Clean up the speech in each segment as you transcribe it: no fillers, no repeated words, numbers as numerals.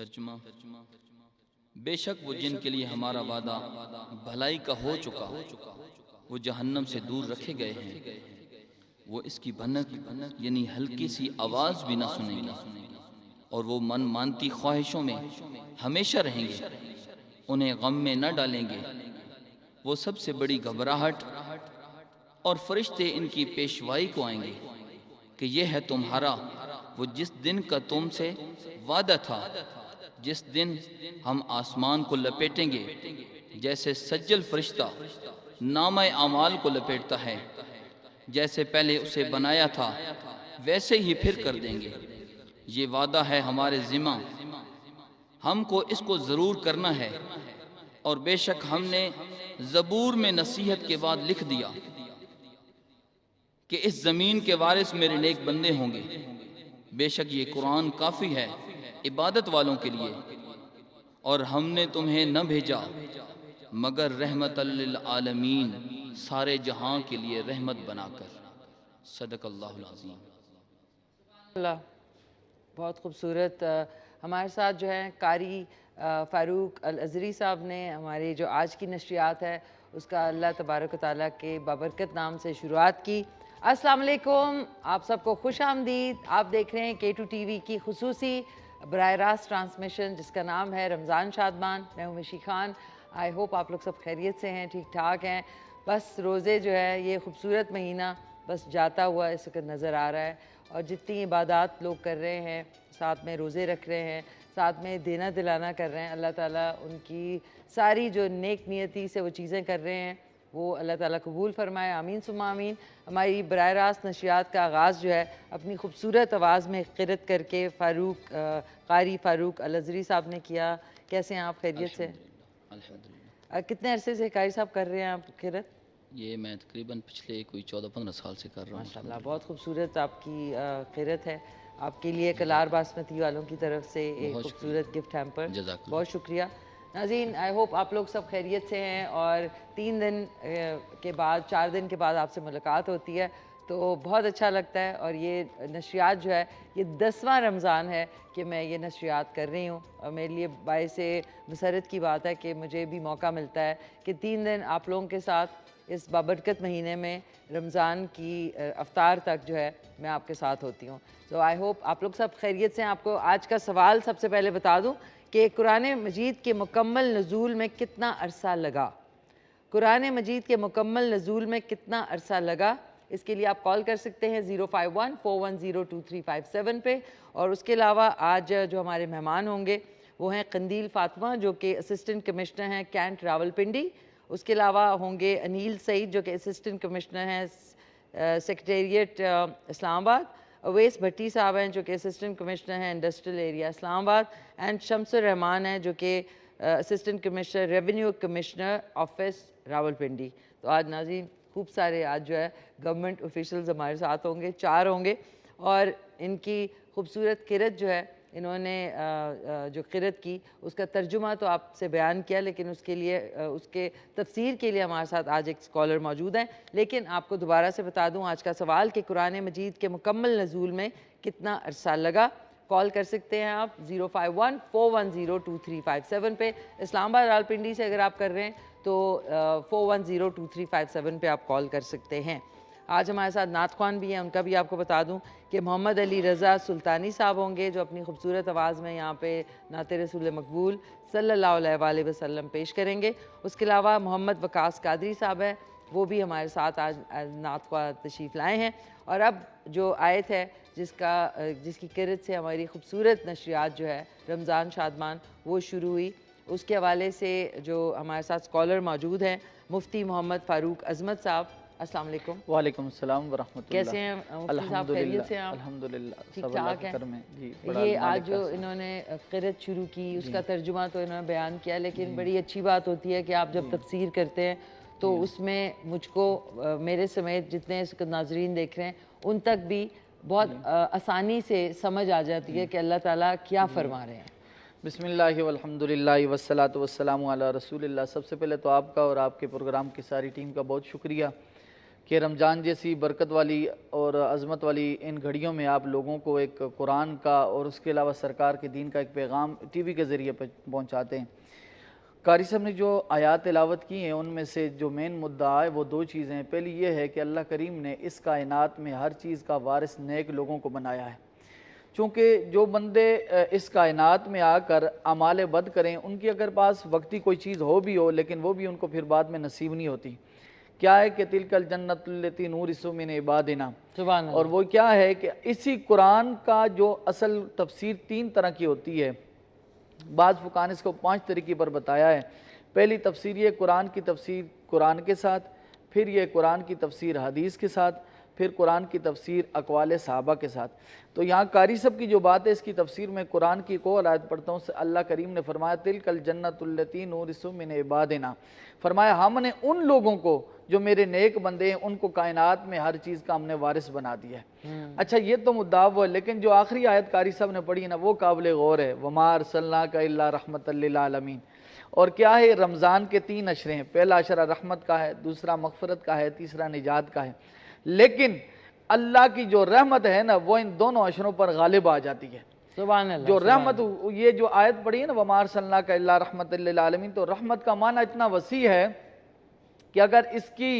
तर्जुमा। बेशक वो जिनके लिए हमारा वादा भलाई का हो चुका, वो जहन्नम से दूर रखे गए हैं। वो इसकी भनक यानी हल्की सी आवाज़ भी ना सुनेंगे, और वो मन मानती ख्वाहिशों में हमेशा रहेंगे, उन्हें गम में न डालेंगे। वो सबसे बड़ी घबराहट और फरिश्ते इनकी पेशवाई को आएंगे कि यह है तुम्हारा वो जिस दिन का तुमसे वादा था, जिस दिन हम आसमान को लपेटेंगे जैसे सज्जल फरिश्ता नामा अमाल को लपेटता है, जैसे पहले उसे बनाया था वैसे ही फिर कर देंगे। ये वादा है हमारे ज़िम्मा, हमको इसको ज़रूर करना है। और बेशक हमने ज़बूर में नसीहत के बाद लिख दिया कि इस ज़मीन के वारिस मेरे नेक बंदे होंगे। बेशक ये कुरान काफ़ी है इबादत वालों के लिए, और हमने तुम्हें न भेजा मगर रहमतल लिल आलमीन, सारे जहां के लिए रहमत बनाकर। सदक़ल्लाहुल अज़ीम। अल्लाह, बहुत खूबसूरत। हमारे साथ जो है कारी फ़ारूक अल अज़री साहब ने हमारी जो आज की नशरियात है उसका अल्लाह तबारक व तआला के बाबरकत नाम से शुरुआत की। अस्सलाम वालेकुम, आप सबको खुश आमदीद। आप देख रहे हैं K2 TV की खुसूसी बराह रास्त ट्रांसमिशन जिसका नाम है रमज़ान शादमान। मैं हूँ मिशी खान। आई होप आप लोग सब खैरियत से हैं, ठीक ठाक हैं। बस रोज़े जो है ये खूबसूरत महीना बस जाता हुआ इस वक्त नज़र आ रहा है, और जितनी इबादत लोग कर रहे हैं, साथ में रोज़े रख रहे हैं, साथ में देना दिलाना कर रहे हैं, अल्लाह ताला उनकी सारी जो नेक नियति से वो चीज़ें कर रहे हैं वो अल्लाह ताला कबूल फ़रमाए। आमीन सुम्मा आमीन। हमारी बराह रास्त नशियात का आगाज़ जो है अपनी खूबसूरत आवाज़ में क़िरत करके कारी फ़ारूक अल अज़री साहब ने किया। कैसे हैं आप? खैरियत से? अल्हम्दुलिल्लाह। कितने अरसे से कारी साहब कर रहे हैं आप क़िरत? ये मैं तकरीबन पिछले कोई 14-15 साल से कर रहा हूँ। माशाल्लाह, बहुत खूबसूरत आपकी क़िरत है। आपके लिए कलार बासमती वालों की तरफ से एक खूबसूरत गिफ्ट हैम्पर, बहुत शुक्रिया। नाज़रीन, आई होप आप लोग सब खैरियत से हैं, और 3 दिन के बाद 4 दिन के बाद आपसे मुलाकात होती है तो बहुत अच्छा लगता है। और ये नशरियात जो है ये 10वां रमज़ान है कि मैं ये नशरियात कर रही हूँ, और मेरे लिए बाइस मसरत की बात है कि मुझे भी मौका मिलता है कि 3 दिन आप लोगों के साथ इस बाबरकत महीने में रमज़ान की अफ्तार तक जो है मैं आपके साथ होती हूँ। तो आई होप आप लोग सब खैरियत से हैं। आपको आज का सवाल सबसे पहले बता दूँ कि कुरान मजीद के मुकम्मल नज़ूल में कितना अरसा लगा। कुरान मजीद के मुकम्मल नज़ूल में कितना अरसा लगा, इसके लिए आप कॉल कर सकते हैं 051-410-2357 पे। और उसके अलावा आज जो हमारे मेहमान होंगे वो हैं कंदील फ़ातिमा जो कि असिस्टेंट कमिश्नर हैं कैंट रावलपिंडी। उसके अलावा होंगे अनील सईद जो कि असिस्टेंट कमिश्नर हैं सेक्रेटेरिएट इस्लामाबाद। अवैस भट्टी साहब हैं जो कि असिस्टेंट कमिश्नर हैं industrial area Islamabad. And Shamsur Rahman हैं जो कि assistant commissioner revenue commissioner office Rawalpindi. तो आज नाज़रीन खूब सारे आज जो है गवर्नमेंट ऑफिशियल्स हमारे साथ होंगे, 4 होंगे, और इनकी खूबसूरत क़िरत जो है इन्होंने जो क़िरत की उसका तर्जुमा तो आपसे बयान किया, लेकिन उसके लिए उसके तफसीर के लिए हमारे साथ आज एक स्कॉलर मौजूद हैं। लेकिन आपको दोबारा से बता दूं आज का सवाल कि कुरान मजीद के मुकम्मल नज़ूल में कितना अरसा लगा। कॉल कर सकते हैं आप 051-410-2357 पे। इस्लामाबाद रावलपिंडी से अगर आप कर रहे हैं तो 410-2357 पे आप कॉल कर सकते हैं। आज हमारे साथ नात ख्वान भी हैं, उनका भी आपको बता दूं कि मोहम्मद अली रज़ा सुल्तानी साहब होंगे जो अपनी खूबसूरत आवाज़ में यहाँ पे नाते रसूल मकबूल सल्लल्लाहु अलैहि वसल्लम पेश करेंगे। उसके अलावा मोहम्मद वकास कादरी साहब हैं, वो भी हमारे साथ आज नात ख्वान तशरीफ़ लाए हैं। और अब जो आयत है जिसकी क़िरत से हमारी खूबसूरत नशरियात जो है रमज़ान शादमान वो शुरू हुई, उसके हवाले से जो हमारे साथ स्कॉलर मौजूद हैं मुफ्ती मोहम्मद फ़ारूक अज़मत साहब। अस्सलाम वालेकुम। वालेकुम अस्सलाम व रहमतुल्लाह। कैसे हैं मुफ्ती साहब? खैरियत से हैं आप? अल्हम्दुलिल्लाह, ठीक सब ठाक अल्लाह के है। कर में जी। ये आज जो इन्होंने क़िरत शुरू की उसका तर्जुमा तो इन्होंने बयान किया, लेकिन बड़ी अच्छी बात होती है कि आप जब तफसीर करते हैं तो उसमें मुझको मेरे समेत जितने नाज़रीन देख रहे हैं उन तक भी बहुत आसानी से समझ आ जाती है कि अल्लाह ताला क्या फरमा रहे हैं। बिस्मिल्लाहि वल्हम्दुलिल्लाहि वस्सलातु वस्सलामु अला रसूलिल्लाह। सबसे पहले तो आपका और आपके प्रोग्राम की सारी टीम का बहुत शुक्रिया कि रमज़ान जैसी बरकत वाली और अज़मत वाली इन घड़ियों में आप लोगों को एक कुरान का और उसके अलावा सरकार के दीन का एक पैगाम टीवी के ज़रिए पर पहुँचाते हैं। कारी साहब ने जो आयात तिलावत की हैं उनमें से जो मेन मुद्दा है वो दो चीज़ें हैं। पहली ये है कि अल्लाह करीम ने इस कायनात में हर चीज़ का वारिस नेक लोगों को बनाया है। चूँकि जो बंदे इस कायनात में आकर अमाल बद करें, उनकी अगर पास वक्ती कोई चीज़ हो भी हो लेकिन वो भी उनको फिर बाद में नसीब नहीं होती। क्या है कि तिलकल जन्नतुल्लती नूरिसु मिन इबादिना, सुभान और वो क्या है कि इसी कुरान का जो असल तफसीर 3 तरह की होती है। बाज़ फुकाहां ने इसको 5 तरीके पर बताया है। पहली तफसीर ये कुरान की तफसीर कुरान के साथ, फिर ये कुरान की तफसीर हदीस के साथ, फिर कुरान की तफसीर अक़वाल सहाबा के साथ। तो यहाँ कारी साहब की जो बात है इसकी तफसीर में कुरान की को आयत पढ़ता हूँ। अल्लाह करीम ने फरमाया तिलकल जन्नतुल्लती नूरिसु मिन इबादिना, फरमाया हमने उन लोगों को जो मेरे नेक बंदे हैं उनको कायनात में हर चीज़ का हमने वारिस बना दिया है। अच्छा, ये तो मुद्दा वो है, लेकिन जो आखिरी आयत कारी साहब ने पढ़ी है ना वो काबिल गौर है। वमा अरसलनाका इल्ला रहमतल लिल आलमीन। और क्या है, रमज़ान के 3 अशरे हैं। पहला अशरा रहमत का है, दूसरा मग़फ़िरत का है, तीसरा निजात का है। लेकिन अल्लाह की जो रहमत है ना वो इन दोनों अशरों पर गालिब आ जाती है। सुभान अल्लाह। जो रहमत, ये जो आयत पढ़ी है ना वमा अरसलनाका इल्ला रहमतल लिल आलमीन, तो रहमत का माना इतना वसी है कि अगर इसकी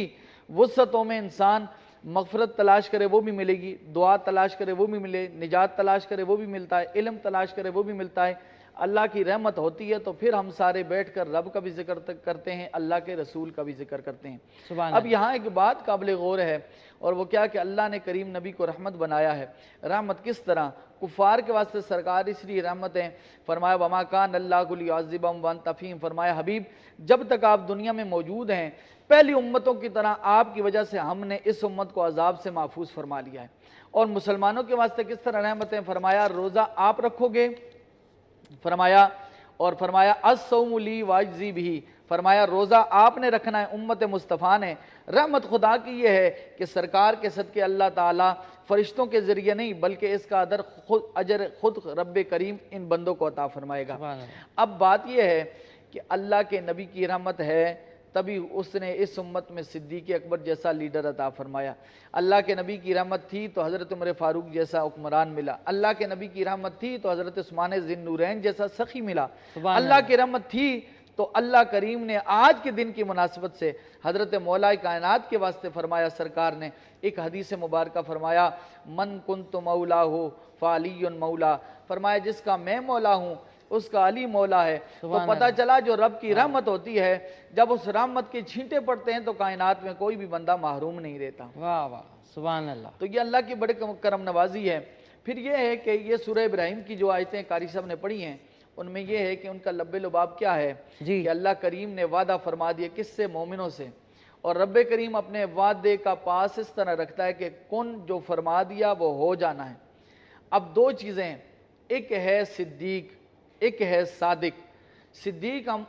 वुसअतों में इंसान मग़फ़िरत तलाश करे वो भी मिलेगी, दुआ तलाश करे वो भी मिले, निजात तलाश करे वो भी मिलता है, इल्म तलाश करे वो भी मिलता है। अल्लाह की रहमत होती है तो फिर हम सारे बैठकर रब का भी जिक्र करते हैं, अल्लाह के रसूल का भी जिक्र करते हैं। सुभान अब यहाँ एक बात काबिल गौर है, और वो क्या कि अल्लाह ने करीम नबी को रहमत बनाया है। रहमत किस तरह? कुफ़ार के वास्ते सरकार इसलिए रहमत है। फरमाया वमा कान अल्लाहु लियुअज़्ज़िबहुम व अंत फ़ीहिम, फरमाया हबीब जब तक आप दुनिया में मौजूद हैं पहली उम्मतों की तरह आपकी वजह से हमने इस उम्मत को अजाब से महफूज फरमा लिया है। और मुसलमानों के वास्ते किस तरह रहमत है? फरमाया रोज़ा आप रखोगे, फरमाया, और फरमाया अस्सौमु ली वाजज़ी बिही, फरमाया रोज़ा आपने रखना है, उम्मत मुस्तफ़ा ने। रहमत खुदा की ये है कि सरकार के सदके अल्लाह ताला फरिश्तों के ज़रिए नहीं बल्कि इसका अजर खुद रब्बे करीम इन बंदों को अता फरमाएगा। अब बात यह है कि अल्लाह के नबी की रहमत है तभी उसने इस उम्मत में सिद्दीक़ अकबर जैसा लीडर अता फरमाया। अल्लाह के नबी की रहमत थी तो हज़रत उमर फ़ारूक जैसा हुक्मरान मिला। अल्लाह के नबी की रहमत थी तो हज़रत उस्मान ज़िन्नूरैन जैसा सखी मिला। अल्लाह की रहमत थी तो अल्लाह करीम ने आज के दिन की मुनासिबत से हज़रत मौला कायनात के वास्ते फरमाया, सरकार ने एक हदीस मुबारक फरमाया मन कुन्तु मौला हो फ़ालियुन मौला, फरमाया जिसका मैं मौला हूँ उसका अली मौला है। तो पता चला जो रब की रहमत होती है जब उस रहमत के छींटे पड़ते हैं तो कायनात में कोई भी बंदा महरूम नहीं रहता। वाह वाह, सुभान अल्लाह। तो ये अल्लाह की बड़े करम नवाजी है। फिर ये है कि ये सूरह इब्राहिम की जो आयतें कारी साहब ने पढ़ी हैं उनमें यह है कि उनका लब्बे लुबाब क्या है कि अल्लाह करीम ने वादा फरमा दिया किससे? मोमिनों से। और रब्बे करीम अपने वादे का पास इस तरह रखता है कि कौन जो फरमा दिया वो हो जाना है। अब दो चीज़ें, एक है सिद्दीक, एक है सादिक। सिद्दीक हम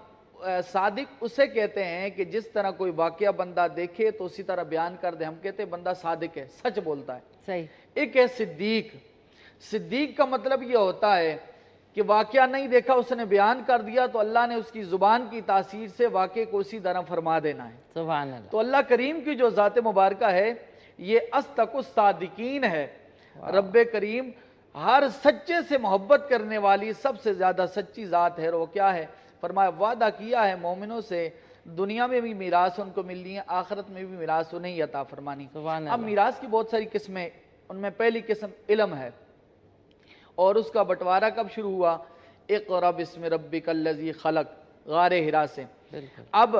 सादिक उसे कहते हैं कि जिस तरह कोई वाकया बंदा देखे तो उसी तरह बयान कर दे, हम कहते हैं बंदा सादिक है, सच बोलता है। सही। एक है सिद्दीक। सिद्दीक का मतलब यह होता है कि वाकया नहीं देखा उसने बयान कर दिया तो अल्लाह ने उसकी ज़ुबान की तासीर से वाकये को उसी तरह फरमा देना है। सुभान अल्लाह। तो अल्लाह करीम की जो ज़ात मुबारका है ये अस्तकुस सादिकीन है। रब्बे करीम हर सच्चे से मोहब्बत करने वाली सबसे ज़्यादा सच्ची ज़ात है। और वो क्या है? फरमाया वादा किया है मोमिनों से दुनिया में भी मीरास उनको मिलनी है, आखिरत में भी मीरास उन्हें अता फरमानी। अब मीरास की बहुत सारी किस्में, उनमें पहली किस्म इल्म है। और उसका बंटवारा कब शुरू हुआ? इक़रा बिस्मि रब्बिकल्लज़ी खलक़, गारे हिरा से। अब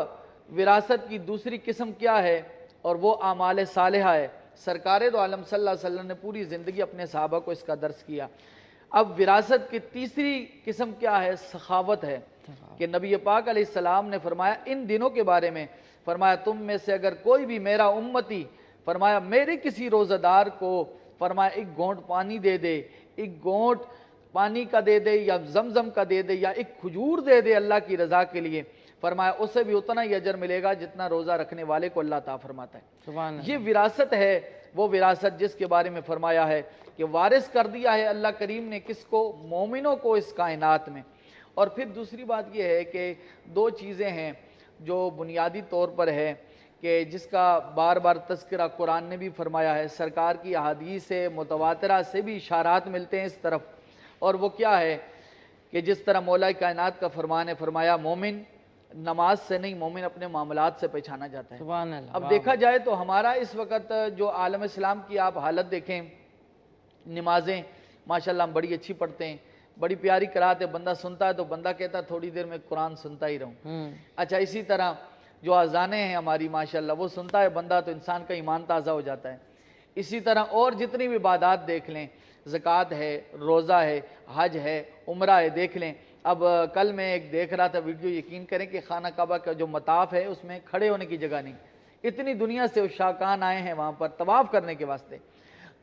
विरासत की दूसरी किस्म क्या है? और वो आमाल सालिहा है। सरकार दो आलम सल्लल्लाहु अलैहि वसल्लम ने पूरी ज़िंदगी अपने सहाबा को इसका दर्स किया। अब विरासत की तीसरी किस्म क्या है? सखावत है कि नबी पाक अलैहिस्सलाम ने फरमाया इन दिनों के बारे में, फरमाया तुम में से अगर कोई भी मेरा उम्मती, फरमाया मेरे किसी रोज़ादार को फरमाया एक घोंट पानी दे दे, एक घोंट पानी का दे दे या जमजम का दे दे या एक खजूर दे दे अल्लाह की रज़ा के लिए, फरमाया उसे भी उतना ही अजर मिलेगा जितना रोज़ा रखने वाले को अल्लाह ता फरमाता है। ये विरासत है, वो विरासत जिसके बारे में फरमाया है कि वारिस कर दिया है अल्लाह करीम ने किसको? मोमिनों को इस कायनात में। और फिर दूसरी बात यह है कि दो चीज़ें हैं जो बुनियादी तौर पर है कि जिसका बार बार तज़किरा कुरान ने भी फरमाया है, सरकार की अहादीस से मुतवातिरा से भी इशारात मिलते हैं इस तरफ। और वो क्या है कि जिस तरह मौला कायनात का फरमान है, फरमाया मोमिन नमाज से नहीं, मोमिन अपने मामलात से पहचाना जाता है। सुभान अल्लाह। अब देखा जाए तो हमारा इस वक्त जो आलम इस्लाम की आप हालत देखें, नमाजें माशाल्लाह हम बड़ी अच्छी पढ़ते हैं, बड़ी प्यारी करात है, बंदा सुनता है तो बंदा कहता है थोड़ी देर में कुरान सुनता ही रहूं। अच्छा, इसी तरह जो अजानें हैं हमारी माशाल्लाह वो सुनता है बंदा तो इंसान का ईमान ताज़ा हो जाता है। इसी तरह और जितनी भी इबादत देख लें, ज़कात है, रोज़ा है, हज है, उम्रा है, देख लें। अब कल मैं एक देख रहा था वीडियो, यकीन करें कि खाना काबा का जो मताफ है उसमें खड़े होने की जगह नहीं, इतनी दुनिया से शाकान आए हैं वहाँ पर तवाफ़ करने के वास्ते।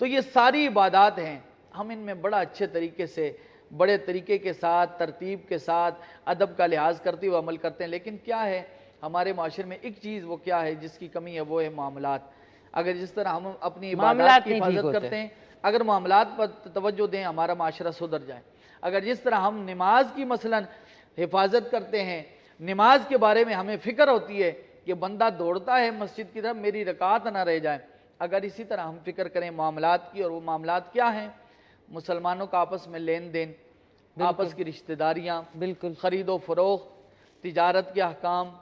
तो ये सारी इबादत हैं, हम इनमें बड़ा अच्छे तरीके से, बड़े तरीके के साथ, तरतीब के साथ, अदब का लिहाज करते हुए अमल करते हैं। लेकिन क्या है हमारे माशरे में एक चीज़ वो क्या है जिसकी कमी है, वो है मामलात। अगर जिस तरह हम अपनी इबादत की हिफाजत करते हैं, अगर मामलात पर तवज्जो दें, हमारा माशरा सुधर जाए। अगर जिस तरह हम नमाज की मसलन हिफाजत करते हैं, नमाज के बारे में हमें फ़िक्र होती है कि बंदा दौड़ता है मस्जिद की तरफ, मेरी रकात ना रह जाए, अगर इसी तरह हम फिक्र करें मामलात की, और वो मामलात क्या हैं, मुसलमानों का आपस में लेन देन, आपस की रिश्तेदारियाँ, बिल्कुल, ख़रीदो फरोख्त, तिजारत के अहकाम,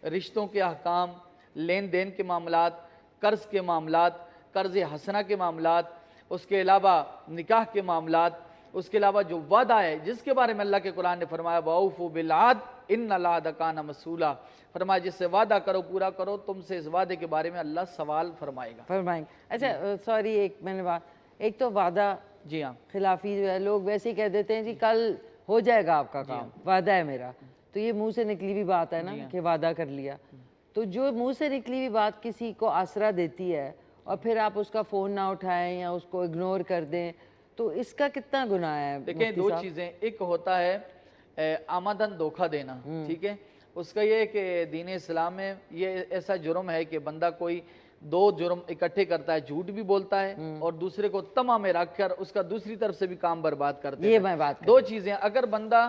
रिश्तों के अहकाम, लेन देन के मामलात, कर्ज़ के मामलात, कर्ज़ हसना के मामलात, उसके अलावा निकाह के मामलात, उसके अलावा जो वादा है जिसके बारे में अल्लाह के कुरान ने फरमाया वाऊफू बिल-अहद इन्नल अहद कान मसूला, फरमाया जिससे वादा करो पूरा करो, तुमसे इस वादे के बारे में अल्लाह सवाल फरमाएंगे। अच्छा सॉरी, एक मैंने बात, एक तो वादा, जी हाँ, खिलाफी जो है लोग वैसे ही कह देते हैं जी कल हो जाएगा आपका काम, वादा है मेरा, तो ये मुंह से निकली हुई बात है ना कि वादा कर लिया। तो जो मुंह से निकली हुई बात किसी को आसरा देती है और फिर आप उसका फ़ोन ना उठाएं या उसको इग्नोर कर दें, तो इसका कितना गुनाह है? देखें दो चीज़ें, एक होता है आमदन धोखा देना, ठीक है, उसका ये है कि दीन इस्लाम में ये ऐसा जुर्म है कि बंदा कोई दो जुर्म इकट्ठे करता है, झूठ भी बोलता है और दूसरे को तमा में रखकर उसका दूसरी तरफ से भी काम बर्बाद करते हैं। ये मैं बात दो चीज़ें, अगर बंदा,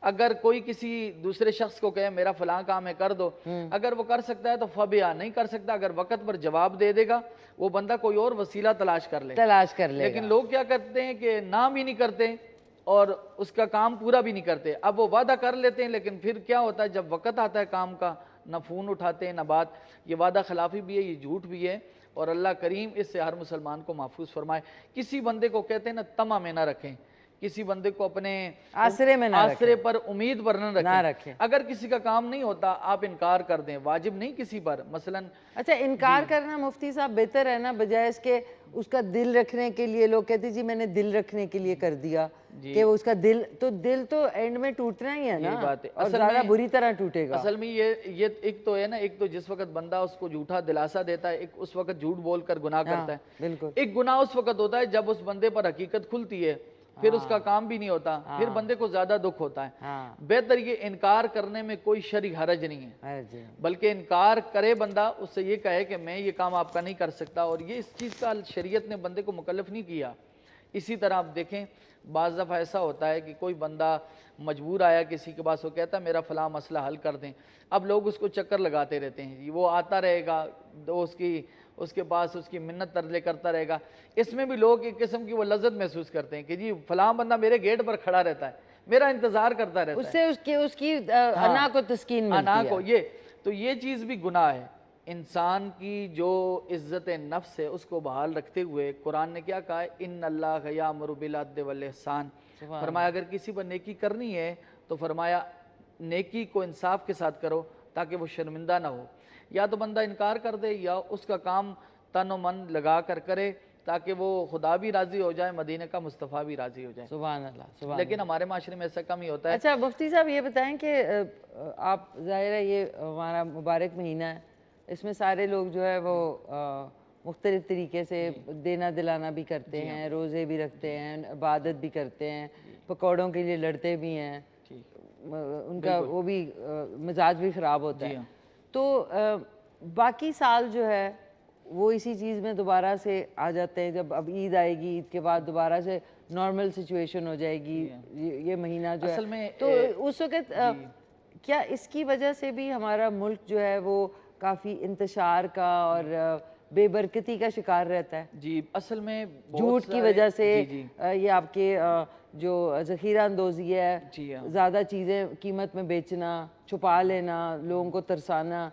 अगर कोई किसी दूसरे शख्स को कहे मेरा फलां काम है कर दो, अगर वो कर सकता है तो फबिया, नहीं कर सकता, अगर वक्त पर जवाब दे देगा वो बंदा कोई और वसीला तलाश कर ले। लेकिन लोग क्या करते हैं कि नाम ही नहीं करते और उसका काम पूरा भी नहीं करते। अब वो वादा कर लेते हैं लेकिन फिर क्या होता है जब वक्त आता है काम का, ना फ़ोन उठाते हैं ना बात। ये वादा खिलाफी भी है, ये झूठ भी है और अल्लाह करीम इससे हर मुसलमान को महफूज फरमाए। किसी बंदे को कहते हैं ना तमा में ना रखें, किसी बंदे को अपने आसरे में आसरे पर उम्मीद पर न रखें। अगर किसी का काम नहीं होता आप इनकार कर दें, वाजिब नहीं किसी पर, मसलन। अच्छा, इनकार करना मुफ्ती साहब बेहतर है ना, बजाय इसके उसका दिल रखने के लिए। लोग कहते जी मैंने दिल रखने के लिए कर दिया कि वो उसका दिल तो एंड में टूटना ही है ना, बात है। और ज़्यादा बुरी तरह टूटेगा। असल में ये एक तो है ना, एक तो जिस वक्त बंदा उसको झूठा दिलासा देता है, एक उस वक्त झूठ बोलकर गुनाह करता है। बिल्कुल। एक गुनाह उस वक्त होता है जब उस बंदे पर हकीकत खुलती है, फिर उसका काम भी नहीं होता, फिर बंदे को ज्यादा दुख होता है। बेहतर ये इनकार करने में कोई शरी हरज नहीं है, बल्कि इनकार करे बंदा, उससे ये कहे कि मैं ये काम आपका नहीं कर सकता, और ये इस चीज़ का शरीयत ने बंदे को मुकल्लफ नहीं किया। इसी तरह आप देखें बाज़ दफ़ा ऐसा होता है कि कोई बंदा मजबूर आया किसी के पास, वो कहता है मेरा फ़लाँ मसला हल कर दें। अब लोग उसको चक्कर लगाते रहते हैं, वो आता रहेगा तो उसके पास उसकी मिन्नत तरले करता रहेगा। इसमें भी लोग एक किस्म की वो लज्जत महसूस करते हैं कि जी फलां बंदा मेरे गेट पर खड़ा रहता है, मेरा इंतज़ार करता रहता है, उससे उसकी अना को तस्कीन मिलती है। अना को ये चीज़ भी गुनाह है। इंसान की जो इज़्ज़त नफ्स है उसको बहाल रखते हुए कुरान ने क्या कहा है, इन्नल्लाह यामुरु बिल अद्ल वल इहसान। फरमाया अगर किसी पर नेकी करनी है तो फरमाया नेकी को इंसाफ के साथ करो ताकि वो शर्मिंदा ना हो। या तो बंदा इनकार कर दे या उसका काम तन व मन लगा कर करे ताकि वो खुदा भी राज़ी हो जाए, मदीने का मुस्तफ़ा भी राज़ी हो जाए। सुभान अल्लाह। लेकिन हमारे माशरे में ऐसा कम ही होता है। अच्छा मुफ्ती साहब ये बताएं कि आप, ज़ाहिर है ये हमारा मुबारक महीना है, इसमें सारे लोग जो है वो मुख्तलिफ़ तरीके से देना दिलाना भी करते हैं, रोज़े भी रखते हैं, इबादत भी करते हैं, पकौड़ों के लिए लड़ते भी हैं, उनका वो भी मिजाज भी ख़राब होता है। तो बाकी साल जो है वो इसी चीज़ में दोबारा से आ जाते हैं। जब अब ईद आएगी, ईद के बाद दोबारा से नॉर्मल सिचुएशन हो जाएगी, ये महीना जो है, तो उस वक़्त क्या इसकी वजह से भी हमारा मुल्क जो है वो काफ़ी इंतशार का और बेबरकती का शिकार रहता है? जी, असल में बहुत झूठ की सारे- वजह से जी, जी। ये आपके जो ज़ख़ीरा अंदोज़ी है, जी हाँ। ज़्यादा चीज़ें कीमत में बेचना, छुपा लेना, लोगों को तरसाना,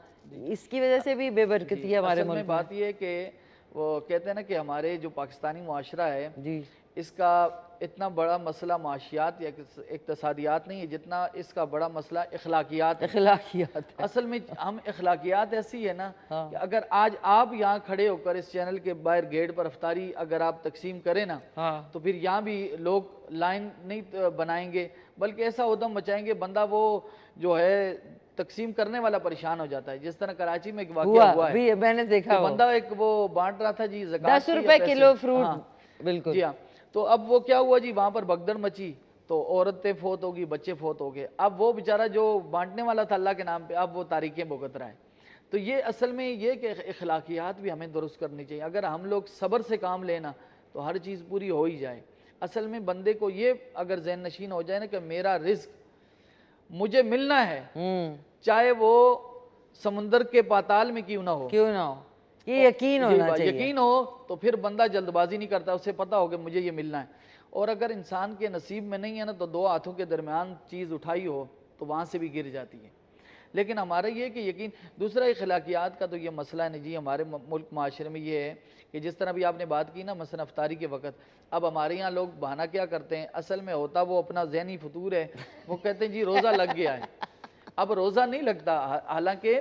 इसकी वजह से भी बेबरकती है हमारे असल में मुल्क में। बात ये है कि वो कहते हैं ना कि हमारे जो पाकिस्तानी मुआशरा है जी, इसका इतना बड़ा मसला माशियात या इक्तसादियात नहीं है जितना इसका बड़ा मसला इखलाकियात है। अखलाकियात है। असल में हम इखलाकियात ऐसी है ना हाँ। कि अगर आज आप यहाँ खड़े होकर इस चैनल के बाहर गेट पर अफ्तारी अगर आप तकसीम करें ना हाँ, तो फिर यहाँ भी लोग लाइन नहीं बनाएंगे बल्कि ऐसा उदम मचाएंगे बंदा वो जो है तकसीम करने वाला परेशान हो जाता है। जिस तरह कराची में एक वाकया हुआ है भी मैंने देखा तो वो। बंदा एक वो बांट रहा था जी ज़कात 10 के या रुपए पैसे। किलो फ्रूट, हाँ, बिल्कुल। जी हाँ। तो अब वो क्या हुआ जी वहाँ पर भगदड़ मची तो औरतें फोत होगी बच्चे फोत हो गए। अब वो बेचारा जो बांटने वाला था अल्लाह के नाम पे अब वो तारीखें भुगत रहा है। तो ये असल में ये कि इखलाकियात भी हमें दुरुस्त करनी चाहिए। अगर हम लोग सब्र से काम लेना तो हर चीज़ पूरी हो ही जाए। असल में बंदे को ये अगर ज़हन नशीन हो जाए ना कि मेरा रिस्क मुझे मिलना है चाहे वो समुंदर के पाताल में क्यों ना हो, क्यों ना हो, ये यकीन होना चाहिए। यकीन हो तो फिर बंदा जल्दबाजी नहीं करता, उसे पता हो कि मुझे ये मिलना है। और अगर इंसान के नसीब में नहीं है ना तो दो हाथों के दरमियान चीज़ उठाई हो तो वहाँ से भी गिर जाती है। लेकिन हमारा ये कि यकीन दूसरा इखलाकियात का तो ये मसला है ना जी हमारे मुल्क माशरे में ये है कि जिस तरह भी आपने बात की ना मसलन अफ्तारी के वक्त अब हमारे यहाँ लोग बहाना क्या करते हैं, असल में होता वो अपना ज़हनी फतूर है। वो कहते हैं जी रोज़ा लग गया है। अब रोज़ा नहीं लगता, हालांकि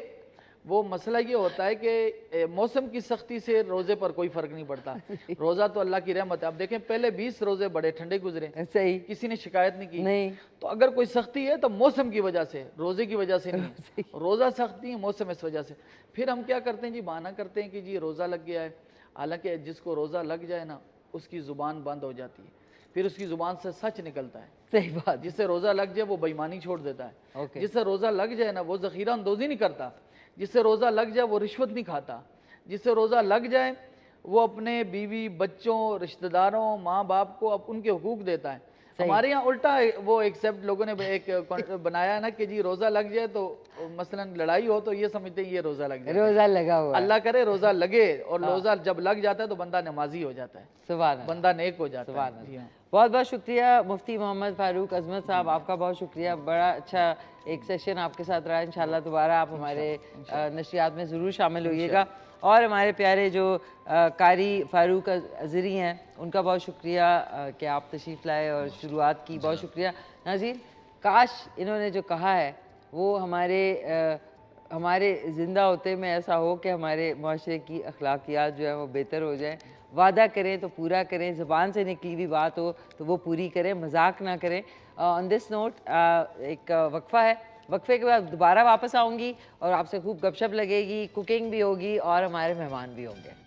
वो मसला ये होता है कि मौसम की सख्ती से रोज़े पर कोई फ़र्क नहीं पड़ता। रोज़ा तो अल्लाह की रहमत है। अब देखें पहले 20 रोज़े बड़े ठंडे गुजरे, सही, किसी ने शिकायत नहीं की। नहीं, तो अगर कोई सख्ती है तो मौसम की वजह से, रोज़े की वजह से नहीं। रोज़ा सख्ती है, मौसम इस वजह से। फिर हम क्या करते हैं जी बहाना करते हैं कि जी रोज़ा लग गया है। हालांकि जिसको रोज़ा लग जाए ना उसकी ज़ुबान बंद हो जाती है, फिर उसकी ज़ुबान से सच निकलता है। सही बात। जिससे रोज़ा लग जाए वो बेईमानी छोड़ देता है। जिससे रोज़ा लग जाए ना वो ज़ख़ीरा अंदोज़ी नहीं करता। जिससे रोज़ा लग जाए वो रिश्वत नहीं खाता। जिससे रोज़ा लग जाए वो अपने बीवी बच्चों रिश्तेदारों माँ बाप को अब उनके हुकूक देता है। हमारे यहाँ उल्टा है, वो एक्सेप्ट लोगों ने एक बनाया है ना कि जी रोज़ा लग जाए तो मसलन लड़ाई हो तो ये समझते हैं ये रोज़ा लग जाए। रोज़ा लगा हुआ है। अल्लाह करे रोज़ा लगे और रोज़ा जब लग जाता है तो बंदा नमाजी हो जाता है, सुभान अल्लाह। बंदा नेक हो जाता सुभान है। जी अल्लाह। हाँ। बहुत बहुत शुक्रिया मुफ्ती मोहम्मद फ़ारूक अज़मत साहब, आपका बहुत शुक्रिया। बड़ा अच्छा एक सेशन आपके साथ रहा। इंशाल्लाह दोबारा आप हमारे नशियात में ज़रूर शामिल होइएगा। और हमारे प्यारे जो कारी फ़ारूक अज़री हैं उनका बहुत शुक्रिया कि आप तशरीफ़ लाए और शुरुआत की। बहुत शुक्रिया नाज़रीन। काश इन्होंने जो कहा है वो हमारे ज़िंदा होते में ऐसा हो कि हमारे माशरे की अखलाकियात जो है वो बेहतर हो जाए। वादा करें तो पूरा करें, ज़बान से निकली हुई बात हो तो वो पूरी करें, मजाक ना करें। ऑन दिस नोट एक वक्फ़ा है, वक्फ़े के बाद दोबारा वापस आऊँगी और आपसे खूब गपशप लगेगी, कुकिंग भी होगी और हमारे मेहमान भी होंगे।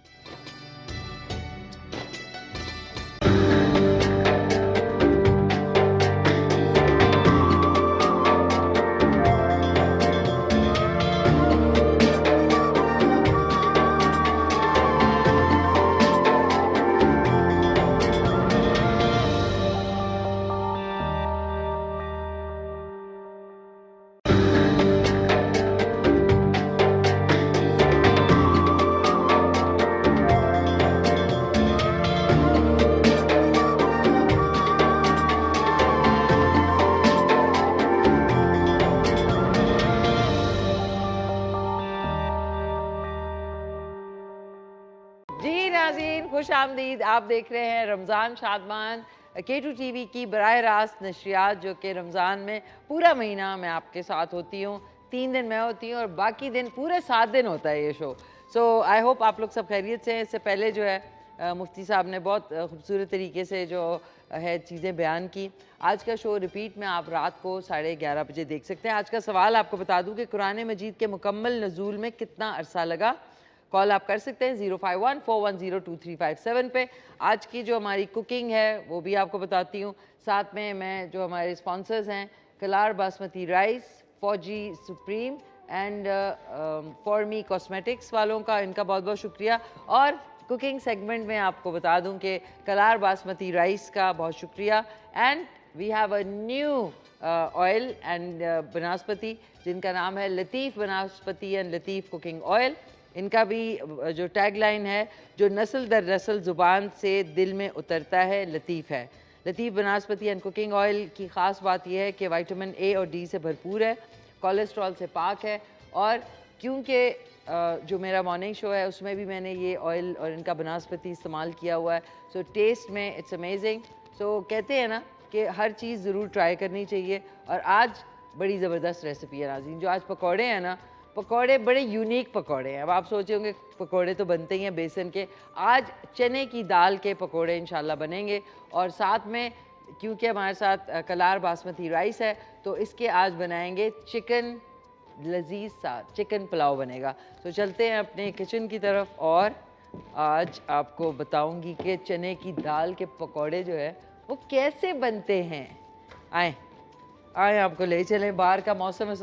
खुश आमदीद। आप देख रहे हैं रमज़ान शादमान K2 TV की बराह रास्त नशरियात, जो कि रमज़ान में पूरा महीना मैं आपके साथ होती हूँ। 3 दिन मैं होती हूँ और बाकी दिन पूरे 7 दिन होता है ये शो। सो आई होप आप लोग सब खैरियत से हैं। इससे पहले जो है मुफ्ती साहब ने बहुत खूबसूरत तरीके से जो है चीज़ें बयान की। आज का शो रिपीट में आप रात को 11:30 बजे देख सकते हैं। आज का सवाल आपको बता दूं कि कुरान मजीद के मुकम्मल नज़ूल में कितना अरसा लगा। कॉल आप कर सकते हैं 05141022357 पे। आज की जो हमारी कुकिंग है वो भी आपको बताती हूँ। साथ में मैं जो हमारे स्पॉन्सर्स हैं कलार बासमती राइस, फौजी सुप्रीम एंड फॉर्मी कॉस्मेटिक्स वालों का, इनका बहुत बहुत शुक्रिया। और कुकिंग सेगमेंट में आपको बता दूं कि कलार बासमती राइस का बहुत शुक्रिया and we have a new oil and vanaspati जिनका नाम है लतीफ़ बनस्पति एंड लतीफ़ कुकिंग ऑयल। इनका भी जो टैगलाइन है, जो नस्ल दर नस्ल ज़ुबान से दिल में उतरता है, लतीफ़ है। लतीफ़ बनस्पति एंड कुकिंग ऑयल की ख़ास बात यह है कि विटामिन ए और डी से भरपूर है, कोलेस्ट्रॉल से पाक है, और क्योंकि जो मेरा मॉर्निंग शो है उसमें भी मैंने ये ऑयल और इनका बनस्पति इस्तेमाल किया हुआ है, सो टेस्ट में इट्स अमेजिंग। सो कहते हैं ना कि हर चीज़ ज़रूर ट्राई करनी चाहिए। और आज बड़ी ज़बरदस्त रेसिपी है नाज़रीन, जो आज पकौड़े हैं ना, पकौड़े बड़े यूनिक पकौड़े हैं। अब आप सोचे होंगे पकौड़े तो बनते ही हैं बेसन के, आज चने की दाल के पकौड़े इंशाल्लाह बनेंगे। और साथ में क्योंकि हमारे साथ कलार बासमती राइस है, तो इसके आज बनाएंगे चिकन लजीज सा चिकन पुलाव बनेगा। तो चलते हैं अपने किचन की तरफ और आज आपको बताऊंगी कि चने की दाल के पकौड़े जो है वो कैसे बनते हैं। आए आए आपको ले चलें। बाहर का मौसम है,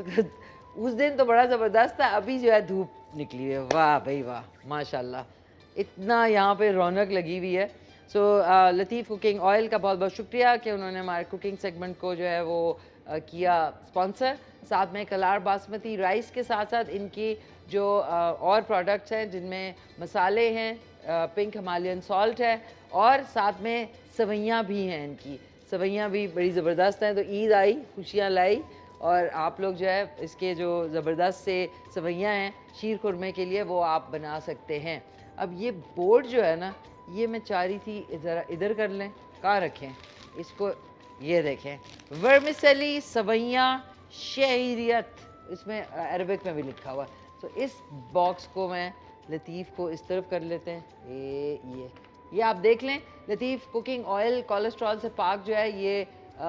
उस दिन तो बड़ा ज़बरदस्त था, अभी जो है धूप निकली हुई है। वाह भाई वाह, माशाल्लाह, इतना यहाँ पे रौनक लगी हुई है। सो लतीफ़ कुकिंग ऑयल का बहुत बहुत शुक्रिया कि उन्होंने हमारे कुकिंग सेगमेंट को जो है वो किया स्पॉन्सर। साथ में कलार बासमती राइस के साथ साथ इनकी जो और प्रोडक्ट्स हैं जिनमें मसाले हैं, पिंक हिमालयन सॉल्ट है, और साथ में सवैयाँ भी हैं। इनकी सवैयाँ भी बड़ी ज़बरदस्त हैं। तो ईद आई, खुशियाँ लाई, और आप लोग जो है इसके जो ज़बरदस्त से सवैयाँ हैं शीर खुरमे के लिए, वो आप बना सकते हैं। अब ये बोर्ड जो है ना, ये मैं चाह रही थी ज़रा इधर कर लें, कहाँ रखें इसको, ये देखें, वर्मिसेली सवैयाँ शहरियत, इसमें अरबिक में भी लिखा हुआ है। तो इस बॉक्स को मैं लतीफ़ को इस तरफ कर लेते हैं। ये आप देख लें, लतीफ़ कुकिंग ऑयल कोलेस्ट्रॉल से पाक जो है, ये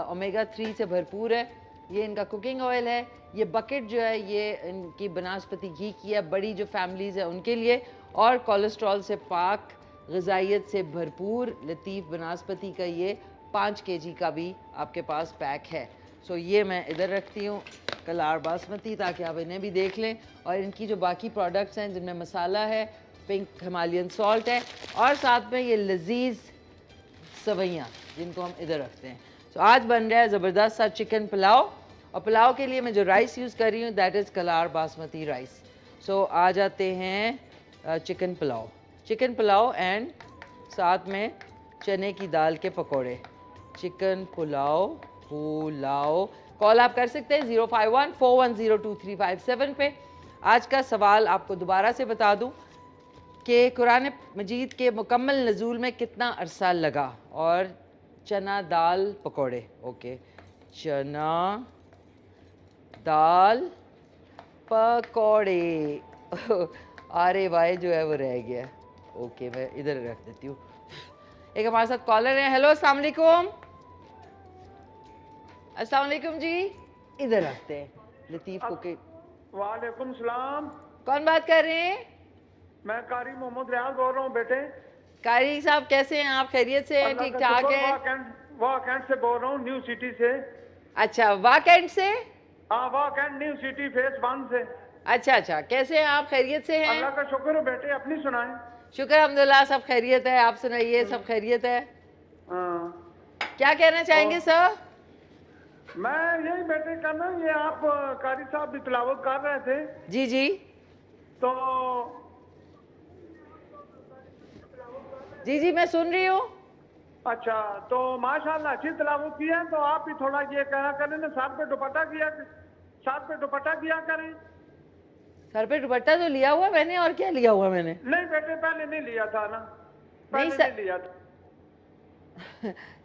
ओमेगा 3 से भरपूर है। ये इनका कुकिंग ऑयल है। ये बकेट जो है ये इनकी बनस्पति घी की है, बड़ी जो फैमिलीज़ है उनके लिए, और कोलेस्ट्रॉल से पाक ग़िज़ाइयत से भरपूर लतीफ़ बनस्पति का ये 5 kg का भी आपके पास पैक है। सो ये मैं इधर रखती हूँ कलार बासमती, ताकि आप इन्हें भी देख लें। और इनकी जो बाकी प्रोडक्ट्स हैं जिनमें मसाला है, पिंक हिमालयन सॉल्ट है, और साथ में ये लजीज सवैयाँ जिनको हम इधर रखते हैं। सो आज बन रहा है ज़बरदस्त सा चिकन पुलाव, और पुलाव के लिए मैं जो राइस यूज़ कर रही हूँ दैट इज़ कलार बासमती राइस। सो आ जाते हैं चिकन पुलाव एंड साथ में चने की दाल के पकोड़े। चिकन पुलाव कॉल आप कर सकते हैं 051-410-2357 पे। आज का सवाल आपको दोबारा से बता दूं कि कुरान मजीद के मुकम्मल नज़ूल में कितना अरसा लगा, और चना दाल पकोड़े। ओके, चना दाल पकोड़े आरे वाई जो है वो रह गया। ओके, मैं इधर रख देती हूँ। एक हमारे साथ कॉलर है। हेलो, अस्सलाम वालेकुम। अस्सलाम वालेकुम जी, इधर रखते हैं लतीफ़ को के। वालेकुम सलाम। कौन बात कर रहे हैं? मैं कारी मोहम्मद रियाज बोल रहा हूँ बेटे। कारी साहब कैसे हैं आप? खैरियत से हैं? ठीक ठाक है? वाह कैंट से बोल रहा हूँ, न्यू सिटी से। अच्छा, वाह कैंट से? हाँ, वाह कैंट न्यू सिटी फेस 1 से। अच्छा, कैसे हैं आप? खैरियत से हैं? अल्लाह का शुक्र है बेटे, अपनी सुनाएं। शुक्र अल्हम्दुलिल्लाह, सब खैरियत है। आप सुनाइए, सब खैरियत है? हाँ। क्या कहना चाहेंगे सर? मैं यही बेटे करना, ये आप कारी साहब भी तिलावत कर रहे थे जी तो जी मैं सुन रही हूँ। अच्छा, तो माशाल्लाह अच्छी तिलावत की है। तो आप भी थोड़ा ये कहना करें ना, साथ पे दुपट्टा किया करें। सर पे दुपट्टा तो लिया हुआ मैंने, और क्या लिया हुआ मैंने? नहीं बेटे, पहले नहीं लिया था ना, नहीं पहले सर, नहीं लिया था।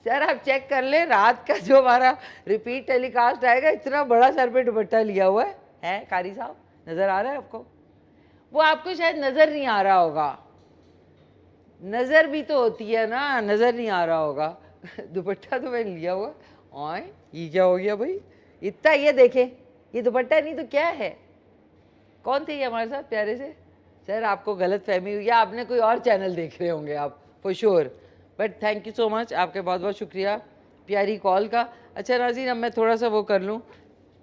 सर आप चेक कर ले, रात का जो हमारा रिपीट टेलीकास्ट आएगा, इतना बड़ा सर पे दुपट्टा लिया हुआ है कारी साहब, नजर आ रहा है आपको? वो आपको शायद नजर नहीं आ रहा होगा, नजर भी तो होती है ना, नजर नहीं आ रहा होगा। दुपट्टा तो मैंने लिया हुआ। और ये क्या हो गया भाई, इतना ये देखे, ये दुपट्टा नहीं तो क्या है? कौन थे ये हमारे साथ प्यारे से? सर आपको गलत फहमी हुई, या आपने कोई और चैनल देख रहे होंगे आप, for sure. But thank you so much, आपके बहुत बहुत शुक्रिया प्यारी कॉल का। अच्छा नाज़रीन, अब मैं थोड़ा सा वो कर लूँ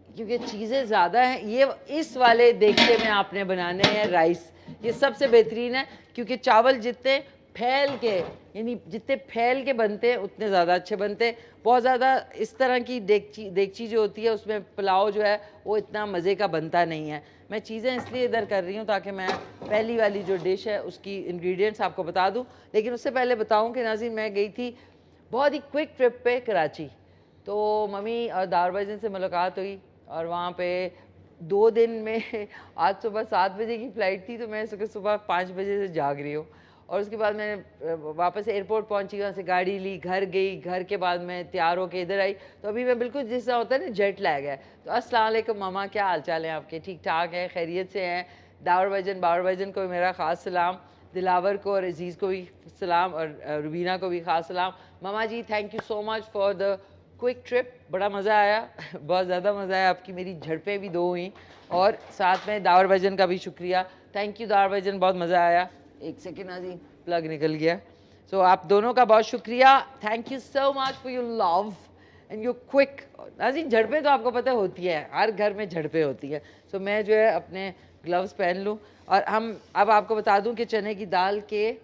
क्योंकि चीज़ें ज़्यादा हैं। ये इस वाले देखते में आपने बनाने हैं राइस, ये सबसे बेहतरीन है क्योंकि चावल जितने फैल के, यानी जितने फैल के बनते हैं उतने ज़्यादा अच्छे बनते हैं। बहुत ज़्यादा इस तरह की देगची जो होती है उसमें पुलाव जो है वो इतना मज़े का बनता नहीं है। मैं चीज़ें इसलिए इधर कर रही हूँ ताकि मैं पहली वाली जो डिश है उसकी इंग्रेडिएंट्स आपको बता दूँ। लेकिन उससे पहले बताऊँ कि नाज़रीन, मैं गई थी बहुत ही क्विक ट्रिप पे कराची। तो मम्मी और दावर भाईजान से मुलाकात हुई और वहाँ पे 2 दिन में आज सुबह 7 बजे की फ़्लाइट थी, तो मैं सुबह 5 बजे से जाग रही हूँ। और उसके बाद मैंने वापस एयरपोर्ट पहुंची, वहाँ से गाड़ी ली, घर गई, घर के बाद मैं तैयार होकर इधर आई। तो अभी मैं बिल्कुल जिस तरह होता है ना जेट लैग है। तो अस्सलाम वालेकुम मामा, क्या हाल चाल है आपके? ठीक ठाक है, खैरियत से हैं? दावर भाईजान को मेरा ख़ास सलाम, दिलावर को और अजीज़ को भी सलाम और रुबीना को भी ख़ास सलाम। मामा जी thank you so much for the quick trip, बड़ा मज़ा आया बहुत ज़्यादा मज़ा आया। आपकी मेरी झड़पें भी 2 हुई और साथ में दावर भाईजान का भी शुक्रिया। थैंक यू दावर भाईजान, बहुत मज़ा आया। एक सेकेंड नाज़रीन, प्लग निकल गया। सो आप दोनों का बहुत शुक्रिया। Thank you so much for your love and your quick. नाज़रीन झड़पें तो आपको पता होती है, हर घर में झड़पें होती है। सो मैं जो है अपने ग्लव्स पहन लूँ और हम अब आपको बता दूँ कि चने की दाल के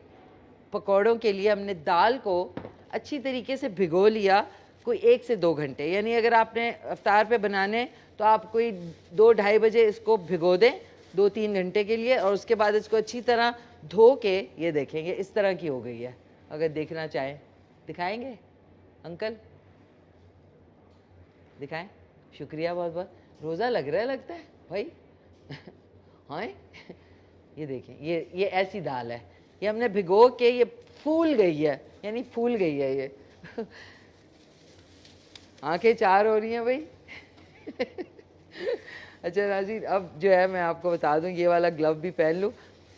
पकौड़ों के लिए हमने दाल को अच्छी तरीके से भिगो लिया, कोई 1 से 2 घंटे। यानी अगर आपने इफ्तार पे बनाने तो आप कोई 2-2:30 बजे इसको भिगो दें 2-3 घंटे के लिए, और उसके बाद इसको अच्छी तरह धो के, ये देखेंगे इस तरह की हो गई है। अगर देखना चाहें दिखाएंगे अंकल, दिखाएं। शुक्रिया बहुत बहुत। रोज़ा लग रहा है लगता है भाई हाँ ये देखें, ये ऐसी दाल है, ये हमने भिगो के ये फूल गई है, यानी फूल गई है ये आंखें 4 हो रही हैं भाई अच्छा नाज़रीन, अब जो है मैं आपको बता दूं, ये वाला ग्लव भी पहन लूँ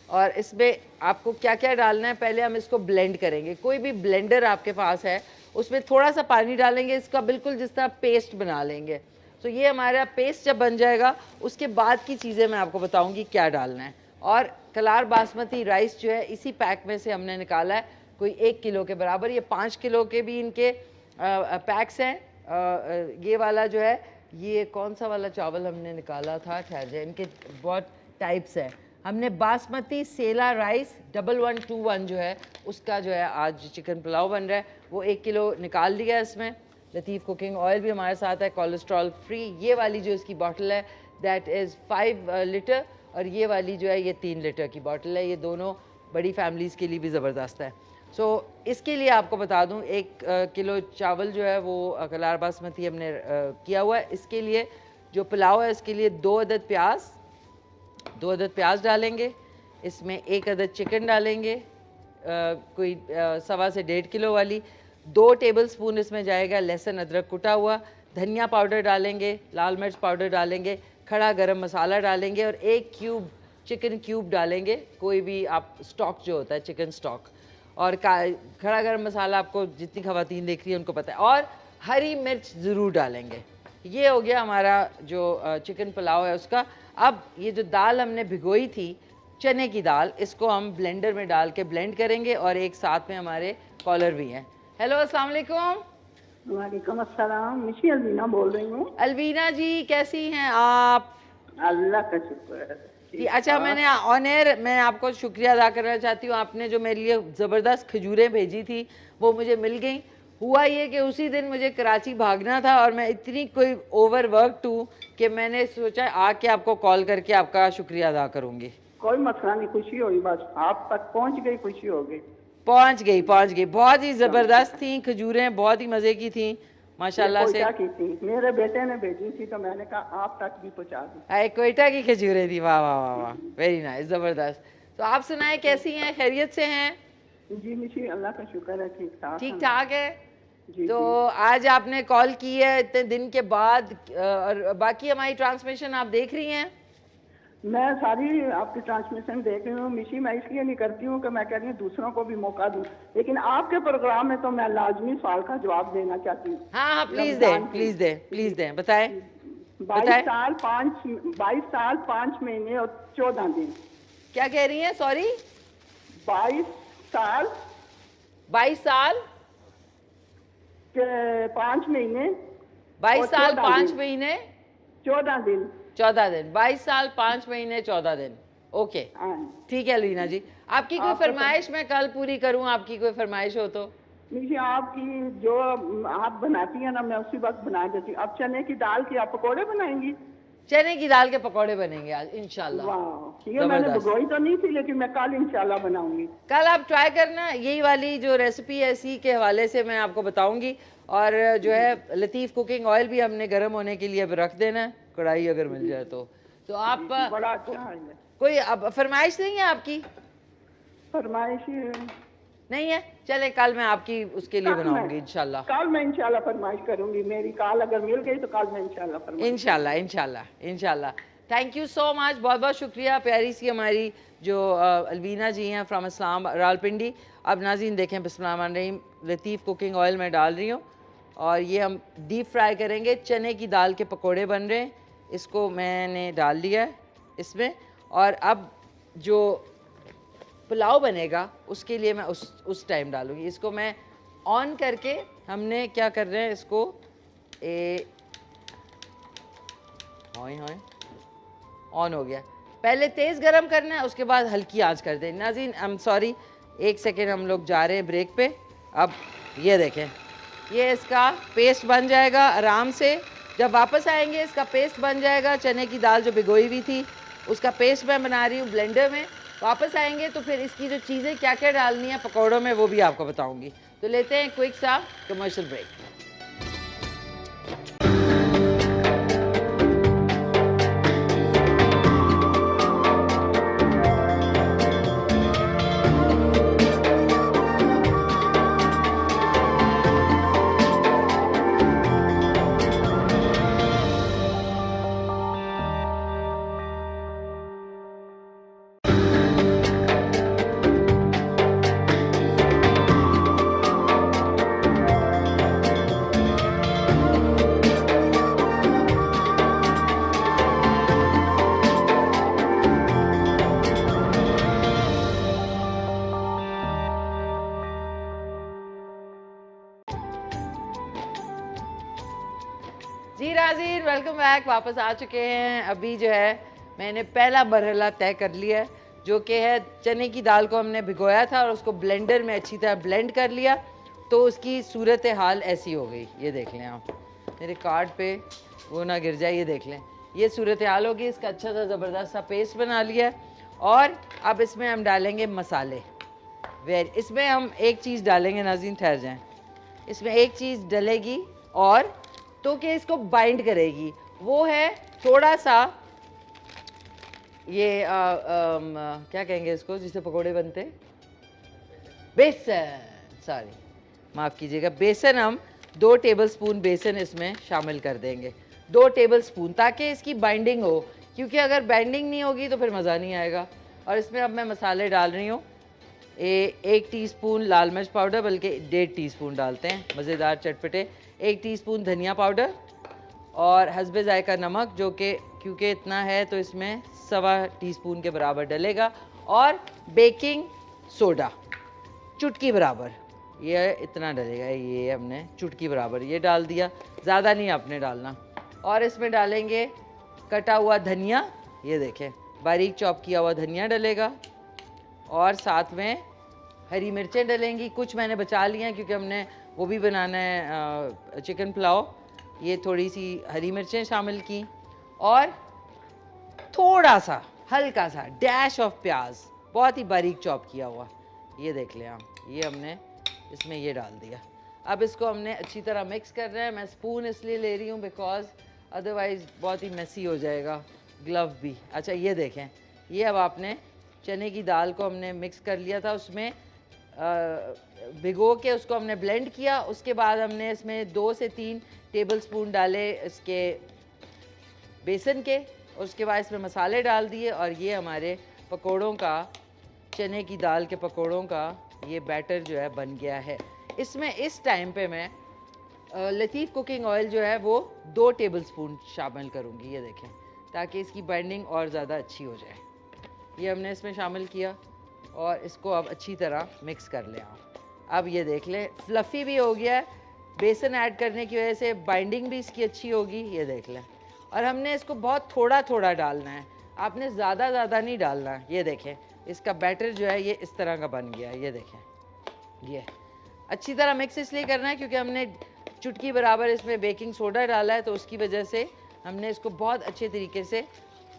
और इसमें आपको क्या क्या डालना है। पहले हम इसको ब्लेंड करेंगे। कोई भी ब्लेंडर आपके पास है उसमें थोड़ा सा पानी डालेंगे, इसका बिल्कुल जिस तरह पेस्ट बना लेंगे। तो ये हमारा पेस्ट जब बन जाएगा उसके बाद की चीज़ें मैं आपको बताऊँगी क्या डालना है। और कलार बासमती राइस जो है इसी पैक में से हमने निकाला है, कोई 1 किलो के बराबर। ये 5 किलो के भी इनके पैक्स हैं। ये वाला जो है, ये कौन सा वाला चावल हमने निकाला था, ठहर जाए, इनके बहुत टाइप्स हैं। हमने बासमती सेला राइस 1121 जो है उसका जो है आज चिकन पुलाव बन रहा है, वो 1 किलो निकाल लिया है। इसमें लतीफ़ कुकिंग ऑयल भी हमारे साथ है, कोलेस्ट्रॉल फ्री। ये वाली जो इसकी बॉटल है दैट इज़ 5 लीटर और ये वाली जो है ये 3 लीटर की बॉटल है। ये दोनों बड़ी फैमिलीज़ के लिए भी ज़बरदस्त है। सो इसके लिए आपको बता दूं 1 किलो चावल जो है वो कलार बासमती हमने किया हुआ है। इसके लिए जो पुलाव है इसके लिए 2 अदद प्याज डालेंगे, इसमें 1 अदद चिकन डालेंगे, कोई 1.25 से 1.5 किलो वाली। 2 टेबलस्पून इसमें जाएगा लहसुन अदरक कुटा हुआ, धनिया पाउडर डालेंगे, लाल मिर्च पाउडर डालेंगे, खड़ा गरम मसाला डालेंगे और 1 क्यूब चिकन क्यूब डालेंगे, कोई भी आप स्टॉक जो होता है चिकन स्टॉक। और खड़ा गरम मसाला आपको जितनी ख़वातीन देख रही है उनको पता है, और हरी मिर्च ज़रूर डालेंगे। ये हो गया हमारा जो चिकन पुलाव है उसका। अब ये जो दाल हमने भिगोई थी चने की दाल, इसको हम ब्लेंडर में डाल के ब्लेंड करेंगे और एक साथ में हमारे कॉलर भी हैं। हेलो अस्सलाम वालेकुम। वालेकुम अस्सलाम, मिशी अलवीना बोल रही हूँ। अलवीना जी कैसी हैं आप? अल्लाह का शुक्र है। जी अच्छा, मैंने ऑन एयर मैं आपको शुक्रिया अदा करना चाहती हूँ। आपने जो मेरे लिए ज़बरदस्त खजूरें भेजी थी वो मुझे मिल गई। हुआ ये कि उसी दिन मुझे कराची भागना था और मैं इतनी कोई ओवर वर्कड हूँ कि मैंने सोचा आके आपको कॉल करके आपका शुक्रिया अदा करूँगी। कोई मसला नहीं, खुशी हुई, बस आप तक पहुँच गई, खुशी हो गई। पहुँच गई। बहुत ही ज़बरदस्त थी खजूरें, बहुत ही मज़े की थी माशाल्लाह से। क्या की थी, मेरे बेटे ने भेजी थी तो मैंने कहा आप तक भी पहुँचा दी। कोयटा की खजूरें थी, वाह वाह वाह वाह, वेरी नाइस, ज़बरदस्त। तो आप सुनाएं कैसी हैं, खैरियत से हैं? जी मिशी अल्लाह का शुक्र है, ठीक ठाक। ठीक ठाक है। जी, तो आज आपने कॉल की है इतने दिन के बाद, और बाकी हमारी ट्रांसमिशन आप देख रही हैं? मैं सारी आपकी ट्रांसमिशन देख रही हूँ मिशी। मैं इसलिए नहीं करती हूँ कि मैं कह रही हूँ दूसरों को भी मौका दूँ, लेकिन आपके प्रोग्राम में तो मैं लाजमी सवाल का जवाब देना चाहती हूँ। हाँ हाँ प्लीज़ दें, प्लीज़ दें, प्लीज़ दें, बताएं। 22 साल 5 महीने और 14 दिन। क्या कह रही हैं? सॉरी, 22 साल के 5 महीने 22 साल 5 दिन। महीने 14 दिन। 14 दिन, 22 साल 5 महीने 14 दिन। ओके हाँ ठीक है अलवीना जी, आपकी कोई फरमाइश मैं कल पूरी करूं, आपकी कोई फरमाइश हो तो? नीचे आपकी जो आप बनाती हैं ना, मैं उसी वक्त बना देती हूँ। अब चने की दाल की आप पकौड़े बनाएंगी? चने की दाल के पकौड़े बनेंगे आज इंशाल्लाह। वाह, ये मैंने जबरदस्त। भिगोई तो नहीं थी, लेकिन मैं कल इंशाल्लाह बनाऊंगी। कल आप ट्राई करना, यही वाली जो रेसिपी है इसी के हवाले से मैं आपको बताऊंगी। और जो है लतीफ़ कुकिंग ऑयल भी हमने गर्म होने के लिए अब रख देना है, कढ़ाई अगर मिल जाए तो आप बड़ा अच्छा है। कोई अब फरमाइश नहीं है आपकी? फरमाइश नहीं है, चले कल मैं आपकी उसके लिए कल बनाऊंगी मैं- इंशाल्लाह। कल मैं इंशाल्लाह फरमाइश करूंगी, मेरी कॉल अगर मिल गई तो कल मैं इंशाल्लाह फरमाइश। इंशाल्लाह इंशाल्लाह इंशाल्लाह। थैंक यू सो मच, बहुत बहुत शुक्रिया। प्यारी सी हमारी जो अलवीना जी हैं फ्रॉम इस्लाम रावलपिंडी। अब नाज़रीन देखें, बिस्मिल्लाहिर्रहमानिर्रहीम, लतीफ़ कुकिंग ऑयल मैं डाल रही हूँ और ये हम डीप फ्राई करेंगे। चने की दाल के पकोड़े बन रहे हैं, इसको मैंने डाल दिया है इसमें। और अब जो पुलाव बनेगा उसके लिए मैं उस टाइम डालूँगी। इसको मैं ऑन करके, हमने क्या कर रहे हैं इसको होए होए ऑन हो गया। पहले तेज़ गरम करना है, उसके बाद हल्की आंच कर दें। नाज़रीन आई एम सॉरी, एक सेकेंड हम लोग जा रहे हैं ब्रेक पे। अब ये देखें, ये इसका पेस्ट बन जाएगा आराम से। जब वापस आएंगे इसका पेस्ट बन जाएगा। चने की दाल जो भिगोई हुई थी उसका पेस्ट मैं बना रही हूँ ब्लेंडर में। वापस आएंगे तो फिर इसकी जो चीज़ें क्या क्या डालनी है पकौड़ों में वो भी आपको बताऊँगी। तो लेते हैं क्विक सा कमर्शियल ब्रेक। जी नाज़रीन, वेलकम बैक, वापस आ चुके हैं। अभी जो है मैंने पहला मरहला तय कर लिया है, जो कि है चने की दाल को हमने भिगोया था और उसको ब्लेंडर में अच्छी तरह ब्लेंड कर लिया, तो उसकी सूरत हाल ऐसी हो गई। ये देख लें आप, मेरे कार्ड पे वो ना गिर जाए, ये देख लें, ये सूरत हाल होगी। इसका अच्छा सा ज़बरदस्त सा पेस्ट बना लिया है। और अब इसमें हम डालेंगे मसाले। इसमें हम एक चीज़ डालेंगे नाज़रीन, ठहर जाएँ, इसमें एक चीज़ डलेगी और तो कि इसको बाइंड करेगी, वो है थोड़ा सा ये क्या कहेंगे इसको जिससे पकोड़े बनते, बेसन, सॉरी माफ़ कीजिएगा, बेसन। हम 2 टेबलस्पून बेसन इसमें शामिल कर देंगे, 2 टेबलस्पून, ताकि इसकी बाइंडिंग हो, क्योंकि अगर बाइंडिंग नहीं होगी तो फिर मज़ा नहीं आएगा। और इसमें अब मैं मसाले डाल रही हूँ। 1 टीस्पून लाल मिर्च पाउडर, बल्कि 1.5 टीस्पून डालते हैं, मज़ेदार चटपटे। 1 टीस्पून धनिया पाउडर और हस्बे ज़ायका नमक, जो कि क्योंकि इतना है तो इसमें 1.25 टीस्पून के बराबर डलेगा। और बेकिंग सोडा चुटकी बराबर, ये इतना डलेगा, ये हमने चुटकी बराबर ये डाल दिया, ज़्यादा नहीं आपने डालना। और इसमें डालेंगे कटा हुआ धनिया, ये देखें बारीक चॉप किया हुआ धनिया डलेगा। और साथ में हरी मिर्चें डलेंगी, कुछ मैंने बचा लिया हैं क्योंकि हमने वो भी बनाना है चिकन पुलाव। ये थोड़ी सी हरी मिर्चें शामिल की और थोड़ा सा हल्का सा डैश ऑफ प्याज, बहुत ही बारीक चॉप किया हुआ, ये देख लें आप, ये हमने इसमें ये डाल दिया। अब इसको हमने अच्छी तरह मिक्स कर रहे हैं। मैं स्पून इसलिए ले रही हूँ बिकॉज अदरवाइज़ बहुत ही मेसी हो जाएगा, ग्लव भी। अच्छा ये देखें, ये अब आपने चने की दाल को हमने मिक्स कर लिया था, उसमें भिगो के उसको हमने ब्लेंड किया। उसके बाद हमने इसमें 2 से 3 टेबलस्पून डाले इसके बेसन के, उसके बाद इसमें मसाले डाल दिए और ये हमारे पकोड़ों का, चने की दाल के पकोड़ों का ये बैटर जो है बन गया है। इसमें इस टाइम पे मैं लतीफ़ कुकिंग ऑयल जो है वो 2 टेबलस्पून शामिल करूँगी, ये देखें, ताकि इसकी बाइंडिंग और ज़्यादा अच्छी हो जाए। ये हमने इसमें शामिल किया और इसको अब अच्छी तरह मिक्स कर लें आप। अब ये देख लें फ्लफ़ी भी हो गया है, बेसन ऐड करने की वजह से बाइंडिंग भी इसकी अच्छी होगी, ये देख लें। और हमने इसको बहुत थोड़ा थोड़ा डालना है, आपने ज़्यादा नहीं डालना। ये देखें इसका बैटर जो है ये इस तरह का बन गया है। ये देखें, ये अच्छी तरह मिक्स इसलिए करना है क्योंकि हमने चुटकी बराबर इसमें बेकिंग सोडा डाला है, तो उसकी वजह से हमने इसको बहुत अच्छे तरीके से,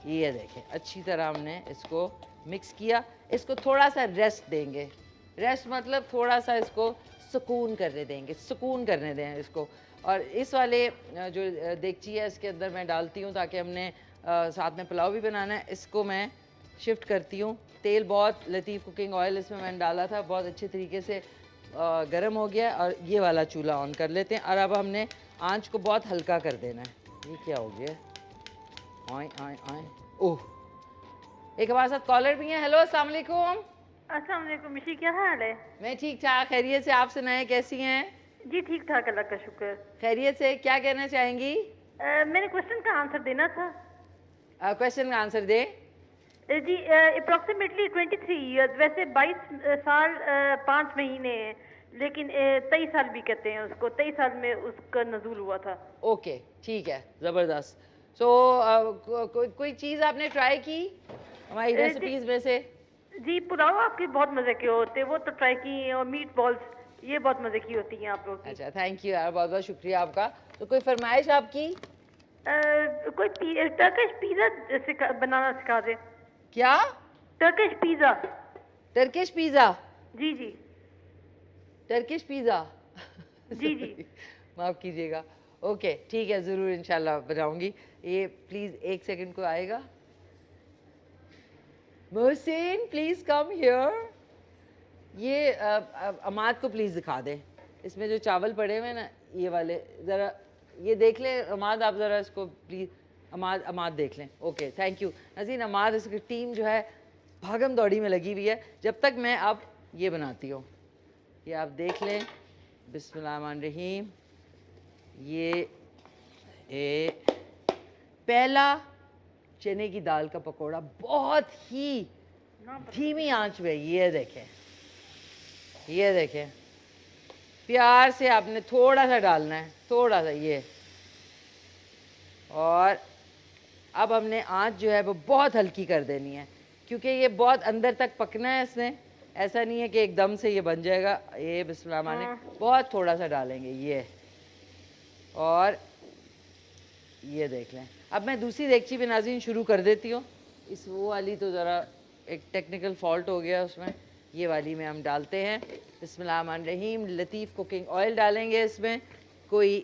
ये देखें अच्छी तरह हमने इसको मिक्स किया। इसको थोड़ा सा रेस्ट देंगे, रेस्ट मतलब थोड़ा सा इसको सुकून करने देंगे, सुकून करने दें इसको। और इस वाले जो देगची है इसके अंदर मैं डालती हूँ ताकि हमने साथ में पुलाव भी बनाना है। इसको मैं शिफ्ट करती हूँ। तेल बहुत लतीफ़ कुकिंग ऑयल इसमें मैंने डाला था, बहुत अच्छे तरीके से गर्म हो गया। और ये वाला चूल्हा ऑन कर लेते हैं और अब हमने आंच को बहुत हल्का कर देना है। ये क्या हो गया? आए आए आए, ओह एक हमारे साथ कॉलर भी हैं। हेलो अस्सलाम वालेकुम। अस्सलाम वालेकुम मिशी, क्या हाल है? मैं ठीक ठाक, खैरियत से। आप सुनाएं कैसी हैं? जी ठीक ठाक, अल्लाह का शुक्र। खैरियत से। क्या कहना चाहेंगी? मैंने क्वेश्चन का आंसर देना था। क्वेश्चन का आंसर दे। जी अप्रोक्सीमेटली 23 ईयर्स, वैसे 22 साल 5 महीने हैं, लेकिन 23 साल भी कहते हैं उसको। 23 साल में उसका नजूल हुआ था। ओके ठीक है, ज़बरदस्त। सो कोई चीज़ आपने ट्राई की हमारी रेसिपीज़ में से? जी पुलाव आपके बहुत मज़े के होते हैं, वो तो ट्राई की हैं, और मीट बॉल्स ये बहुत मज़े की होती हैं आप लोग की। अच्छा थैंक यू यार, बहुत बहुत शुक्रिया आपका। तो कोई फरमाइश आपकी? कोई टर्किश पिज़्ज़ा बनाना सिखा दे। क्या? Turkish pizza. Turkish pizza? जी जी टर्किश पिज़्ज़ा जी जी माफ़ कीजिएगा। ओके ठीक है, ज़रूर इंशाल्लाह बनाऊंगी। ये प्लीज़ एक सेकंड को आएगा। Mohsin please come here. ये अमाद को प्लीज़ दिखा दें। इसमें जो चावल पड़े हुए हैं ना ये वाले, ज़रा ये देख लें अमाद, आप ज़रा इसको प्लीज़ अमाद देख लें। Okay thank you Nazeen. Amad इसकी टीम जो है भागम दौड़ी में लगी हुई है। जब तक मैं अब ये बनाती हूँ, ये आप देख लें। बिस्मिल्लाहिर्रहमानिर्रहीम। ये पहला चने की दाल का पकोड़ा बहुत ही धीमी आंच में, ये देखें, ये देखें, प्यार से आपने थोड़ा सा डालना है, थोड़ा सा ये। और अब हमने आंच जो है वो बहुत हल्की कर देनी है क्योंकि ये बहुत अंदर तक पकना है इसने। ऐसा नहीं है कि एकदम से ये बन जाएगा। ये बिस्मिल्लाह माने बहुत थोड़ा सा डालेंगे ये। और ये देख लें। अब मैं दूसरी देगची भी नाज़रीन शुरू कर देती हूँ। इस वो वाली तो ज़रा एक टेक्निकल फॉल्ट हो गया उसमें। ये वाली में हम डालते हैं बिस्मिल्लाहिर्रहमानिर्रहीम लतीफ़ कुकिंग ऑयल डालेंगे इसमें, कोई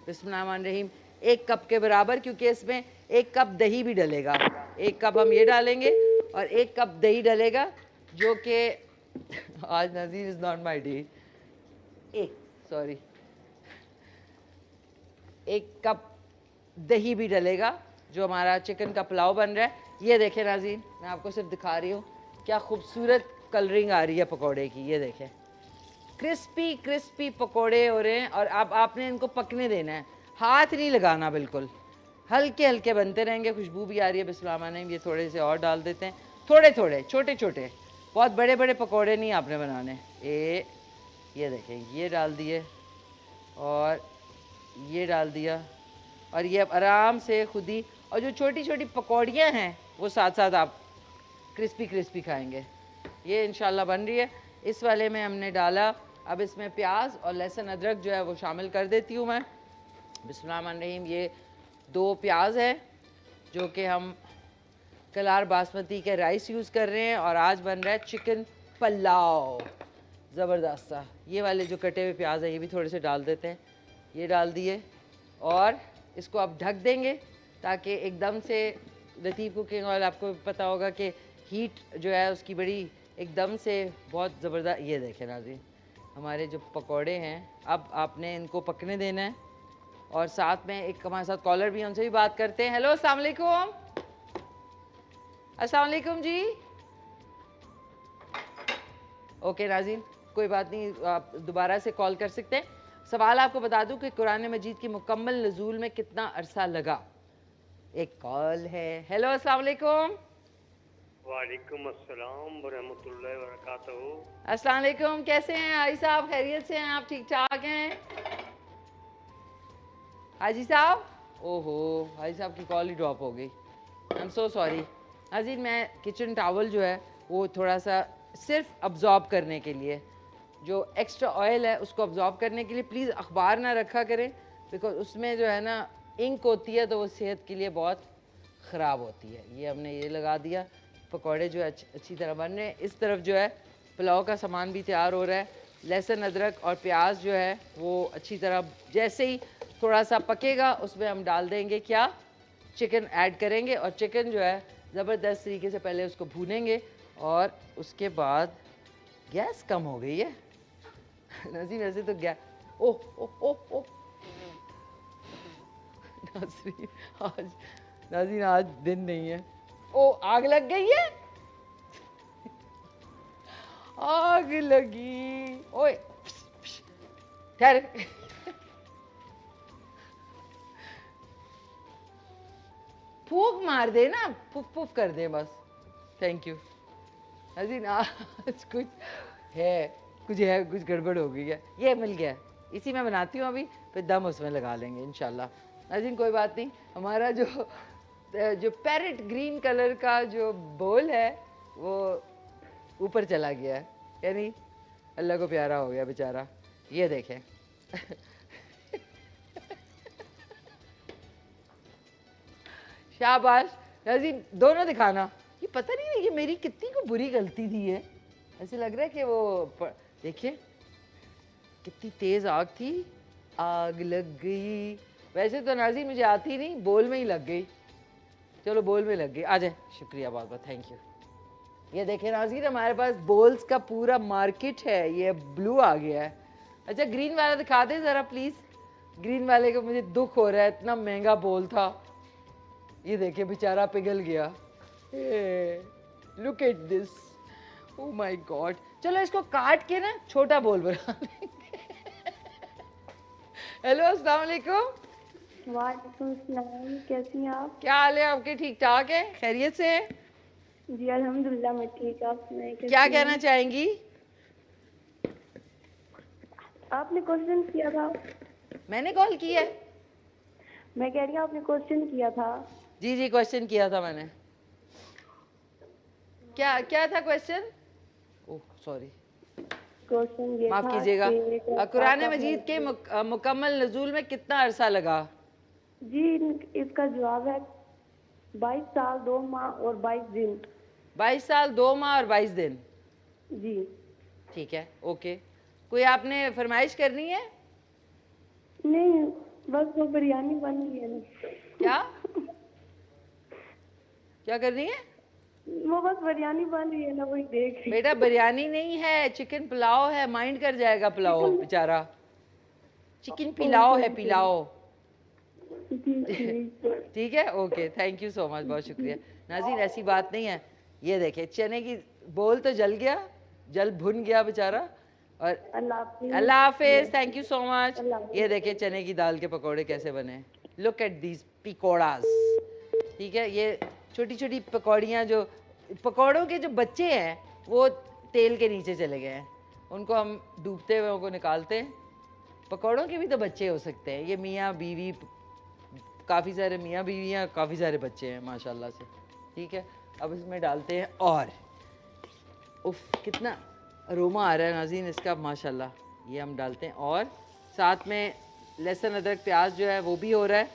बिस्मिल्लाहिर्रहमानिर्रहीम 1 कप के बराबर, क्योंकि इसमें 1 कप दही भी डलेगा। 1 कप हम ये डालेंगे और 1 कप दही डलेगा, जो कि आज नाज़रीन is not my day. Sorry 1 cup दही भी डलेगा जो हमारा चिकन का पुलाव बन रहा है। ये देखें नाज़रीन, मैं आपको सिर्फ दिखा रही हूँ क्या खूबसूरत कलरिंग आ रही है पकोड़े की। ये देखें क्रिस्पी क्रिस्पी पकोड़े हो रहे हैं। और अब आपने इनको पकने देना है, हाथ नहीं लगाना, बिल्कुल हल्के हल्के बनते रहेंगे। खुशबू भी आ रही है। बिस्मिल्लाह। ये थोड़े से और डाल देते हैं, थोड़े थोड़े छोटे छोटे, बहुत बड़े बड़े पकोड़े नहीं आपने बनाने। ये देखें, ये डाल दिए और ये डाल दिया और ये अब आराम से खुद ही। और जो छोटी छोटी पकौड़ियाँ हैं वो साथ साथ आप क्रिस्पी क्रिस्पी खाएंगे। ये इंशाल्लाह बन रही है। इस वाले में हमने डाला, अब इसमें प्याज और लहसुन अदरक जो है वो शामिल कर देती हूँ मैं। बिस्मिल्लाहिर्रहमानिर्रहीम। ये 2 प्याज है जो कि हम कलार बासमती के राइस यूज़ कर रहे हैं और आज बन रहा है चिकन पुलाव ज़बरदस्त सा। ये वाले जो कटे हुए प्याज हैं ये भी थोड़े से डाल देते हैं। ये डाल दिए और इसको आप ढक देंगे ताकि एकदम से लतीफ़ कुकिंग ऑयल, आपको पता होगा कि हीट जो है उसकी बड़ी एकदम से बहुत ज़बरदस्त। ये देखें नाज़रीन हमारे जो पकोड़े हैं, अब आपने इनको पकने देना है। और साथ में एक हमारे साथ कॉलर भी है, उनसे भी बात करते हैं। हेलो अस्सलाम वालेकुम। अस्सलाम वालेकुम जी। ओके नाज़रीन कोई बात नहीं, आप दोबारा से कॉल कर सकते हैं। सवाल आपको बता दूं कि कुरान मजीद की मुकम्मल नज़ूल में कितना अरसा लगा। एक कॉल है। हेलो अस्सलाम वालेकुम। वालेकुम अस्सलाम वरहमतुल्लाहि वबरकातुहू। अस्सलाम वालेकुम, कैसे हैं हाजी साहब? खैरियत से हैं आप? ठीक ठाक हैं हाजी साहब? ओहो हाजी साहब की कॉल ही ड्रॉप हो गई। एम सो सॉरी नाज़रीन, मैं किचन टावल जो है वो थोड़ा सा सिर्फ अब्जॉर्ब करने के लिए, जो एक्स्ट्रा ऑयल है उसको अब्जॉर्ब करने के लिए प्लीज़ अखबार ना रखा करें, बिकॉज उसमें जो है ना इंक होती है तो वो सेहत के लिए बहुत ख़राब होती है। ये हमने ये लगा दिया, पकौड़े जो है अच्छी तरह बन रहे हैं। इस तरफ जो है पुलाव का सामान भी तैयार हो रहा है। लहसुन अदरक और प्याज जो है वो अच्छी तरह जैसे ही थोड़ा सा पकेगा उसमें हम डाल देंगे क्या, चिकन ऐड करेंगे और चिकन जो है ज़बरदस्त तरीके से पहले उसको भूनेंगे और उसके बाद गैस कम हो गई है नाज़रीन, वैसे तो गैस ओह ओह ओह ओह नाज़रीन आज दिन नहीं है। ओ आग लग गई है, आग लगी। ओए ठहर फूक मार दे ना, पुफ पुफ कर दे बस। थैंक यू नाज़रीन, आज कुछ गड़बड़ हो गई है। ये मिल गया, इसी में बनाती हूँ अभी, फिर दम उसमें लगा लेंगे इंशाल्लाह। नाज़रीन कोई बात नहीं, हमारा जो पैरेट ग्रीन कलर का जो बोल है वो ऊपर चला गया है, यानी अल्लाह को प्यारा हो गया बेचारा। ये देखें शाबाश नाज़रीन, दोनों दिखाना। ये पता नहीं है ये मेरी कितनी को बुरी गलती थी है, ऐसे लग रहा है कि वो देखिए कितनी तेज़ आग थी, आग लग गई। वैसे तो नाज़रीन मुझे आती नहीं, बोल में ही लग गई। चलो बोल में लग गई, आ जाए, शुक्रिया बहुत बहुत, थैंक यू। ये देखें नाज़रीन हमारे पास बोल्स का पूरा मार्केट है। ये ब्लू आ गया है। अच्छा ग्रीन वाला दिखा दे ज़रा प्लीज़। ग्रीन वाले को मुझे दुख हो रहा है, इतना महंगा बोल था। ये देखिए बेचारा पिघल गया। Look at this, oh my God. चलो इसको काट के ना छोटा बोल बना देंगे। हेलो अस्सलाम वालेकुम। वालेकुम सलाम, कैसी हैं आप? क्या हाल है आपके? ठीक ठाक है, खैरियत से है? जी अल्हम्दुलिल्लाह मैं ठीक। आप सुनाइए कैसी क्या हैं? कहना चाहेंगी? आपने क्वेश्चन किया था। मैंने कॉल किया है? मैं कह रही हूँ आपने क्वेश्चन किया था। जी जी क्वेश्चन किया था मैंने। क्या था क्वेश्चन? ओह सॉरी, क्वेश्चन ये माफ था कीजिएगा। कि कुरान मजीद के मुकम्मल नज़ूल में कितना अरसा लगा? जी इसका जवाब है 22 साल 2 माह और 22 दिन। 22 साल 2 माह और 22 दिन। जी ठीक है, ओके। कोई आपने फरमाइश करनी है? नहीं, बस वो बिरयानी बन रही है ना। क्या क्या करनी है? वो बस बिरयानी बन रही है ना, वही देख रही। बेटा बिरयानी नहीं है, चिकन पुलाव है। माइंड कर जाएगा पुलाव बेचारा। चिकन पिलाओ है, पिलाओ। ठीक है, okay, thank you so much, बहुत शुक्रिया। नाज़रीन ऐसी बात नहीं है। ये देखे चने की बोल तो जल गया, जल भुन गया बेचारा। और अल्लाह हाफिज, थैंक यू सो मच। ये देखे चने की दाल के पकोड़े कैसे बने। Look at these pakoras. ठीक है, ये छोटी छोटी पकौड़ियाँ, जो पकौड़ों के जो बच्चे हैं वो तेल के नीचे चले गए हैं, उनको हम डूबते हुए उनको निकालते हैं। पकौड़ों के भी तो बच्चे हो सकते हैं। ये मियाँ बीवी, काफ़ी सारे मियाँ बीवियाँ, काफ़ी सारे बच्चे हैं माशाल्लाह से। ठीक है, अब इसमें डालते हैं और उफ कितना अरोमा आ रहा है नाज़रीन इसका माशाल्लाह। ये हम डालते हैं और साथ में लहसुन अदरक प्याज जो है वो भी हो रहा है।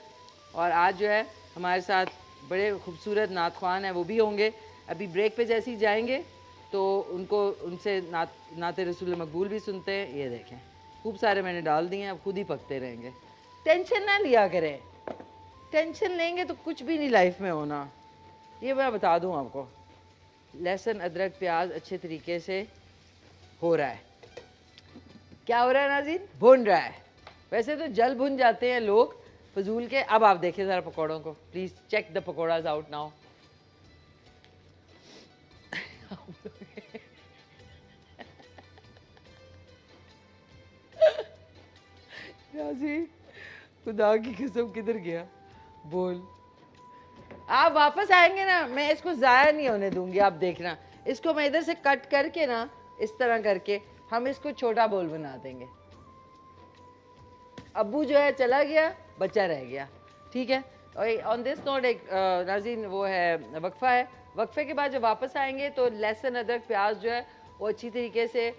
और आज जो है हमारे साथ बड़े खूबसूरत नात ख्वान हैं, वो भी होंगे। अभी ब्रेक पे जैसे ही जाएंगे तो उनसे नात रसूल मकबूल भी सुनते हैं। ये देखें खूब सारे मैंने डाल दिए हैं, अब खुद ही पकते रहेंगे। टेंशन ना लिया करें, टेंशन लेंगे तो कुछ भी नहीं लाइफ में होना, ये मैं बता दूं आपको। लहसुन अदरक प्याज अच्छे तरीके से हो रहा है। क्या हो रहा है नाज़रीन? भुन रहा है। वैसे तो जल भुन जाते हैं लोग फजूल के। अब आप देखिए ज़रा पकौड़ों को, please check the pakoras out now. नाज़रीन खुदा की कसम किधर गया बोल। आप वापस आएंगे ना, मैं इसको ज़ाया नहीं होने दूंगी। आप देखना, इसको मैं इधर से कट करके ना इस तरह करके हम इसको छोटा बोल बना देंगे। अब्बू जो है चला गया, बच्चा रह गया। ठीक है, ऑन दिस नोट एक नाज़रीन वो है वक्फा है, वक्फे के बाद जब वापस आएंगे तो लहसुन अदरक प्याज जो है वो अच्छी तरीके से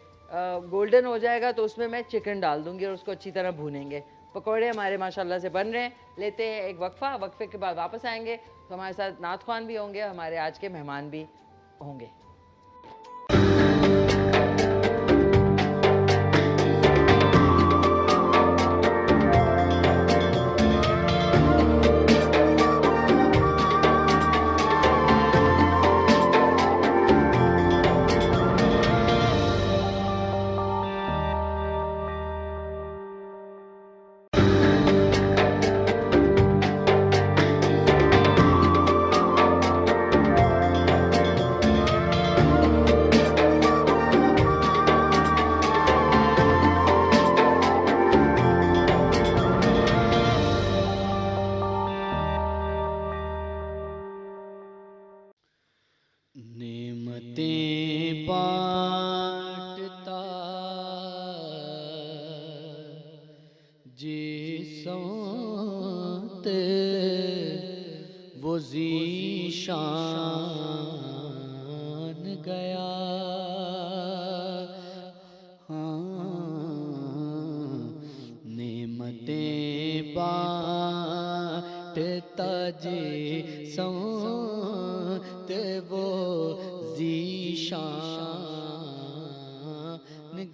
गोल्डन हो जाएगा, तो उसमें मैं चिकन डाल दूंगी और उसको अच्छी तरह भूनेंगे। पकौड़े हमारे माशाल्लाह से बन रहे हैं। लेते हैं एक वक्फा, वक्फे के बाद वापस आएंगे तो हमारे साथ नात ख्वान भी होंगे, हमारे आज के मेहमान भी होंगे। नेमतें बांटता जिसों ते वो ज़ीशान गया। हाँ, नेमतें बांटता जिसों ते वो ज़ीशान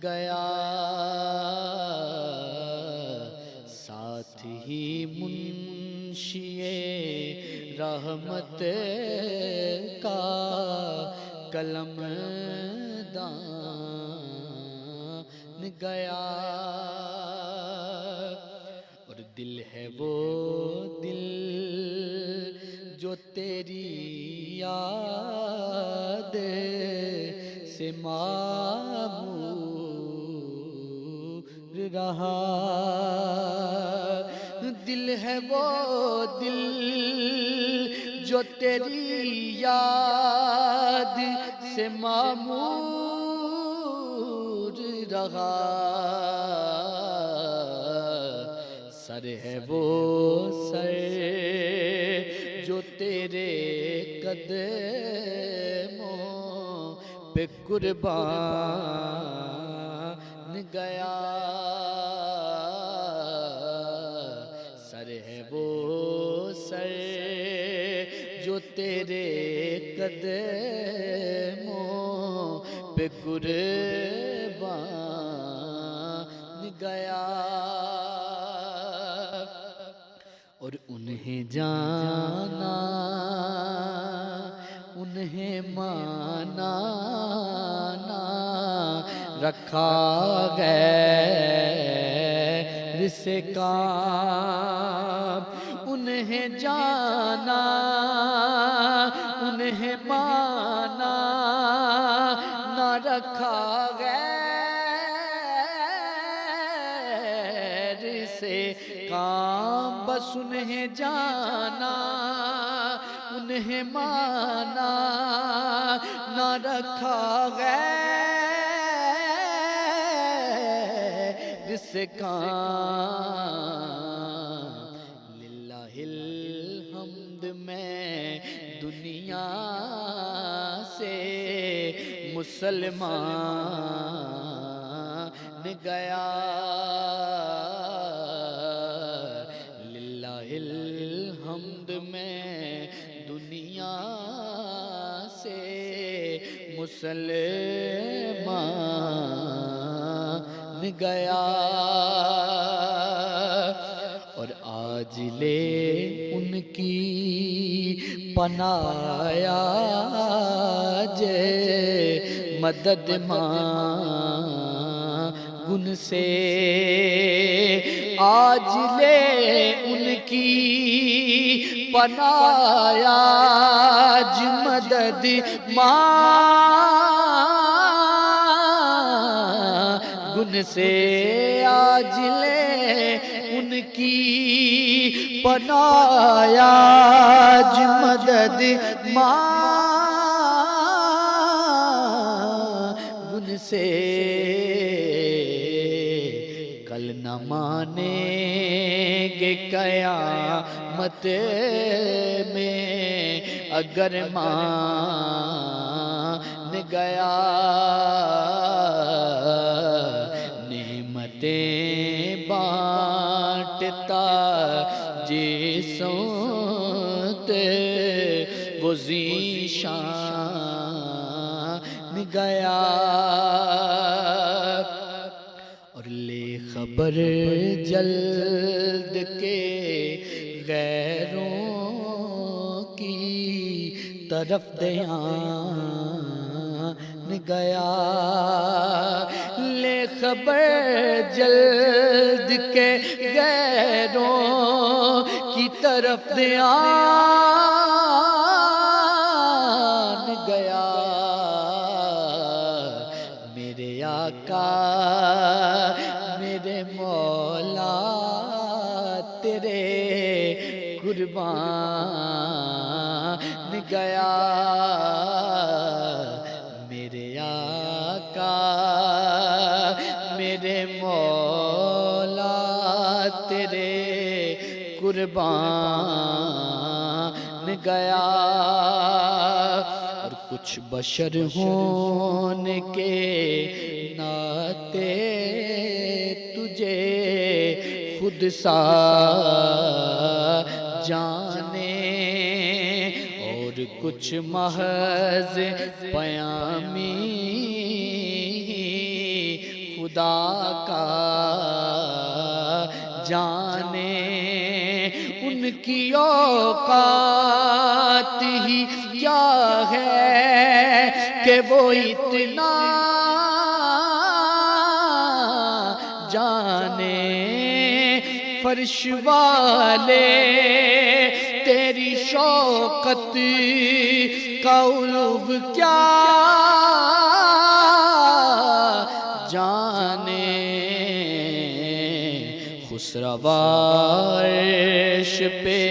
गया। साथ ही मुंशिए रहमत का कलम दान गया। और दिल है वो दिल जो तेरी याद से मामूर रहा। दिल है वो दिल जो तेरी याद से मामूर रहा। सर है वो सर जो तेरे कदमों पे कुर्बान गया। सर है वो सर जो तेरे कदमों पे कुर्बान गया। और उन्हें जाना उन्हें माना ना रखा गैर से काम। उन्हें जाना उन्हें माना ना रखा गैर से काम। बस उन्हें जाना उन्हें माना ना रखा गैर से काम। लिल्लाहिल हम्द मैं दुनिया से मुसलमान गया। लिल्लाहिल हम्द मैं दुनिया से मुसलमान गया। और आज ले उनकी पनाया जे मदद मांगुन से। आज ले उनकी पनाया जे मदद मांगुन से। आज ले उनकी पनाया जे मदद मांगुन से। कल न मानेंगे कयामत में अगर मान गया, नेमतें बांटता जिसों वो ज़ीशान गया, और ले खबर जल्द के गैरों की तरफ ध्यान गया, ले खबर जल्द के गैरों की तरफ ध्यान गया, मेरे आका मेरे मौला तेरे कुर्बान गया, मेरे आका मेरे मौला तेरे कुर्बान गया, और कुछ बशर होने के नाते तुझे खुद सा जाने, और कुछ महज पयामी खुदा का जाने, उनकी औकात ही क्या है कि वो इतना जाने, फर्श वाले तेरी शौकत का उलूब क्या जाने, खुसरवा अर्श पे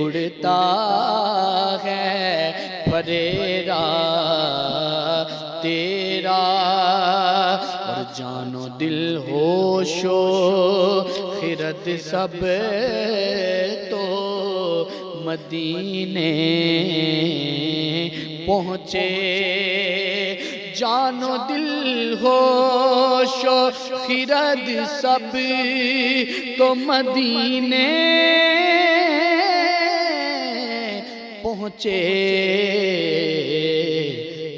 उड़ता है फरेरा तेरा, और जानो दिल होशो खिरत सब तो मदीने पहुँचे, जानो दिल होशो खिरत सब तो मदीने पहुँचे,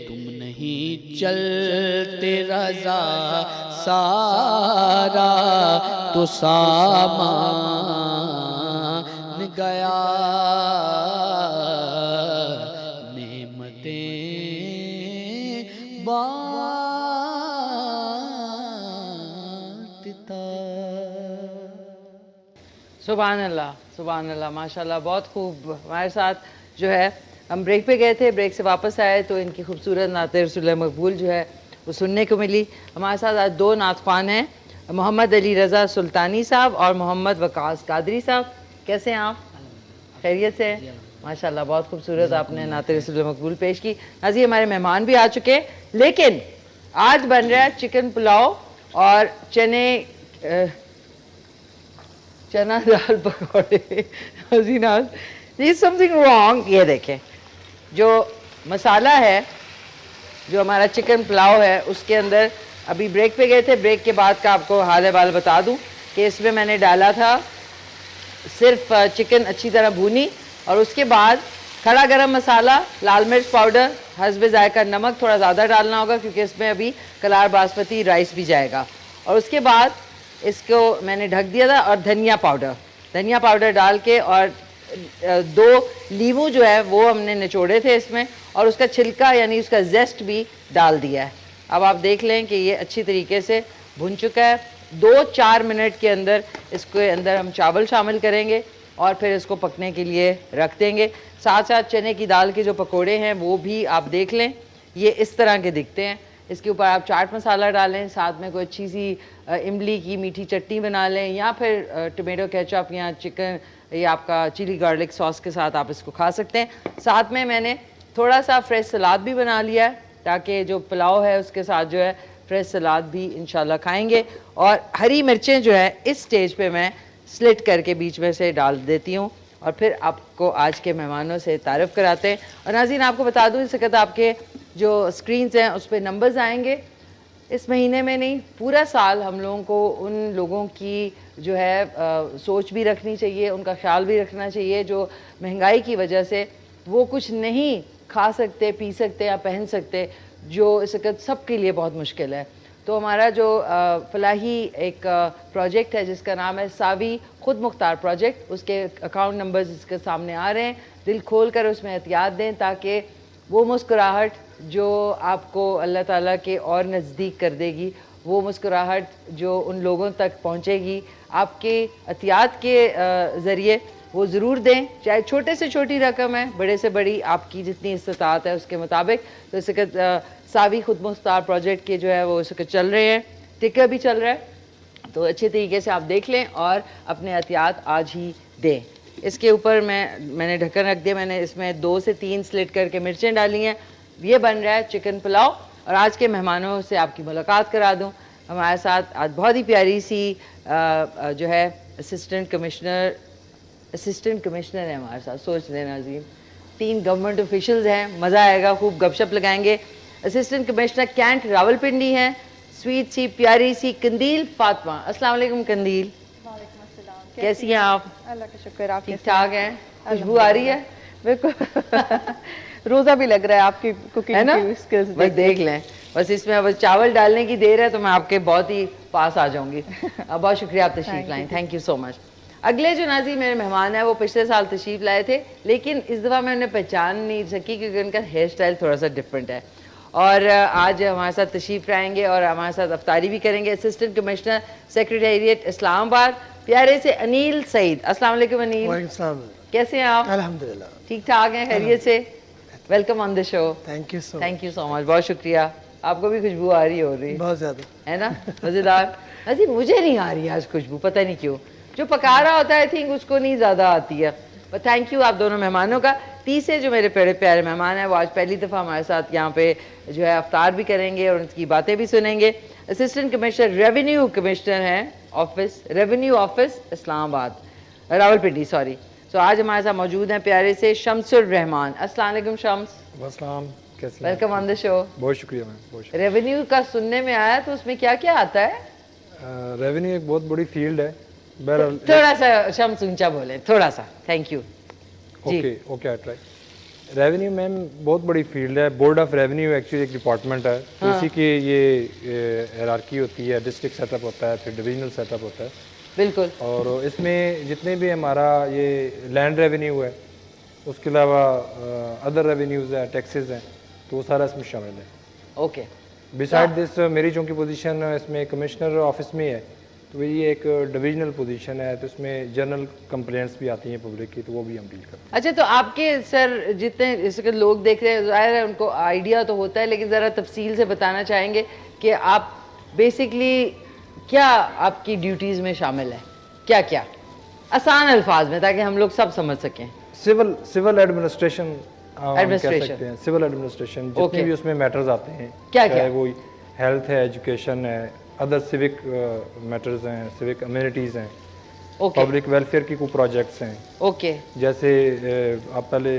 तुम नहीं चलते रज़ा सारा तो सामान गया, नेमतें बांटता। सुभान अल्लाह, सुभान अल्लाह, माशाल्लाह, बहुत खूब। हमारे साथ जो है हम ब्रेक पे गए थे, ब्रेक से वापस आए तो इनकी खूबसूरत नाते रसूल मकबूल जो है वो सुनने को मिली। हमारे साथ आज दो नात ख़्वान हैं, मोहम्मद अली रज़ा सुल्तानी साहब और मोहम्मद वकास कादरी साहब। कैसे हैं आप? खैरियत से हैं? माशाल्लाह, बहुत खूबसूरत आपने नाते रसूल मकबूल पेश की। नाज़ी हमारे मेहमान भी आ चुके हैं, लेकिन आज बन रहा है चिकन पुलाव और चना दाल पकौड़े। हसीनाज, इज समथिंग रॉन्ग। ये देखें, जो मसाला है, जो हमारा चिकन पुलाव है, उसके अंदर अभी ब्रेक पे गए थे, ब्रेक के बाद का आपको हाल हवाल बता दूं कि इसमें मैंने डाला था सिर्फ चिकन अच्छी तरह भूनी, और उसके बाद खड़ा गरम मसाला, लाल मिर्च पाउडर, हस्बे जायका नमक थोड़ा ज़्यादा डालना होगा क्योंकि इसमें अभी कलार बासमती राइस भी जाएगा, और उसके बाद इसको मैंने ढक दिया था, और धनिया पाउडर डाल के, और 2 लीमू जो है वो हमने निचोड़े थे इसमें, और उसका छिलका यानी उसका जेस्ट भी डाल दिया है। अब आप देख लें कि ये अच्छी तरीके से भुन चुका है। 2-4 मिनट के अंदर इसके अंदर हम चावल शामिल करेंगे और फिर इसको पकने के लिए रख देंगे। साथ साथ चने की दाल के जो पकोड़े हैं वो भी आप देख लें, ये इस तरह के दिखते हैं। इसके ऊपर आप चाट मसाला डालें, साथ में कोई अच्छी सी इमली की मीठी चटनी बना लें, या फिर टमेटो केचप या चिकन या आपका चिली गार्लिक सॉस के साथ आप इसको खा सकते हैं। साथ में मैंने थोड़ा सा फ्रेश सलाद भी बना लिया है ताकि जो पुलाव है उसके साथ जो है फ्रेश सलाद भी इंशाल्लाह खाएंगे। और हरी मिर्चें जो है इस स्टेज पे मैं स्लिट करके बीच में से डाल देती हूँ और फिर आपको आज के मेहमानों से तारुफ़ कराते हैं। और नाज़रीन आपको बता दूँ इस वक्त आपके जो स्क्रीन्स हैं उस पर नंबर्स आएंगे। इस महीने में नहीं, पूरा साल हम लोगों को उन लोगों की जो है सोच भी रखनी चाहिए, उनका ख्याल भी रखना चाहिए जो महंगाई की वजह से वो कुछ नहीं खा सकते, पी सकते या पहन सकते, जो इस वक्त सबके लिए बहुत मुश्किल है। तो हमारा जो फलाही एक प्रोजेक्ट है जिसका नाम है सावी खुद मुख्तार प्रोजेक्ट, उसके अकाउंट नंबर्स इसके सामने आ रहे हैं। दिल खोल कर उसमें एहतियात दें ताकि वो मुस्कुराहट जो आपको अल्लाह ताला के और नज़दीक कर देगी, वो मुस्कुराहट जो उन लोगों तक पहुँचेगी आपके एहतियात के ज़रिए, वो ज़रूर दें। चाहे छोटे से छोटी रकम है, बड़े से बड़ी, आपकी जितनी इस्तात है उसके मुताबिक। तो इस वक्त सावी खुद मुख्तार प्रोजेक्ट के जो है वो इस वक्त चल रहे हैं, टिकर भी चल रहा है, तो अच्छे तरीके से आप देख लें और अपने एहतियात आज ही दें। इसके ऊपर मैंने ढक्कन रख दिया, मैंने इसमें 2 से 3 स्लिट करके मिर्चें डाली हैं। ये बन रहा है चिकन पुलाव। और आज के मेहमानों से आपकी मुलाकात करा दूं। हमारे साथ आज बहुत ही प्यारी सी जो है असिस्टेंट कमिश्नर है हमारे साथ, सोच लें नाज़रीन, 3 गवर्नमेंट ऑफिशियल्स हैं, मज़ा आएगा, खूब गपशप लगाएंगे। असिस्टेंट कमिश्नर कैंट रावलपिंडी हैं, स्वीट सी प्यारी सी कंदील फातिमा। अस्सलाम वालेकुम कंदील, कैसी हैं आप? अल्लाह का शुक्र, आप ठीक ठाक हैं? खुशबू आ रही है? बिल्कुल रोज़ा भी लग रहा है आपकी कुकिंग की स्किल्स देख लें। बस इसमें अब चावल डालने की देर है तो मैं आपके बहुत ही पास आ जाऊंगी। बहुत शुक्रिया आप तशरीफ़ लाएं, थैंक यू सो मच। अगले जो नाज़रीन मेरे मेहमान हैं वो पिछले साल तशरीफ़ लाए थे, लेकिन इस दफ़ा मैं उन्हें पहचान नहीं सकी क्योंकि उनका हेयर स्टाइल थोड़ा सा डिफरेंट है। और आज हमारे साथ तशरीफ़ लाएंगे और हमारे साथ अफ्तारी भी करेंगे असिस्टेंट कमिश्नर सेक्रेटेरिएट इस्लामाबाद, प्यारे से अनील सईद। अस्सलाम वालेकुम अनील, कैसे हैं आप? अल्हम्दुलिल्लाह ठीक ठाक हैं, खैरियत से? Welcome on the show. Thank you so much, बहुत शुक्रिया। आपको भी खुशबू आ रही हो रही बहुत ज़्यादा है ना, मज़ेदार। अजी मुझे नहीं आ रही है आज खुशबू, पता नहीं क्यों। जो पका रहा होता है आई थिंक उसको नहीं ज़्यादा आती है। बट थैंक यू आप दोनों मेहमानों का। तीसरे जो मेरे बड़े प्यारे मेहमान हैं वो आज पहली दफ़ा हमारे साथ यहाँ पे जो है अफ्तार भी करेंगे और उनकी बातें भी सुनेंगे। असिस्टेंट कमिश्नर रेवेन्यू कमिश्नर हैं revenue office Islamabad, Rawalpindi, sorry. तो आज हमारे साथ मौजूद हैं प्यारे से शम्सुर रहमान। अस्सलाम वालेकुम Shams, welcome on the show. बहुत शुक्रिया मैम। रेवेन्यू का सुनने में आया, तो उसमें क्या क्या आता है? रेवेन्यू एक बहुत बड़ी फील्ड है। थोड़ा सा शम्स ऊंचा बोले, थोड़ा सा, thank you. Okay I try. Revenue ma'am बहुत बड़ी फील्ड है। बोर्ड ऑफ रेवेन्यू एक्चुअली एक डिपार्टमेंट है, तो उसी की ये हायरार्की होती है, डिस्ट्रिक्ट सेटअप होता है, फिर डिविजनल सेटअप होता है। बिल्कुल। और इसमें जितने भी हमारा ये लैंड रेवेन्यू है, उसके अलावा अदर रेवेन्यूज़ है, टैक्सेस हैं, तो वो सारा इसमें शामिल है। ओके। बिसाइड दिस मेरी चूँकि पोजीशन इसमें कमिश्नर ऑफिस में है, तो ये एक डिविजनल पोजीशन है, तो इसमें जनरल कंप्लेंट्स भी आती हैं पब्लिक की, तो वो भी हम डील करते हैं। अच्छा, तो आपके सर जितने इसके लोग देख रहे हैं, ज़ाहिर है उनको आइडिया तो होता है, लेकिन ज़रा तफसील से बताना चाहेंगे कि आप बेसिकली क्या आपकी ड्यूटीज़ में शामिल है, क्या क्या, आसान अल्फाज में, ताकि हम लोग सब समझ सकें। सिविल एडमिनिस्ट्रेशन कह सकते हैं। सिविल एडमिनिस्ट्रेशन जितने भी उसमें मैटर्स आते हैं, क्या क्या, वो हेल्थ है, एजुकेशन है, अदर सिविक मैटर्स हैं, सिविक अम्यूनिटीज़ हैं, पब्लिक वेलफेयर की कुछ प्रोजेक्ट्स हैं। ओके। जैसे आप पहले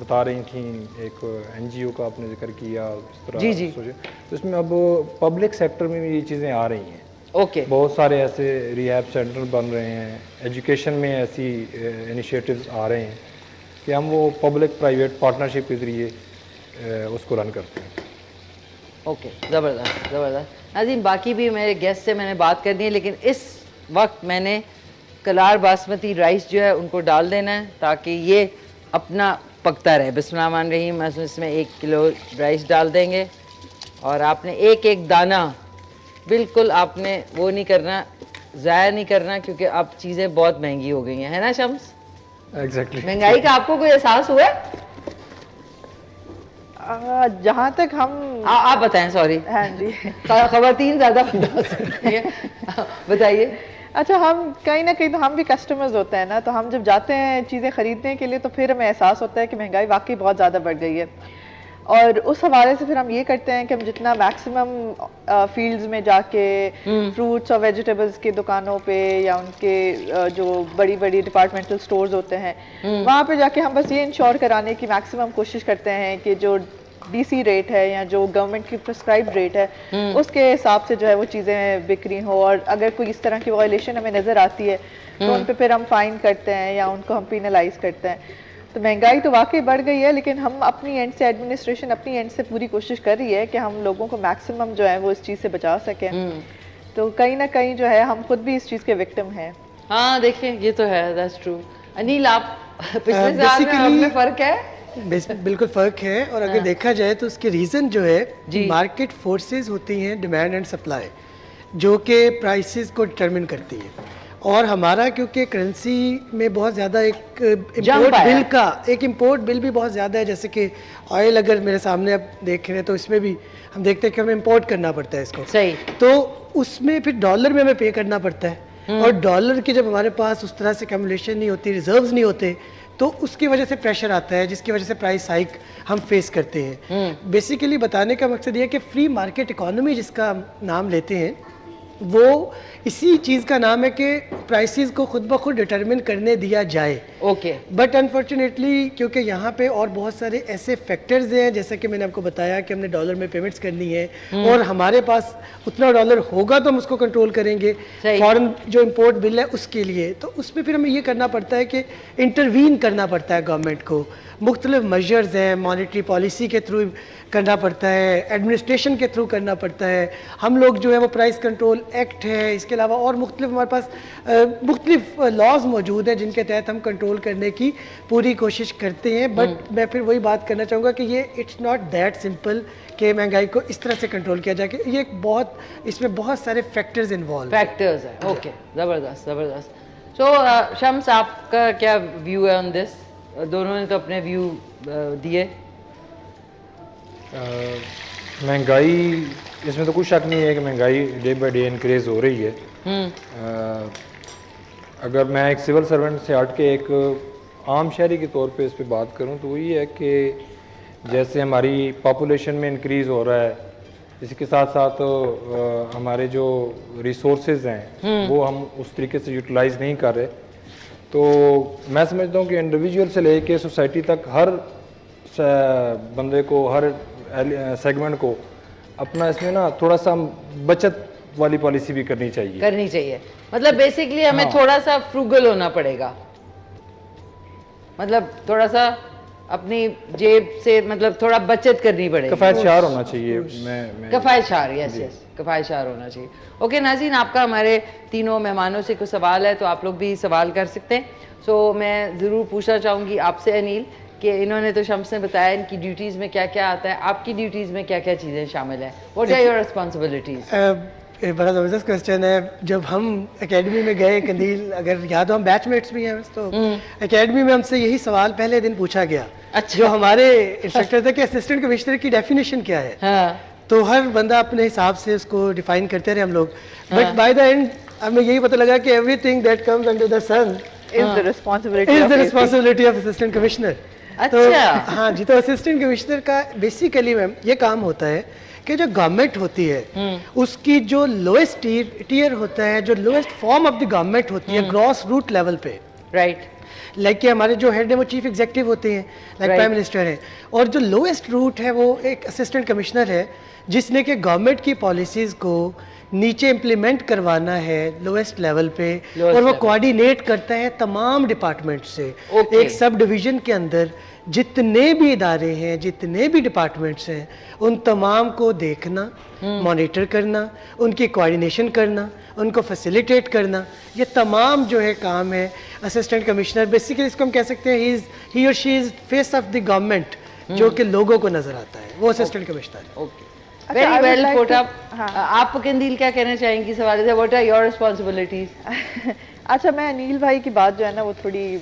बता रही थी एक NGO का आपने जिक्र किया, इस तरह जी। तो इसमें अब पब्लिक सेक्टर में भी ये चीज़ें आ रही हैं। ओके। बहुत सारे ऐसे रिहैब सेंटर बन रहे हैं, एजुकेशन में ऐसी इनिशिएटिव्स आ रहे हैं कि हम वो पब्लिक प्राइवेट पार्टनरशिप के ज़रिए उसको रन करते हैं। ओके, ज़बरदस्त। नाज़रीन, बाकी भी मेरे गेस्ट से मैंने बात करनी है, लेकिन इस वक्त मैंने कलार बासमती राइस जो है उनको डाल देना है ताकि ये अपना पकता रहे। बिस्मिल्लाहिर्रहमानिर्रहीम। इसमें 1 किलो राइस डाल देंगे और आपने एक एक दाना बिल्कुल आपने वो नहीं करना, ज़ाया नहीं करना, क्योंकि अब चीज़ें बहुत महंगी हो गई हैं, है ना शम्स? एग्जैक्टली। महंगाई का आपको कोई एहसास हुआ? जहाँ तक हम आप बताएं। सॉरी, हाँ जी, ख़वातीन ज़्यादा बता सकती हैं, बताइए। अच्छा, हम कहीं ना कहीं तो हम भी कस्टमर्स होते हैं ना, तो हम जब जाते हैं चीज़ें ख़रीदने के लिए तो फिर हमें एहसास होता है कि महंगाई वाकई बहुत ज़्यादा बढ़ गई है। और उस हवाले से फिर हम ये करते हैं कि हम जितना मैक्सिमम फील्ड्स में जाके फ्रूट्स और वेजिटेबल्स की दुकानों पे या उनके जो बड़ी बड़ी डिपार्टमेंटल स्टोर्स होते हैं वहाँ पे जाके हम बस ये इंश्योर कराने की मैक्सिमम कोशिश करते हैं कि जो डीसी रेट है या जो गवर्नमेंट की प्रिस्क्राइब रेट है उसके हिसाब से जो है वो चीज़ें बिक रही हो, और अगर कोई इस तरह की वायलेशन हमें नज़र आती है तो उन पे फिर हम फाइन करते हैं या उनको हम पेनलाइज करते हैं। तो महंगाई तो वाकई बढ़ गई है, लेकिन हम अपनी एंड से, एडमिनिस्ट्रेशन अपनी एंड से पूरी कोशिश कर रही है कि हम लोगों को मैक्सिमम जो है वो इस चीज़ से बचा सकें। तो कहीं ना कहीं जो है हम खुद भी इस चीज़ के विक्टिम हैं। हाँ देखिए ये तो है, दैट्स ट्रू। अनिल आप पिछले साल में अब में फ़र्क है? बिल्कुल फ़र्क है, और अगर देखा जाए तो उसके रीज़न जो है मार्केट फोर्सेस होती हैं, डिमांड एंड सप्लाई, जो कि प्राइसेस को डिटरमिन करती है। और हमारा क्योंकि करेंसी में बहुत ज़्यादा एक इम्पोर्ट बिल भी बहुत ज़्यादा है, जैसे कि ऑयल अगर मेरे सामने आप देख रहे हैं तो इसमें भी हम देखते हैं कि हमें इम्पोर्ट करना पड़ता है इसको, सही, तो उसमें फिर डॉलर में हमें पे करना पड़ता है, और डॉलर की जब हमारे पास उस तरह से कम्युलेशन नहीं होती, रिजर्व्स नहीं होते, तो उसकी वजह से प्रेशर आता है, जिसकी वजह से प्राइस हाइक हम फेस करते हैं। बेसिकली बताने का मकसद ये है कि फ्री मार्केट इकोनॉमी जिसका नाम लेते हैं वो इसी चीज़ का नाम है कि प्राइसेस को खुद ब खुद डिटरमिन करने दिया जाए। ओके। बट अनफॉर्चुनेटली क्योंकि यहाँ पे और बहुत सारे ऐसे फैक्टर्स हैं, जैसा कि मैंने आपको बताया कि हमने डॉलर में पेमेंट्स करनी है और हमारे पास उतना डॉलर होगा तो हम उसको कंट्रोल करेंगे, फॉरेन जो इम्पोर्ट बिल है उसके लिए, तो उसमें फिर हमें ये करना पड़ता है कि इंटरवीन करना पड़ता है गवर्नमेंट को। मुख्तलिफ मेजर्स हैं, मॉनेटरी पॉलिसी के थ्रू करना पड़ता है, एडमिनिस्ट्रेशन के थ्रू करना पड़ता है, हम लोग जो है वो प्राइस कंट्रोल एक्ट है, इसके अलावा और मुख्तलिफ हमारे पास मुख्तलिफ लॉज मौजूद हैं जिनके तहत हम कंट्रोल करने की पूरी कोशिश करते हैं। बट मैं फिर वही बात करना चाहूँगा कि ये इट्स नॉट दैट सिंपल कि महंगाई को इस तरह से कंट्रोल किया जाए, ये एक बहुत, इसमें बहुत सारे फैक्टर्स इन्वॉल्व है। ओके, ज़बरदस्त ज़बरदस्त। सो शम्स आपका क्या व्यू है ऑन दिस? दोनों ने तो अपने व्यू दिए। महंगाई, इसमें तो कुछ शक नहीं है कि महंगाई डे बाय डे इंक्रीज हो रही है। अगर मैं एक सिविल सर्वेंट से हट के एक आम शहरी के तौर पे इस पे बात करूं तो वही है कि जैसे हमारी पॉपुलेशन में इंक्रीज़ हो रहा है, इसके साथ साथ हमारे जो रिसोर्सेज हैं वो हम उस तरीके से यूटिलाइज़ नहीं कर रहे। तो मैं समझता हूँ कि इंडिविजुअल से लेके सोसाइटी तक हर बंदे को, हर सेगमेंट को अपना इसमें ना थोड़ा सा बचत वाली पॉलिसी भी करनी चाहिए। मतलब बेसिकली हमें थोड़ा सा फ्रूगल होना पड़ेगा, मतलब थोड़ा सा अपनी जेब से मतलब थोड़ा बचत करनी पड़ेगी, कफ़ायतशार होना चाहिए। कफ़ायतशार, यस यस, कफ़ायतशार होना चाहिए। ओके नाज़रीन, आपका हमारे तीनों मेहमानों से कुछ सवाल है तो आप लोग भी सवाल कर सकते हैं। सो मैं ज़रूर पूछना चाहूँगी आपसे अनिल कि इन्होंने तो शम्स ने बताया इनकी ड्यूटीज़ में क्या क्या आता है, आपकी ड्यूटीज़ में क्या क्या चीज़ें शामिल हैं? What are your responsibilities? बड़ा ज़बरदस्त क्वेश्चन है। जब हम एकेडमी में गए कंदील, अगर याद हो हम बैचमेट्स भी हैं, तो एकेडमी में हमसे यही सवाल पहले दिन पूछा गया। अच्छा। जो हमारे इंस्ट्रक्टर थे कि असिस्टेंट कमिश्नर की डेफिनेशन क्या है। हाँ। तो हर बंदा अपने हिसाब से उसको डिफाइन करते रहे हम लोग, बट बाय द एंड हमें यही पता लगा कि everything that comes under the sun is the responsibility of assistant commissioner. अच्छा। हाँ जी, तो असिस्टेंट कमिश्नर का बेसिकली मैम ये काम होता है कि जो गवर्नमेंट होती है उसकी जो लोएस्ट टीयर होता है, जो lowest form of the government होती है ग्रॉस रूट लेवल पे, राइट, लाइक कि हमारे जो हेड है वो चीफ एग्जीक्यूटिव होते हैं, लाइक प्राइम मिनिस्टर है, और जो लोएस्ट रूट है वो एक असिस्टेंट कमिश्नर है जिसने कि गवर्नमेंट की पॉलिसीज़ को नीचे इम्प्लीमेंट करवाना है लोएस्ट लेवल पे, और वो कोऑर्डिनेट करता है तमाम डिपार्टमेंट से। एक सब डिवीज़न के अंदर जितने भी इदारे हैं, जितने भी डिपार्टमेंट्स हैं, उन तमाम को देखना, मॉनिटर करना, उनकी कोऑर्डिनेशन करना, उनको फैसिलिटेट करना, ये तमाम जो है काम है असिस्टेंट कमिश्नर। बेसिकली इसको हम कह सकते हैं ही और she is face of the government, जो कि लोगों को नज़र आता है, वो असिस्टेंट कमिश्नर है। Very well put up. आप कंदील क्या कहना चाहेंगी सवाल से? What are your responsibilities? अच्छा, मैं अनिल भाई की बात जो है ना वो थोड़ी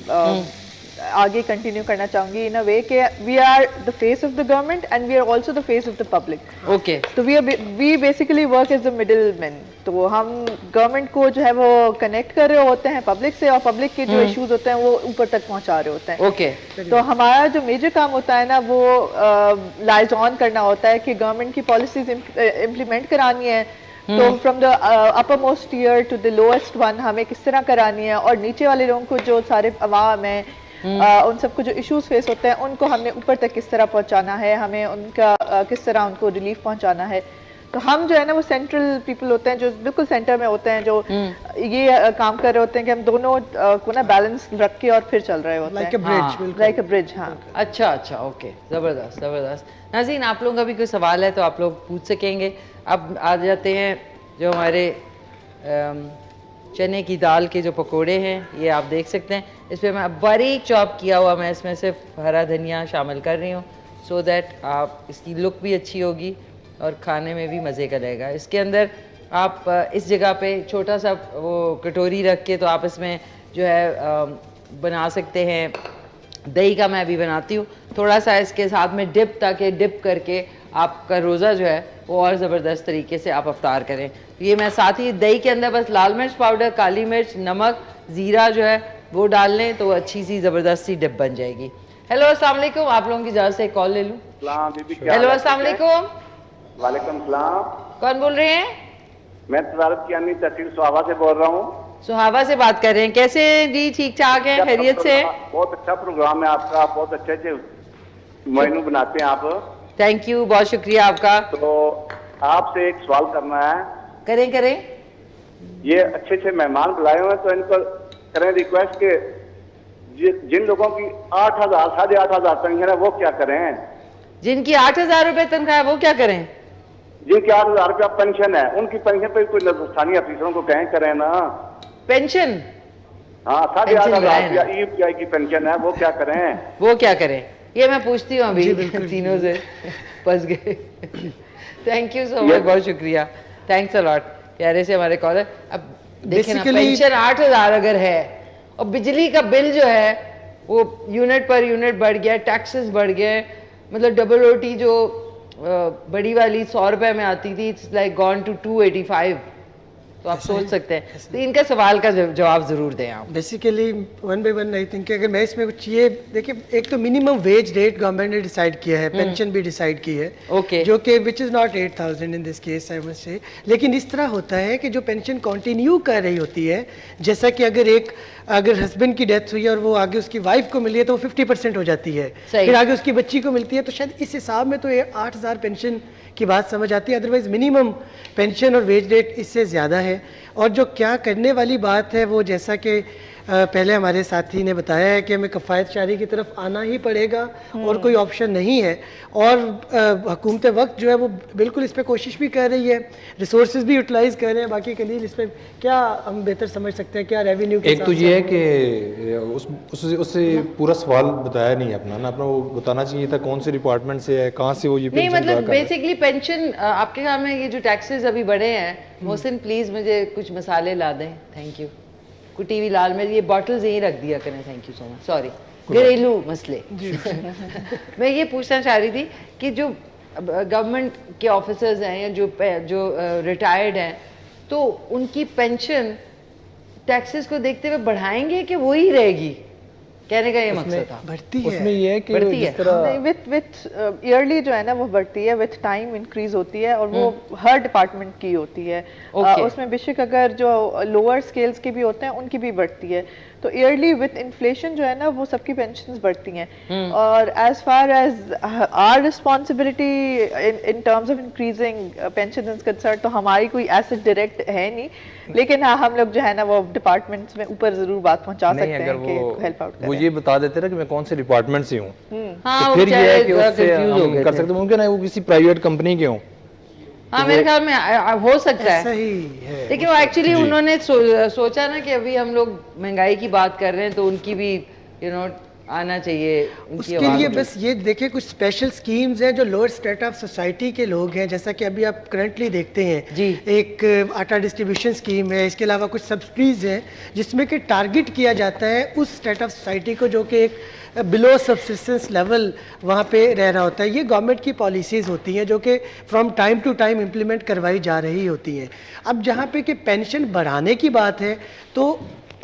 आगे कंटिन्यू करना चाहूँगी इन अ वे कि we are the face of the government and we are also the face of the public. Okay, तो we basically work as the middle man. तो हम गवर्नमेंट को जो है वो कनेक्ट कर रहे होते हैं पब्लिक से, और पब्लिक के जो इश्यूज होते हैं वो ऊपर तक पहुंचा रहे होते हैं। ओके, तो हमारा जो मेजर काम होता है ना वो लाइज ऑन करना होता है कि गवर्नमेंट की पॉलिसीज इम्प्लीमेंट करानी है। तो from the upper most tier to the lowest one हमें किस तरह करानी है, और नीचे वाले लोगों को जो सारे अवाम है उन सबको जो इश्यूज फेस होते हैं उनको हमने ऊपर तक किस तरह पहुंचाना है, हमें उनका किस तरह उनको रिलीफ पहुंचाना है। तो हम जो है ना वो सेंट्रल पीपल होते हैं जो बिल्कुल सेंटर में होते हैं, जो ये काम कर रहे होते हैं कि हम दोनों को ना बैलेंस रख के और फिर चल रहे होते हैं, लाइक अ ब्रिज। हाँ, अच्छा, ओके, जबरदस्त जबरदस्त। नाज़रीन, आप लोगों का भी कोई सवाल है तो आप लोग पूछ सकेंगे। अब आ जाते हैं जो हमारे चने की दाल के जो पकोड़े हैं, ये आप देख सकते हैं। इस पर मैं बारीक चॉप किया हुआ मैं इसमें सिर्फ हरा धनिया शामिल कर रही हूँ, सो दैट आप इसकी लुक भी अच्छी होगी और खाने में भी मज़े का रहेगा। इसके अंदर आप इस जगह पे छोटा सा वो कटोरी रख के तो आप इसमें जो है बना सकते हैं। दही का मैं भी बनाती हूँ थोड़ा सा इसके साथ में डिप, ताकि डिप करके आपका रोज़ा जो है वो और ज़बरदस्त तरीके से आप अफ्तार करें। ये मैं साथ ही दही के अंदर बस लाल मिर्च पाउडर, काली मिर्च, नमक, ज़ीरा जो है वो डाल लें तो अच्छी सी ज़बरदस्त सी डिप बन जाएगी। हेलो, अस्सलाम वालेकुम। आप लोगों की इजाज़त से कॉल ले लूँ? हेलो, अस्सलाम वालेकुम। वालेकुम सलाम। कौन बोल रहे हैं? मैं तजारत की अमी तहसील सुहावा से बोल रहा हूँ। सुहावा से बात कर रहे हैं। कैसे जी? ठीक ठाक हैं, खैरियत से? बहुत अच्छा प्रोग्राम है आपका, बहुत अच्छे अच्छे मेनू बनाते हैं आप। थैंक यू, बहुत शुक्रिया आपका। तो आपसे एक सवाल करना है। करें। ये अच्छे अच्छे मेहमान बुलाए हुए हैं तो इनको करें रिक्वेस्ट के जिन लोगों की 8,000 8,500 तनख्वाह है वो क्या करें? जिनकी 8,000 रुपए तनख्वाह है वो क्या करें? जिनकी 8,000 रुपया पेंशन है उनकी पेंशन पे कोई स्थानीय अफसरों को करें ना। पेंशन? हाँ, 8,500 रुपया EPI की पेंशन है, वो क्या करें? वो क्या करें, ये मैं पूछती हूँ अभी। तीनों से फंस गए। थैंक यू सो मच, बहुत शुक्रिया, थैंक्स अ लॉट। प्यारे से हमारे कॉलर। अब देखें ना, पेंशन 8,000 अगर है और बिजली का बिल जो है वो यूनिट पर यूनिट बढ़ गया, टैक्सेस बढ़ गए, मतलब डबल रोटी जो बड़ी वाली 100 रुपए में आती थी, इट्स लाइक गॉन टू 285। तो आप सोच सकते हैं, तो इनका सवाल का जवाब जरूर दें आप। Basically one by one I think अगर मैं इसमें कुछ ये देखिए, एक तो मिनिमम वेज रेट गवर्नमेंट ने डिसाइड किया है, पेंशन भी डिसाइड की है, ओके, जो कि which is not 8,000 in this case I must say. लेकिन इस तरह होता है कि जो पेंशन कंटिन्यू कर रही होती है, जैसा कि अगर हस्बैंड की डेथ हुई है और वो आगे उसकी वाइफ को मिली है तो वो 50% हो जाती है, फिर आगे उसकी बच्ची को मिलती है, तो शायद इस हिसाब में तो ये 8,000 पेंशन की बात समझ आती है। अदरवाइज मिनिमम पेंशन और वेज रेट इससे ज़्यादा है। और जो क्या करने वाली बात है वो जैसा कि पहले हमारे साथी ने बताया है कि हमें कफ़ायत शारी की तरफ आना ही पड़ेगा और कोई ऑप्शन नहीं है। और हुकूमत वक्त जो है वो बिल्कुल इस पर कोशिश भी कर रही है, रिसोर्सेज भी यूटिलाइज़ कर रहे हैं। बाकी कलील इस पर क्या हम बेहतर समझ सकते हैं, क्या रेवेन्यू के एक तो ये है कि उससे पूरा सवाल बताया नहीं अपना ना, अपना वो बताना चाहिए था कौन से डिपार्टमेंट से है, कहाँ से वो ये नहीं, मतलब बेसिकली पेंशन आपके ख्याल में ये जो टैक्सेस अभी बढ़े हैं, मोहसिन प्लीज मुझे कुछ मसाले ला दें, थैंक यू। कोई टीवी लाल में ये बॉटल्स यहीं रख दिया करें, thank you so much, sorry, घरेलू मसले। मैं ये पूछना चाह रही थी कि जो गवर्नमेंट के ऑफिसर्स हैं या जो रिटायर्ड हैं, तो उनकी पेंशन टैक्सेस को देखते हुए बढ़ाएंगे कि वही रहेगी? कहने का ये मकसद था। बढ़ती है, उसमें ये है कि बढ़ती है, विथ ईयरली जो है ना वो बढ़ती है, विथ टाइम इंक्रीज होती है, और वो हर डिपार्टमेंट की होती है। उसमें बेशक अगर जो लोअर स्केल्स के भी होते हैं उनकी भी बढ़ती है। तो ईयरली विथ इन्फ्लेशन जो है ना वो सबकी पेंशन्स बढ़ती हैं। और as far as our responsibility in terms of increasing pension is concern, तो हमारी कोई ऐसे डायरेक्ट है नहीं, लेकिन हाँ हम लोग जो है ना वो डिपार्टमेंट्स में ऊपर जरूर बात पहुंचा सकते हैं कि हेल्प आउट करें। वो ये बता देते ना कि मैं कौन से डिपार्टमेंट से हूँ, हाँ, तो फिर ये है कि उससे हम कर सकते, मुमकिन है वो किसी प्राइवेट कंपनी के हों। हाँ, मेरे ख्याल में हो सकता है, सही है। लेकिन वो एक्चुअली उन्होंने सोचा ना कि अभी हम लोग महंगाई की बात कर रहे हैं तो उनकी भी आना चाहिए उनकी उसके आवाज़ लिए को। बस ये देखिए कुछ स्पेशल स्कीम्स हैं जो लोअर स्टेट ऑफ सोसाइटी के लोग हैं, जैसा कि अभी आप करंटली देखते हैं जी। एक आटा डिस्ट्रीब्यूशन स्कीम है, इसके अलावा कुछ सब्सिडीज़ हैं जिसमें कि टारगेट किया जाता है उस स्टेट ऑफ सोसाइटी को जो कि एक बिलो सब्सिस्टेंस लेवल वहाँ पे रह रहा होता है। ये गवर्नमेंट की पॉलिसीज़ होती हैं जो कि from time to time implement करवाई जा रही होती हैं। अब जहाँ पे कि पेंशन बढ़ाने की बात है तो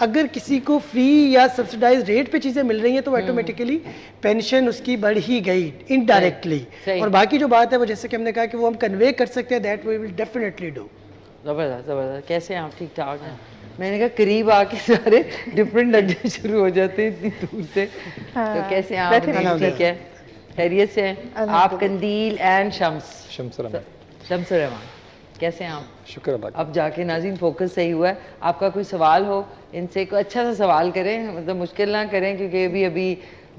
अगर किसी को फ्री या सब्सिडाइज रेट पे चीज़ें मिल रही हैं तो ऑटोमेटिकली पेंशन उसकी बढ़ ही गई इनडायरेक्टली। और बाकी जो बात है वो जैसे कि हमने कहा कि वो हम कन्वे कर सकते हैं, that we will definitely do. ज़बरदस्त ज़बरदस्त। कैसे हैं आप? ठीक ठाक हैं? मैंने कहा करीब आके सारे डिफरेंट लगने शुरू हो जाते हैं इतनी दूर से। तो कैसे हैं आप? ठीक है, खैरियत से हैं आप? कंदील एंड शम्स रहमान, कैसे हैं आप? शुक्र अल्लाह। अब जाके नाज़रीन फोकस सही हुआ है। आपका कोई सवाल हो इनसे, कोई अच्छा सा सवाल करें, मतलब मुश्किल ना करें क्योंकि अभी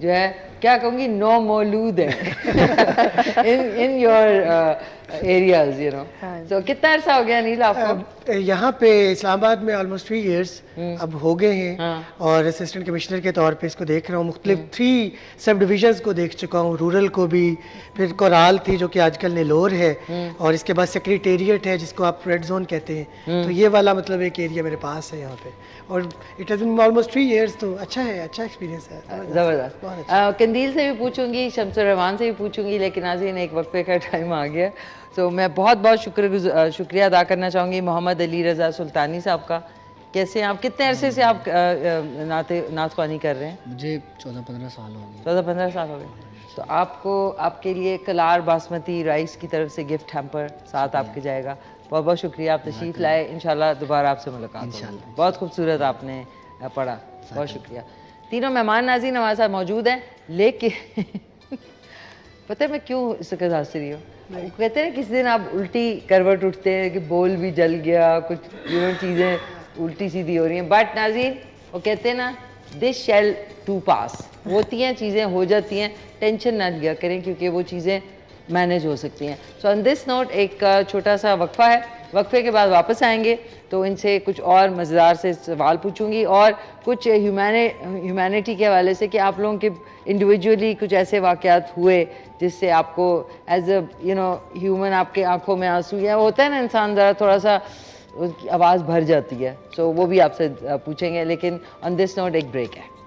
जो है क्या कहूँगी नो मौलूद है in your areas you know. तो कितना अर्सा हो गया अनिल आपको? यहाँ पे इस्लामाबाद में ऑलमोस्ट 3 years अब हो गए हैं और असिस्टेंट कमिश्नर के तौर पे इसको देख रहा हूँ। मुख्तलिफ 3 सब डिविजन्स को देख चुका हूँ, रूरल को भी, फिर कोराल थी जो कि आजकल नेलोर है, और इसके बाद सेक्रेटेरिएट है जिसको आप रेड जोन कहते हैं। तो ये वाला मतलब एक एरिया मेरे पास है यहाँ पे, और it has been almost 3 years। तो अच्छा है, अच्छा एक्सपीरियंस है, ज़बरदस्त। कंदील से भी पूछूंगी, शम्सुर रहमान से भी पूछूंगी, लेकिन नाज़रीन एक वक्फे का टाइम आ गया। तो मैं बहुत बहुत शुक्रिया अदा करना चाहूँगी मोहम्मद अली रज़ा सुल्तानी साहब का। कैसे हैं आप? कितने अरसे से आप नात ख्वानी कर रहे हैं? मुझे 14-15 साल हो गए। 14-15 साल हो गए। तो आपको आपके लिए कलार बासमती राइस की तरफ से गिफ्ट हैम्पर साथ आपके जाएगा। बहुत बहुत शुक्रिया, आप तशरीफ़ लाए। इंशाल्लाह दोबारा आपसे मुलाकात होगी। बहुत खूबसूरत आपने पढ़ा, बहुत शुक्रिया। तीनों मेहमान नाज़रीन हमारे साथ मौजूद हैं, लेकिन पता है मैं क्यों इस वक्त हंस रही हूँ? कहते हैं किस दिन आप उल्टी करवट उठते हैं कि बोल भी जल गया, कुछ चीज़ें उल्टी सीधी हो रही हैं, बट नाज़रीन वो कहते हैं ना दिस शैल टू पास, होती हैं चीज़ें, हो जाती हैं, टेंशन ना लिया करें क्योंकि वो चीज़ें मैनेज हो सकती हैं। सो ऑन दिस नोट एक छोटा सा वक्फा है, वक्फे के बाद वापस आएंगे तो इनसे कुछ और मज़ेदार से सवाल पूछूंगी और कुछ ह्यूमैनिटी के हवाले से कि आप लोगों के इंडिविजुअली कुछ ऐसे वाक़यात हुए जिससे आपको एज अ ह्यूमन आपके आंखों में आंसू या होता है ना, इंसान ज़रा थोड़ा सा उसकी आवाज़ भर जाती है, सो वो भी आपसे पूछेंगे। लेकिन ऑन दिस नोट एक ब्रेक है।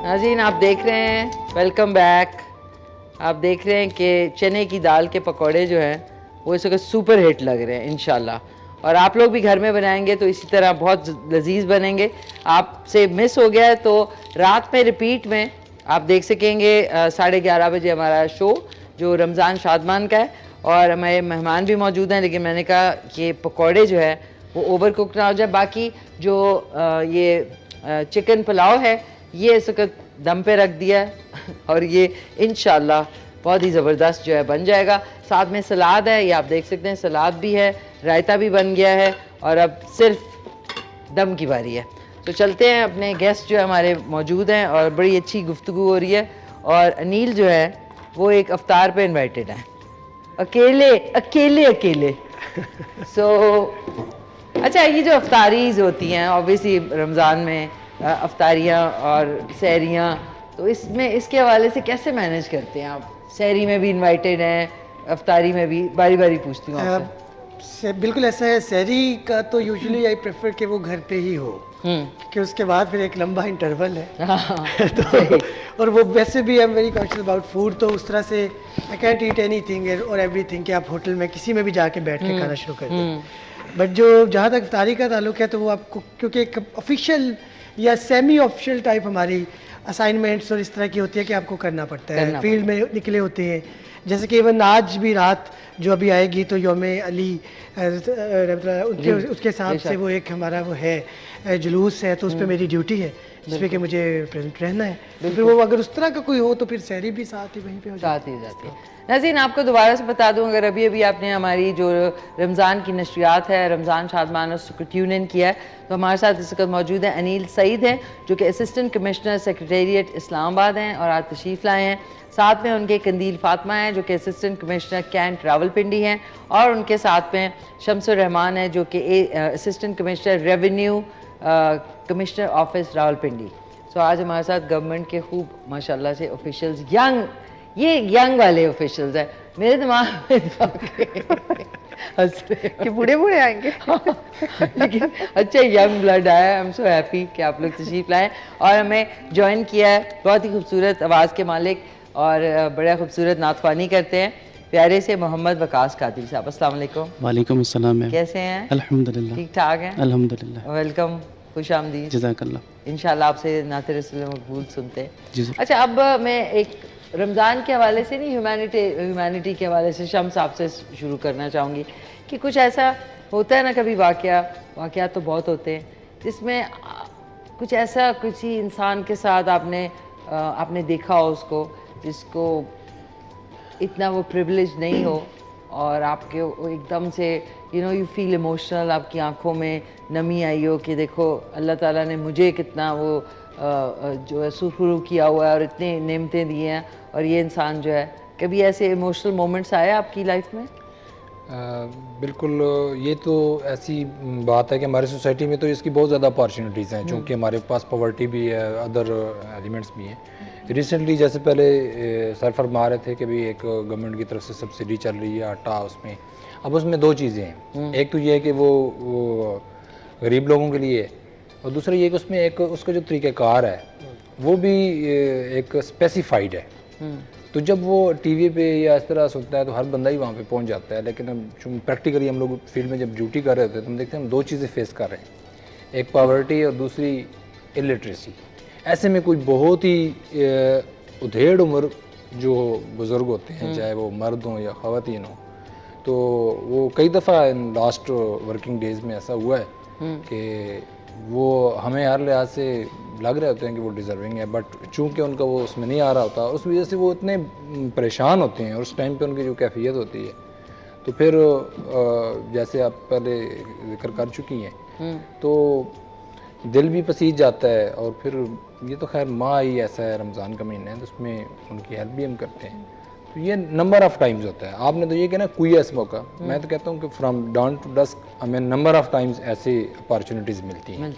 नाज़रीन आप देख रहे हैं, वेलकम बैक। आप देख रहे हैं कि चने की दाल के पकौड़े जो हैं वो इस वक्त सुपर हिट लग रहे हैं इंशाल्लाह, और आप लोग भी घर में बनाएंगे तो इसी तरह बहुत लजीज बनेंगे। आपसे मिस हो गया है तो रात में रिपीट में आप देख सकेंगे 11:30 बजे हमारा शो जो रमज़ान शादमान का है, और हमारे मेहमान भी मौजूद हैं। लेकिन मैंने कहा कि पकौड़े जो है वो ओवर कुक ना हो जाए। बाकी जो ये चिकन पुलाव है ये इस वक्त दम पे रख दिया है और ये इंशाल्लाह बहुत ही ज़बरदस्त जो है बन जाएगा। साथ में सलाद है, ये आप देख सकते हैं, सलाद भी है, रायता भी बन गया है, और अब सिर्फ दम की बारी है। तो चलते हैं, अपने गेस्ट जो है हमारे मौजूद हैं और बड़ी अच्छी गुफ्तगू हो रही है। और अनिल जो है वो एक अफ्तार पे इनवाइटेड है, अकेले सो अच्छा, ये जो अफ्तारीज होती हैं ऑब्वियसली रमज़ान में अफ्तारियाँ और सहरियाँ, तो इसमें इसके हवाले से कैसे मैनेज करते हैं आप? सहरी में भी इनवाइटेड हैं, अफ्तारी में भी, बारी बारी पूछती हूँ आपसे। बिल्कुल ऐसा है, सहरी का तो यूजुअली आई प्रेफर कि वो घर पे ही हो, क्योंकि उसके बाद फिर एक लंबा इंटरवल है तो और वो वैसे भी I am very conscious about food, तो उस तरह से आई कैंट ईट एनीथिंग और एवरीथिंग कि आप होटल में किसी में भी जाके बैठ के खाना शुरू कर दें। बट जो जहाँ तक इफ्तारी का ताल्लुक है तो वो आपको, क्योंकि एक ऑफिशियल या सेमी ऑफिशियल टाइप हमारी असाइनमेंट्स और इस तरह की होती है कि आपको करना पड़ता है, फील्ड में निकले होते हैं। जैसे कि इवन आज भी रात जो अभी आएगी तो यौम अली उसके हिसाब से वो एक हमारा वो है जुलूस है, तो उस पर मेरी ड्यूटी है जिसमें कि मुझे प्रेजेंट रहना है। तो फिर वो अगर उस तरह का कोई हो तो फिर सहरी भी साथ ही वहीं पे हो जाती है। नाज़रीन, आपको दोबारा से बता दूं, अगर अभी अभी आपने हमारी जो रमज़ान की नशरियात है, रमज़ान शादमान, उसको ट्यून इन किया है, तो हमारे साथ इस वक्त मौजूद हैं अनिल सईद हैं, जो कि असिस्टेंट कमिश्नर सेक्रेटेरिएट इस्लामाबाद हैं और आज तशरीफ़ लाए हैं। साथ में उनके कंदील फातिमा हैं, जो कि असिस्टेंट कमिश्नर कैंट रावलपिंडी हैं, और उनके साथ में शम्सुर रहमान है, जो कि assistant commissioner revenue commissioner office Rawalpindi. So आज हमारे साथ गवर्नमेंट के खूब माशाल्लाह से ऑफिशियल्स, यंग वाले ऑफिशियल्स हैं। मेरे दिमाग में कि बूढ़े बूढ़े आएंगे लेकिन अच्छा यंग ब्लड आया। आई एम सो हैप्पी कि आप लोग तशरीफ लाएं और हमें ज्वाइन किया है। बहुत ही खूबसूरत आवाज़ के मालिक और बड़ा खूबसूरत नातख्वानी करते हैं प्यारे से मोहम्मद वकास कादिर साहब। अस्सलाम वालेकुम। वालेकुम अस्सलाम मैम। कैसे हैं? अल्हम्दुलिल्लाह ठीक ठाक हैं? अल्हम्दुलिल्लाह। वेलकम, खुश आमदीद। जज़ाकल्लाह। इंशाल्लाह आपसे नाते रसूल मकबूल सुनते हैं। जी। अच्छा, अब मैं एक रमज़ान के हवाले से नहीं, ह्यूमैनिटी के हवाले से शम्स आपसे शुरू करना चाहूँगी कि कुछ ऐसा होता है ना कभी वाक़या तो बहुत होते हैं, जिसमें कुछ ऐसा किसी इंसान के साथ आपने देखा हो उसको, जिसको इतना वो प्रिविलेज नहीं हो और आपके एकदम से यू फील इमोशनल, आपकी आंखों में नमी आई हो कि देखो अल्लाह ताला ने मुझे कितना वो जो है सुरखरू किया हुआ है और इतने नेमतें दी हैं, और ये इंसान जो है, कभी ऐसे इमोशनल मोमेंट्स आए आपकी लाइफ में? बिल्कुल, ये तो ऐसी बात है कि हमारी सोसाइटी में तो इसकी बहुत ज़्यादा अपॉर्चुनिटीज़ हैं, चूँकि हमारे पास पॉवर्टी भी है, अदर एलिमेंट्स भी हैं। रिसेंटली जैसे पहले सर फरमा रहे थे कि भाई एक गवर्नमेंट की तरफ से सब्सिडी चल रही है आटा, उसमें अब उसमें दो चीज़ें हैं। एक तो ये है कि वो गरीब लोगों के लिए है, और दूसरा ये कि उसमें एक उसका जो तरीक़ाकार है वो भी एक स्पेसिफाइड है। तो जब वो टीवी पे या इस तरह सुनता है तो हर बंदा ही वहाँ पे पहुँच जाता है, लेकिन हम प्रैक्टिकली हम लोग फील्ड में जब ड्यूटी कर रहे होते हैं तो हम देखते हैं हम दो चीज़ें फेस कर रहे हैं, एक पॉवर्टी और दूसरी इलिटरेसी। ऐसे में कोई बहुत ही उधेड़ उम्र जो बुज़ुर्ग होते हैं, चाहे वो मर्द हों या ख़वातीन हों, तो वो कई दफ़ा इन लास्ट वर्किंग डेज़ में ऐसा हुआ है कि वो हमें हर लिहाज से लग रहे होते हैं कि वो डिज़र्विंग है, बट चूँकि उनका वो उसमें नहीं आ रहा होता, उस वजह से वो इतने परेशान होते हैं और उस टाइम पे उनकी जो कैफियत होती है, तो फिर जैसे आप पहले जिक्र कर चुकी हैं, तो दिल भी पसीज जाता है। और फिर ये तो खैर माह ही ऐसा है, रमज़ान का महीना है, तो उसमें उनकी हेल्प भी हम करते हैं। तो ये नंबर ऑफ़ टाइम्स होता है। आपने तो ये कहना कोई ऐसा मौका, मैं तो कहता हूँ कि फ्रॉम डॉन टू डस्क हमें नंबर ऑफ़ टाइम्स ऐसी अपॉर्चुनिटीज़ मिलती हैं।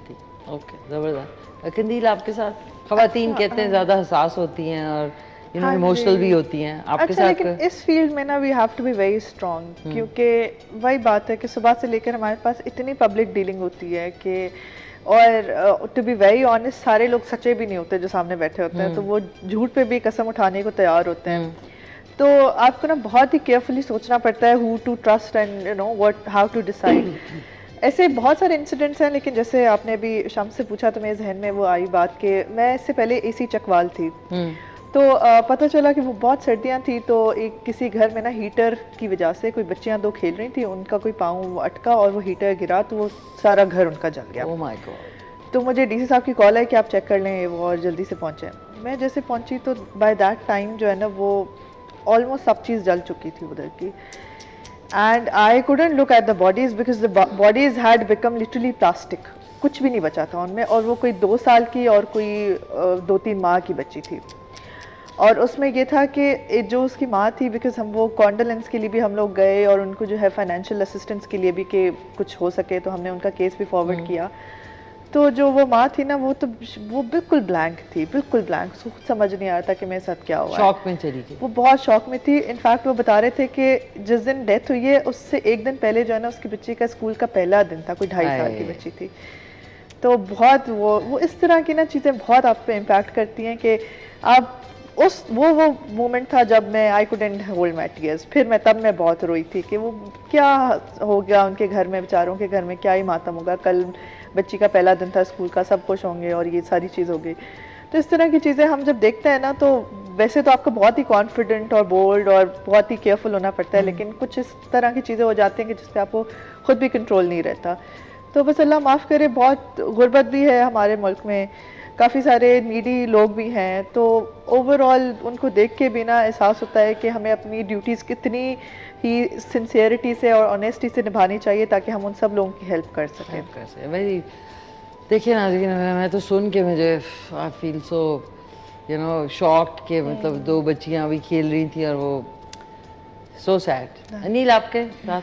ओके, ज़बरदस्त। कंदील, आपके साथ ख़वातीन कहते हैं ज़्यादा हसास होती हैं और इमोशनल भी होती हैं, आपके साथ? लेकिन इस फील्ड में ना we have to be very strong, क्योंकि वही बात है कि सुबह से लेकर हमारे पास इतनी पब्लिक डीलिंग होती है कि, और टू बी वेरी ऑनेस्ट, सारे लोग सच्चे भी नहीं होते जो सामने बैठे होते हैं, तो वो झूठ पे भी कसम उठाने को तैयार होते हैं। तो आपको ना बहुत ही केयरफुली सोचना पड़ता है who to trust and you know what how to decide. ऐसे बहुत सारे इंसिडेंट्स हैं, लेकिन जैसे आपने अभी शाम से पूछा तो मेरे जहन में वो आई बात कि मैं इससे पहले एसी चकवाल थी, तो पता चला कि वो बहुत सर्दियाँ थी, तो एक किसी घर में ना हीटर की वजह से कोई बच्चियाँ दो खेल रही थी, उनका कोई पाँव अटका और वो हीटर गिरा, तो वो सारा घर उनका जल गया। Oh my God. तो मुझे डीसी साहब की कॉल है कि आप चेक कर लें वो, और जल्दी से पहुँचे। मैं जैसे पहुँची तो बाय दैट टाइम जो है ना वो ऑलमोस्ट सब चीज़ जल चुकी थी उधर की, and I couldn't look at the bodies because the bodies had become literally plastic, कुछ भी नहीं बचा था उनमें, और वो कोई 2 साल की और कोई 2-3 माह की बच्ची थी। और उसमें ये था कि जो उसकी माँ थी, बिकॉज हम वो कॉन्डोलेंस के लिए भी हम लोग गए और उनको जो है फाइनेंशियल असिस्टेंस के लिए भी कि कुछ हो सके, तो हमने उनका केस भी फॉरवर्ड किया। तो जो वो माँ थी ना, वो बिल्कुल ब्लैंक थी, बिल्कुल ब्लैंक, कुछ समझ नहीं आ रहा था कि मेरे साथ क्या हुआ। शॉक में चली थी वो, बहुत शॉक में थी। इनफैक्ट वो बता रहे थे कि जिस दिन डेथ हुई है उससे एक दिन पहले जो है ना उसकी बच्ची का स्कूल का पहला दिन था, कोई 2.5 साल की बच्ची थी। तो बहुत वो इस तरह की ना चीज़ें बहुत आप पे इम्पैक्ट करती हैं कि आप वो मोमेंट था जब मैं I couldn't hold my tears. फिर मैं बहुत रोई थी कि वो क्या हो गया उनके घर में, बेचारों के घर में क्या ही मातम होगा, कल बच्ची का पहला दिन था स्कूल का, सब खुश होंगे और ये सारी चीज़ हो गई। तो इस तरह की चीज़ें हम जब देखते हैं ना, तो वैसे तो आपको बहुत ही कॉन्फिडेंट और बोल्ड और बहुत ही केयरफुल होना पड़ता है, लेकिन कुछ इस तरह की चीज़ें हो जाती हैं कि जिस पे आपको खुद भी कंट्रोल नहीं रहता। तो बस अल्लाह माफ़ करे, बहुत गुर्बत भी है हमारे मुल्क में, काफ़ी सारे नीडी लोग भी हैं, तो ओवरऑल उनको देख के भी ना एहसास होता है कि हमें अपनी ड्यूटीज़ कितनी ही सिंसियरिटी से और ऑनेस्टी से निभानी चाहिए ताकि हम उन सब लोगों की हेल्प कर सकें। भाई देखिए ना, लेकिन मैं तो सुन के मुझे आई फील सो शॉक्ड के मतलब 2 बच्चियां अभी खेल रही थी और वो सो सैड। अनिल आपके साथ?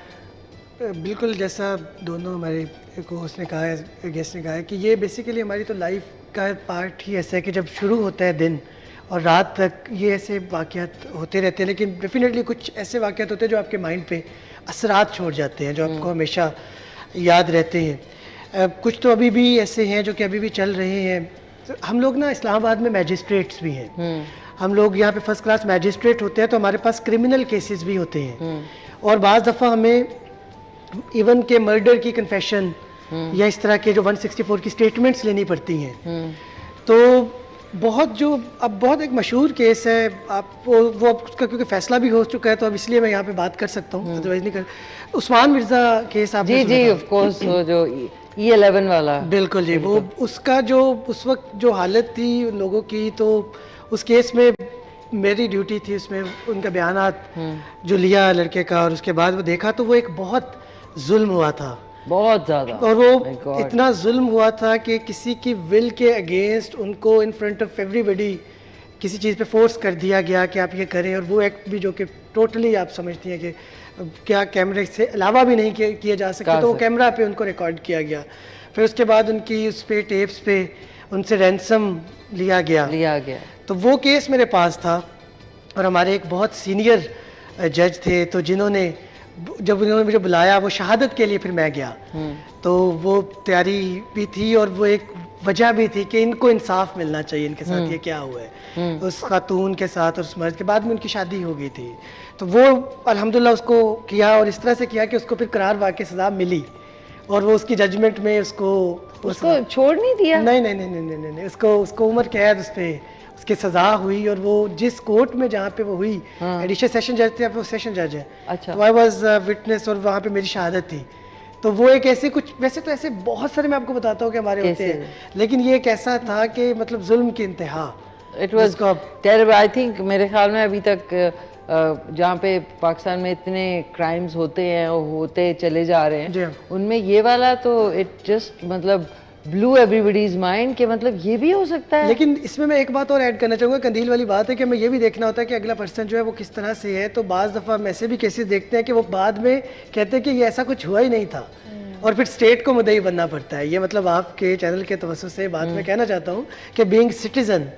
बिल्कुल जैसा दोनों हमारे को उसने कहा है, गेस्ट ने कहा है कि ये बेसिकली हमारी तो लाइफ का पार्ट ही ऐसा है कि जब शुरू होता है दिन और रात तक ये ऐसे वाक़यात होते रहते हैं, लेकिन डेफिनेटली कुछ ऐसे वाक़यात होते हैं जो आपके माइंड पे असरात छोड़ जाते हैं, जो आपको हमेशा याद रहते हैं। कुछ तो अभी भी ऐसे हैं जो कि अभी भी चल रहे हैं। तो हम लोग ना इस्लामाबाद में मैजिस्ट्रेट्स भी हैं, हम लोग यहाँ पे फर्स्ट क्लास मैजिस्ट्रेट होते हैं, तो हमारे पास क्रिमिनल केसेस भी होते हैं और बाज़ दफ़ा हमें इवन के मर्डर की कन्फेशन या इस तरह के जो 164 की स्टेटमेंट्स लेनी पड़ती हैं। तो बहुत जो अब बहुत एक मशहूर केस है, आप वो अब उसका क्योंकि फैसला भी हो चुका है तो अब इसलिए मैं यहाँ पे बात कर सकता हूँ, अदरवाइज नहीं कर। उस्मान मिर्ज़ा केस आप जी ऑफ कोर्स, वो जो E11 वाला, बिल्कुल जी, वो उसका जो उस वक्त जो हालत थी उन लोगों की, तो उस केस में मेरी ड्यूटी थी उसमें उनका बयानात जो लिया लड़के का, और उसके बाद वो देखा तो वो एक बहुत जुल्म हुआ था, बहुत ज़्यादा, और वो इतना जुल्म हुआ था कि किसी की विल के अगेंस्ट उनको इन फ्रंट ऑफ एवरीबडी किसी चीज़ पे फोर्स कर दिया गया कि आप ये करें, और वो एक्ट भी जो कि टोटली आप समझती हैं कि क्या कैमरे से अलावा भी नहीं किए जा सकते, तो वो कैमरा पे उनको रिकॉर्ड किया गया। फिर उसके बाद उनकी उस पे टेप्स पे उनसे रैंसम लिया गया। तो वो केस मेरे पास था और हमारे एक बहुत सीनियर जज थे, तो जिन्होंने जब उन्होंने मुझे बुलाया वो शहादत के लिए, फिर मैं गया, तो वो तैयारी भी थी और वो एक वजह भी थी कि इनको इंसाफ मिलना चाहिए, इनके साथ ये क्या हुआ है, उस खातून के साथ और उस मर्द के बाद में उनकी शादी हो गई थी। तो वो अल्हम्दुलिल्लाह उसको किया और इस तरह से किया कि उसको फिर करार वाक़ई सज़ा मिली, और वो उसकी जजमेंट में उसको छोड़ नहीं दिया, नहीं, उसको उम्र कैद उस पर उसकी सज़ा हुई, और वो जिस कोर्ट में जहाँ पे वो हुई, एडिशनल सेशन जज थे, वो सेशन जज है, तो आई वाज विटनेस और वहाँ पे मेरी शहादत थी। तो वो एक ऐसे कुछ, वैसे तो ऐसे बहुत सारे मैं आपको बताता हूँ कि हमारे होते हैं, लेकिन ये एक ऐसा था कि मतलब जुल्म की इंतहा, it was terrible. I think मेरे ख्याल में अभी तक जहाँ पे पाकिस्तान में इतने क्राइम्स होते हैं और होते चले जा रहे हैं, उनमें ये वाला तो इट जस्ट मतलब ब्लू एवरीबडीज माइंड के मतलब ये भी हो सकता है। लेकिन इसमें मैं एक बात और ऐड करना चाहूँगा, कंदील वाली बात है कि हमें ये भी देखना होता है कि अगला पर्सन जो है वो किस तरह से है। तो बाज़ दफ़ा हम ऐसे भी केसेस देखते हैं कि वो बाद में कहते हैं कि ये ऐसा कुछ हुआ ही नहीं था, और फिर स्टेट को मुद्दई बनना पड़ता है। ये मतलब आपके चैनल के तवज्जुह से बात मैं कहना चाहता हूँ कि बीइंग सिटीजन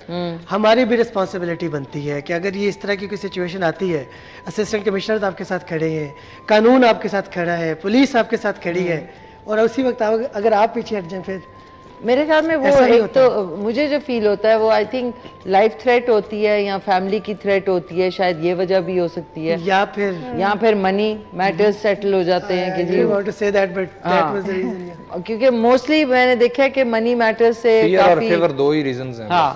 हमारी भी रिस्पॉन्सिबिलिटी बनती है कि अगर ये इस तरह की कोई सिचुएशन आती है, असिस्टेंट कमिश्नर आपके साथ खड़े हैं, कानून आपके साथ खड़ा है, पुलिस आपके साथ खड़ी है, और उसी वक्त अगर आप पीछे हट जाएं, फिर मेरे ख्याल में वो एक तो मुझे जो फील होता है वो आई थिंक लाइफ थ्रेट होती है या फैमिली की थ्रेट होती है, शायद ये वजह भी हो सकती है, या फिर मनी मैटर्स सेटल हो जाते हैं कि जी want to say that, but that was the reason, क्योंकि मोस्टली मैंने देखा है कि मनी मैटर्स से काफी फेवर 2 ही रीजंस हैं। हाँ,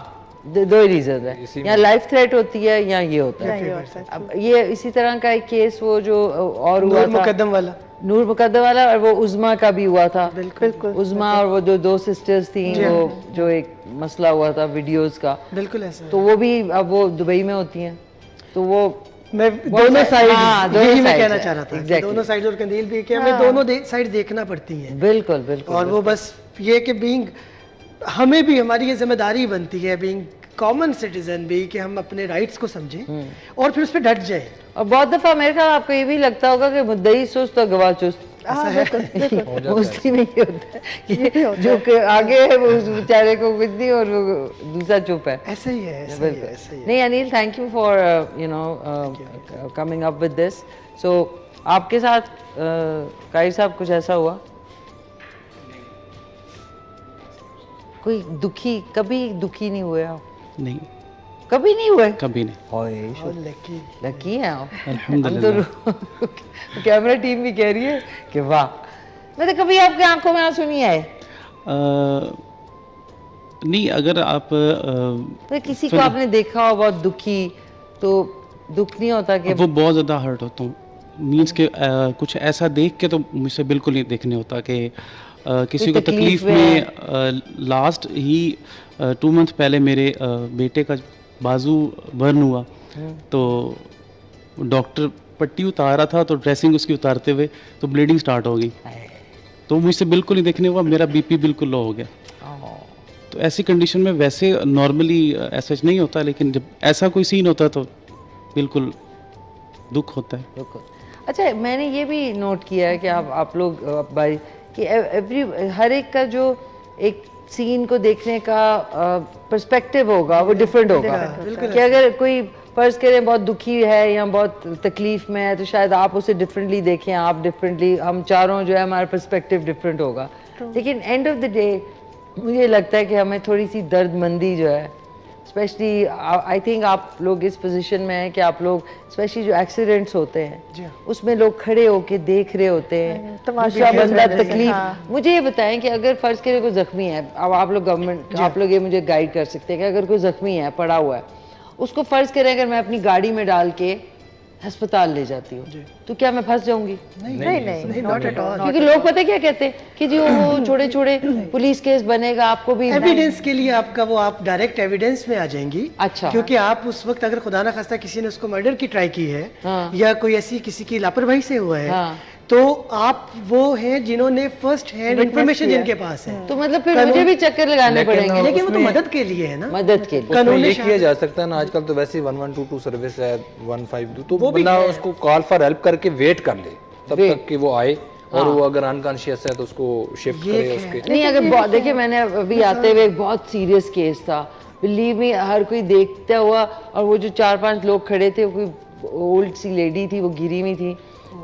2 ही रीजन है, या लाइफ थ्रेट होती है या ये होता है। अब ये इसी तरह का एक केस वो जो और हुआ था नूर मुकद्दम वाला, और वो उज़मा का भी हुआ था, बिल्कुल उज़मा और वो जो 2 सिस्टर्स थी, वो जो एक मसला हुआ था वीडियोस का, बिल्कुल ऐसा, तो वो भी अब वो दुबई में होती हैं, तो वो मैं दोनों साइड यही मैं कहना चाह रहा था, दोनों साइड और कंदील भी कि हमें दोनों साइड देखना पड़ती हैं। बिल्कुल बिल्कुल, और वो बस ये कि बीइंग हमें भी हमारी ये जिम्मेदारी बनती है बीइंग कॉमन सिटीजन भी कि हम अपने राइट्स को समझें और फिर उस पर डट जाए। और बहुत दफा मेरे ख्याल आपको ये भी लगता होगा कि मुद्दई सुस्त तो गवाह चुस्त, मोस्टली में ये होता है कि जो कि आगे है वो उस बेचारे को कुछ नहीं और वो दूसरा चुप है। ऐसा ही है, ऐसा ही है। नहीं Anil, thank you for you know coming up with this. So आपके साथ कायर साहब कुछ ऐसा हुआ कोई दुखी, कभी दुखी नहीं हुए आप? नहीं, कभी नहीं हुए? कभी नहीं। लकी है आप, अल्हम्दुलिल्लाह। कैमरा टीम भी कह रही है कि वाह। मतलब कभी आपके आंखों में आंसू नहीं आए? नहीं, अगर आप तो किसी को आपने देखा हो बहुत दुखी, तो दुख नहीं होता कि वो बहुत ज़्यादा हर्ट होता हूँ, मीन्स के कुछ ऐसा देख के तो मुझसे बिल्कुल नहीं देखने होता कि किसी को तकलीफ में लास्ट ही 2 मंथ पहले मेरे बेटे का बाजू बर्न हुआ, तो डॉक्टर पट्टी उतार रहा था, तो ड्रेसिंग उसकी उतारते हुए तो ब्लीडिंग स्टार्ट हो गई, तो मुझसे बिल्कुल नहीं देखने हुआ, मेरा बीपी बिल्कुल लो हो गया। तो ऐसी कंडीशन में वैसे नॉर्मली ऐसा नहीं होता, लेकिन जब ऐसा कोई सीन होता है तो बिल्कुल दुख होता है। अच्छा, मैंने ये भी नोट किया है कि आप लोग भाई कि हर एक का जो एक सीन को देखने का पर्सपेक्टिव होगा वो डिफरेंट होगा, कि अगर कोई फर्ज करें बहुत दुखी है या बहुत तकलीफ में है तो शायद आप उसे डिफरेंटली देखें, आप डिफरेंटली, हम चारों जो है हमारा पर्सपेक्टिव डिफरेंट होगा, लेकिन एंड ऑफ द डे मुझे लगता है कि हमें थोड़ी सी दर्दमंदी जो है, स्पेशली आई थिंक आप लोग इस पोजीशन में हैं कि आप लोग स्पेशली जो एक्सीडेंट्स होते हैं उसमें लोग खड़े होके देख रहे होते हैं, दूसरा बंदा तकलीफ। मुझे ये बताएं कि अगर फर्ज करें कोई जख्मी है, अब आप लोग गवर्नमेंट, आप लोग ये मुझे गाइड कर सकते हैं कि अगर कोई जख्मी है, पड़ा हुआ है, उसको फर्ज करें अगर मैं अपनी गाड़ी में डाल के अस्पताल ले जाती हूँ तो क्या मैं फंस जाऊंगी? नहीं, नॉट एट ऑल। क्योंकि लोग पता है क्या कहते हैं कि जी वो छोटे छोटे पुलिस केस बनेगा, आपको भी एविडेंस के लिए आपका वो आप डायरेक्ट एविडेंस में आ जाएंगी। अच्छा। क्योंकि आप उस वक्त अगर खुदा ना खास्ता किसी ने उसको मर्डर की ट्राई की है या कोई ऐसी किसी की लापरवाही से हुआ है, तो आप वो हैं जिन्होंने फर्स्ट हैंड इंफॉर्मेशन जिनके पास है, तो मतलब फिर मुझे भी चक्कर लगाने पड़ेंगे, लेकिन वो तो मदद के लिए है ना, मदद के लिए कानून ये किया जा सकता है ना। आजकल तो वैसे ही 1122 सर्विस है, 152, तो बंदा उसको कॉल फॉर हेल्प करके वेट कर ले तब तक कि वो आए, और वो अगर अनकॉन्शियस है तो उसको शिफ्ट करे उसके। नहीं, अगर देखिए मैंने अभी आते हुए एक बहुत सीरियस केस था, बिलीव मी, हर कोई देखता हुआ, और वो जो 4-5 लोग खड़े थे, कोई ओल्ड सी लेडी थी, वो गिरी हुई थी,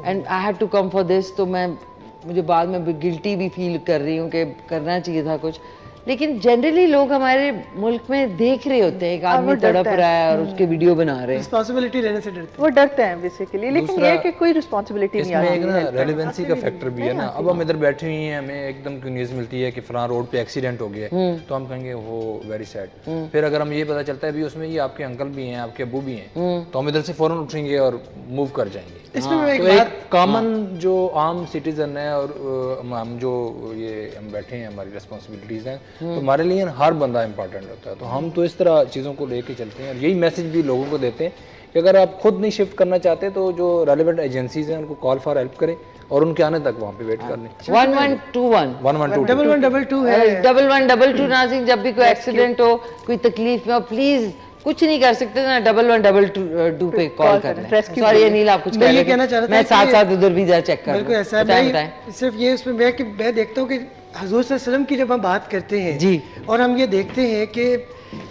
and I had to come for this, तो मुझे बाद में गिल्टी भी फील कर रही हूँ कि करना चाहिए था कुछ, लेकिन जनरली लोग हमारे मुल्क में देख रहे होते हैं एक आदमी तड़प रहा है और उसके वीडियो बना रहे हैं, रिस्पांसिबिलिटी लेने से डरते हैं, वो डरते हैं बेसिकली, लेकिन ये कि कोई रिस्पांसिबिलिटी नहीं आती है। इसमें एक ना रेलेवेंसी का फैक्टर भी है ना। अब हम इधर बैठे हुए हैं, हमें एकदम न्यूज़ मिलती है कि फलां रोड पे एक्सीडेंट हो गया, तो हम कहेंगे वो वेरी सैड। फिर अगर हम ये पता चलता है भी उसमें ये आपके अंकल भी हैं, आपके अब्बू भी हैं, तो हम इधर से फौरन उठेंगे और मूव कर जाएंगे। तो एक कॉमन जो आम सिटीजन है, और हम जो ये हम बैठे हैं, हमारी रिस्पॉन्सिबिलिटीज़ हैं, तो हमारे लिए हर बंदा इंपॉर्टेंट होता है, तो हम तो इस तरह चीज़ों को लेके चलते हैं, और यही मैसेज भी लोगों को देते हैं कि अगर आप खुद नहीं शिफ्ट करना चाहते तो जो रेलेवेंट एजेंसीज हैं उनको कॉल फॉर हेल्प करें और उनके आने तक वहाँ पे वेट कर लें। 1122 1122 है, 1122 नाज़रीन, जब भी कोई एक्सीडेंट हो, कोई तकलीफ में हो, प्लीज कुछ नहीं कर सकते ना, 1122 पे कॉल करना। सॉरी अनिल, आप कुछ कहना चाह रहे थे? मैं साथ साथ उधर भी जा चेक कर। बिल्कुल ऐसा है, सिर्फ ये उसमें मैं देखता हूँ कि हुजूर सल्लल्लाहु अलैहि वसल्लम की जब हम बात करते हैं जी, और हम ये देखते हैं कि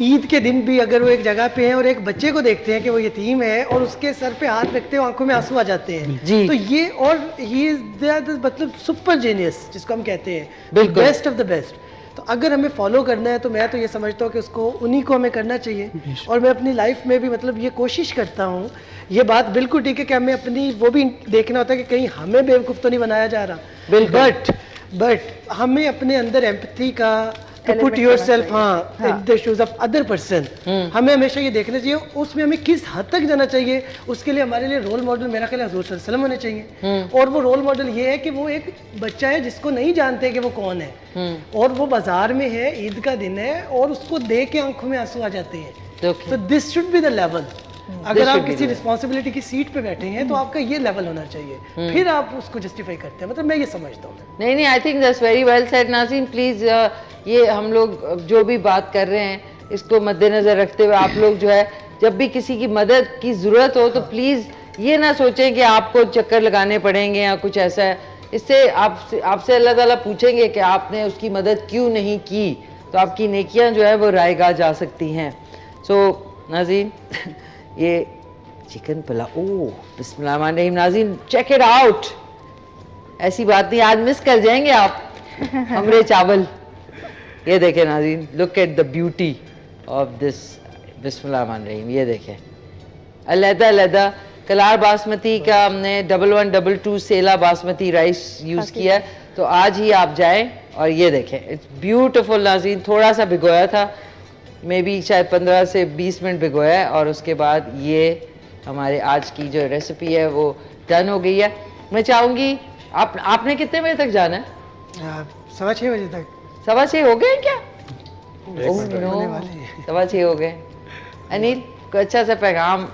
ईद के दिन भी अगर वो एक जगह पे है और एक बच्चे को देखते हैं कि वो यतीम है और उसके सर पे हाथ रखते हुए आंखों में आंसू आ जाते हैं जी, तो ये, और ही इज मतलब सुपर जीनियस जिसको हम कहते हैं, बेस्ट ऑफ द बेस्ट। तो अगर हमें फॉलो करना है तो मैं तो ये समझता हूँ कि उसको उन्हीं को हमें करना चाहिए, और मैं अपनी लाइफ में भी मतलब ये कोशिश करता हूँ, ये बात बिल्कुल ठीक है कि हमें अपनी वो भी देखना होता है कि कहीं हमें बेवकूफ़ तो नहीं बनाया जा रहा, बट हमें अपने अंदर एम्पैथी का, to put yourself in the shoes of other person, हमें हमेशा ये देखना चाहिए उसमें हमें किस हद तक जाना चाहिए। उसके लिए हमारे लिए रोल मॉडल मेरा ख्याल है हुजूर सल्लल्लाहु अलैहि वसल्लम होने चाहिए, और वो रोल मॉडल ये है कि वो एक बच्चा है जिसको नहीं जानते कि वो कौन है, और वो बाजार में है, ईद का दिन है, और उसको देख के आंखों में आंसू आ जाते हैं। तो this should be the level. अगर आप किसी रिस्पॉन्सिबिलिटी की सीट पे बैठे हैं तो आपका ये लेवल होना चाहिए, फिर आप उसको जस्टिफाई करते हैं, मतलब मैं ये समझता हूँ। नहीं, I think that's very well said नाज़रीन। प्लीज़ ये हम लोग जो भी बात कर रहे हैं इसको मद्देनज़र रखते हुए आप लोग जो है जब भी किसी की मदद की ज़रूरत हो तो प्लीज़ ये ना सोचें कि आपको चक्कर लगाने पड़ेंगे या कुछ ऐसा है। इससे आपसे अल्लाह ताला पूछेंगे कि आपने उसकी मदद क्यों नहीं की, तो आपकी नेकियां जो है वो रायगा जा सकती हैं। सो नाज़रीन, ये चिकन पुलाव, ओह बिस्मिल्लाहिर्रहमानिर्रहीम, नाज़रीन चेक इट आउट। ऐसी बात नहीं, आज मिस कर जाएंगे आप हमरे चावल। ये देखें नाज़रीन, look at the beauty of this, बिस्मिल्लाहिर्रहमानिर्रहीम। ये देखें, अलग-अलग कलार बासमती का हमने 1122 सेला बासमती राइस यूज़ किया है, तो आज ही आप जाएं और ये देखें, इट्स ब्यूटीफुल नाज़रीन। थोड़ा सा भिगोया था, मे बी शायद 15 से 20 मिनट भिगोया है, और उसके बाद ये हमारे आज की जो रेसिपी है वो डन हो गई है। मैं चाहूँगी आपने कितने बजे तक जाना है? 6:15 बजे तक। 6:15 हो गए क्या? ओह नो, 6:15 हो गए। अनिल को अच्छा सा पैगाम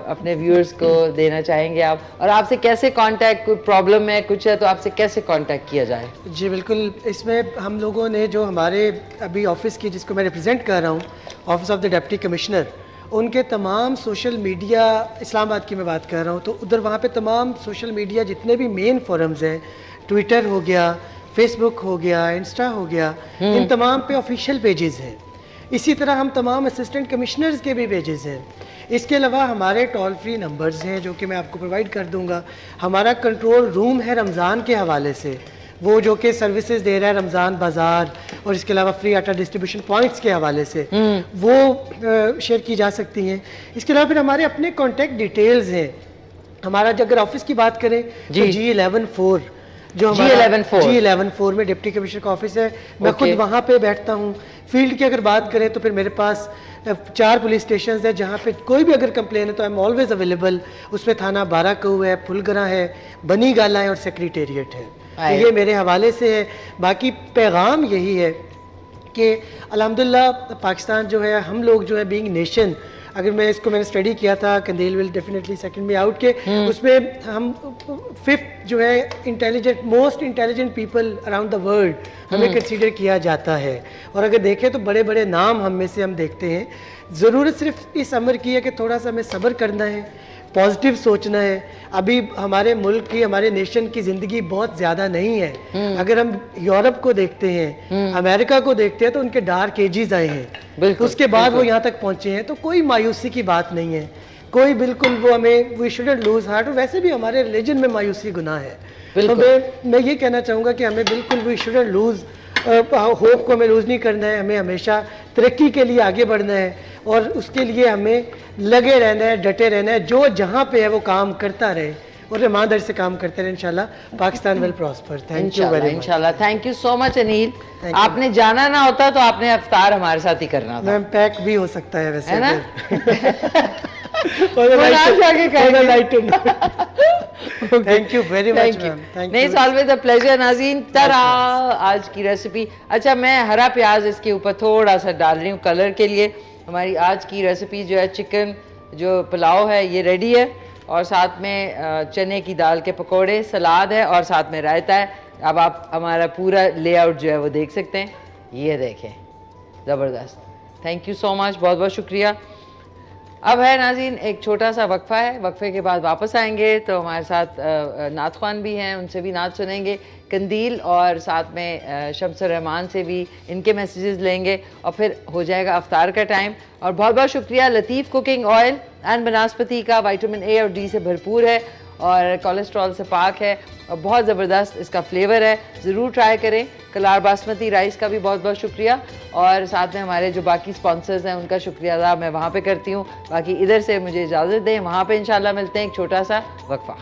अपने व्यूअर्स को देना चाहेंगे आप, और आपसे कैसे कांटेक्ट, कोई प्रॉब्लम है कुछ है तो आपसे कैसे कांटेक्ट किया जाए? जी बिल्कुल, इसमें हम लोगों ने जो हमारे अभी ऑफिस की, जिसको मैं रिप्रेजेंट कर रहा हूँ, office of the deputy commissioner, उनके तमाम सोशल मीडिया, इस्लामाबाद की मैं बात कर रहा हूँ, तो उधर वहाँ पे तमाम सोशल मीडिया जितने भी मेन फोरम्स हैं, ट्विटर हो गया, फेसबुक हो गया, इंस्टा हो गया, इन तमाम पे ऑफिशियल पेजेस हैं। इसी तरह हम तमाम असिस्टेंट कमिश्नर्स के भी पेजेस हैं। इसके अलावा हमारे टोल फ्री नंबर्स हैं जो कि मैं आपको प्रोवाइड कर दूंगा। हमारा कंट्रोल रूम है रमज़ान के हवाले से, वो जो कि सर्विसेज दे रहा है रमज़ान बाज़ार, और इसके अलावा फ्री आटा डिस्ट्रीब्यूशन पॉइंट्स के हवाले से वो शेयर की जा सकती हैं। इसके अलावा फिर हमारे अपने कॉन्टैक्ट डिटेल्स हैं। हमारा जो अगर ऑफिस की बात करें तो G11-4 जो G11-4 में डिप्टी कमिश्नर का ऑफिस है, मैं खुद वहाँ पे बैठता हूँ। फील्ड की अगर बात करें तो फिर मेरे पास 4 पुलिस स्टेशन है जहाँ पे कोई भी अगर कंप्लेन है तो आई एम ऑलवेज अवेलेबल। उसमें थाना बाराकऊ है, फुलगरा है, बनी गाला है और सेक्रेटेरिएट है। तो ये मेरे हवाले से है। बाकी पैगाम यही है कि अल्हम्दुलिल्लाह पाकिस्तान जो है, हम लोग जो है बीइंग नेशन, अगर मैंने स्टडी किया था, कंदील विल डेफिनेटली सेकंड में आउट के, उसमें हम 5th जो है intelligent, most intelligent people around the world हमें कंसीडर किया जाता है। और अगर देखें तो बड़े बड़े नाम हम में से हम देखते हैं। ज़रूरत सिर्फ इस अमर की है कि थोड़ा सा हमें सब्र करना है, पॉजिटिव सोचना है। अभी हमारे मुल्क की, हमारे नेशन की ज़िंदगी बहुत ज़्यादा नहीं है। अगर हम यूरोप को देखते हैं, अमेरिका को देखते हैं, तो उनके डार्क एजेस आए हैं, उसके बाद वो यहाँ तक पहुँचे हैं। तो कोई मायूसी की बात नहीं है, कोई बिल्कुल वो हमें, वी शुडंट लूज हार्ट। और वैसे भी हमारे रिलीजन में मायूसी गुनाह है। तो मैं ये कहना चाहूँगा कि हमें बिल्कुल वी शुडंट लूज होप को हमें लूज़ नहीं करना है। हमें हमेशा तरक्की के लिए आगे बढ़ना है और उसके लिए हमें लगे रहना है, डटे रहना है। जो जहाँ पे है वो काम करता रहे और ईमानदारी से काम करते रहे, इंशाल्लाह Pakistan will prosper. Thank you very much. इंशाल्लाह। Thank you so much Anil. आपने जाना ना होता तो आपने इफ्तार हमारे साथ ही करना था। मैम पैक भी हो सकता है वैसे, है ना? Thank you very much ma'am. नहीं, इट्स ऑलवेज अ प्लेजर नाज़रीन। तरा आज की रेसिपी, अच्छा मैं हरा प्याज इसके ऊपर थोड़ा सा डाल रही हूँ कलर के लिए। हमारी आज की रेसिपी जो है चिकन जो पुलाव है ये रेडी है, और साथ में चने की दाल के पकोड़े, सलाद है और साथ में रायता है। अब आप हमारा पूरा लेआउट जो है वो देख सकते हैं। ये देखें, ज़बरदस्त। थैंक यू सो मच, बहुत बहुत शुक्रिया। अब है नाज़रीन एक छोटा सा वक्फा है, वक्फे के बाद वापस आएंगे तो हमारे साथ नात ख़्वान भी हैं, उनसे भी नात सुनेंगे, कंदील और साथ में शम्सुर रहमान से भी इनके मैसेजेस लेंगे और फिर हो जाएगा अफ्तार का टाइम। और बहुत बहुत शुक्रिया लतीफ़ कुकिंग ऑयल एंड बनास्पति का, विटामिन ए और डी से भरपूर है और कोलेस्ट्रॉल से पाक है और बहुत ज़बरदस्त इसका फ्लेवर है, ज़रूर ट्राई करें। कलार बासमती राइस का भी बहुत बहुत शुक्रिया, और साथ में हमारे जो बाकी स्पॉन्सर्स हैं उनका शुक्रिया अदा मैं वहाँ पे करती हूँ। बाकी इधर से मुझे इजाज़त दें, वहाँ पे इंशाल्लाह मिलते हैं एक छोटा सा वक्फा।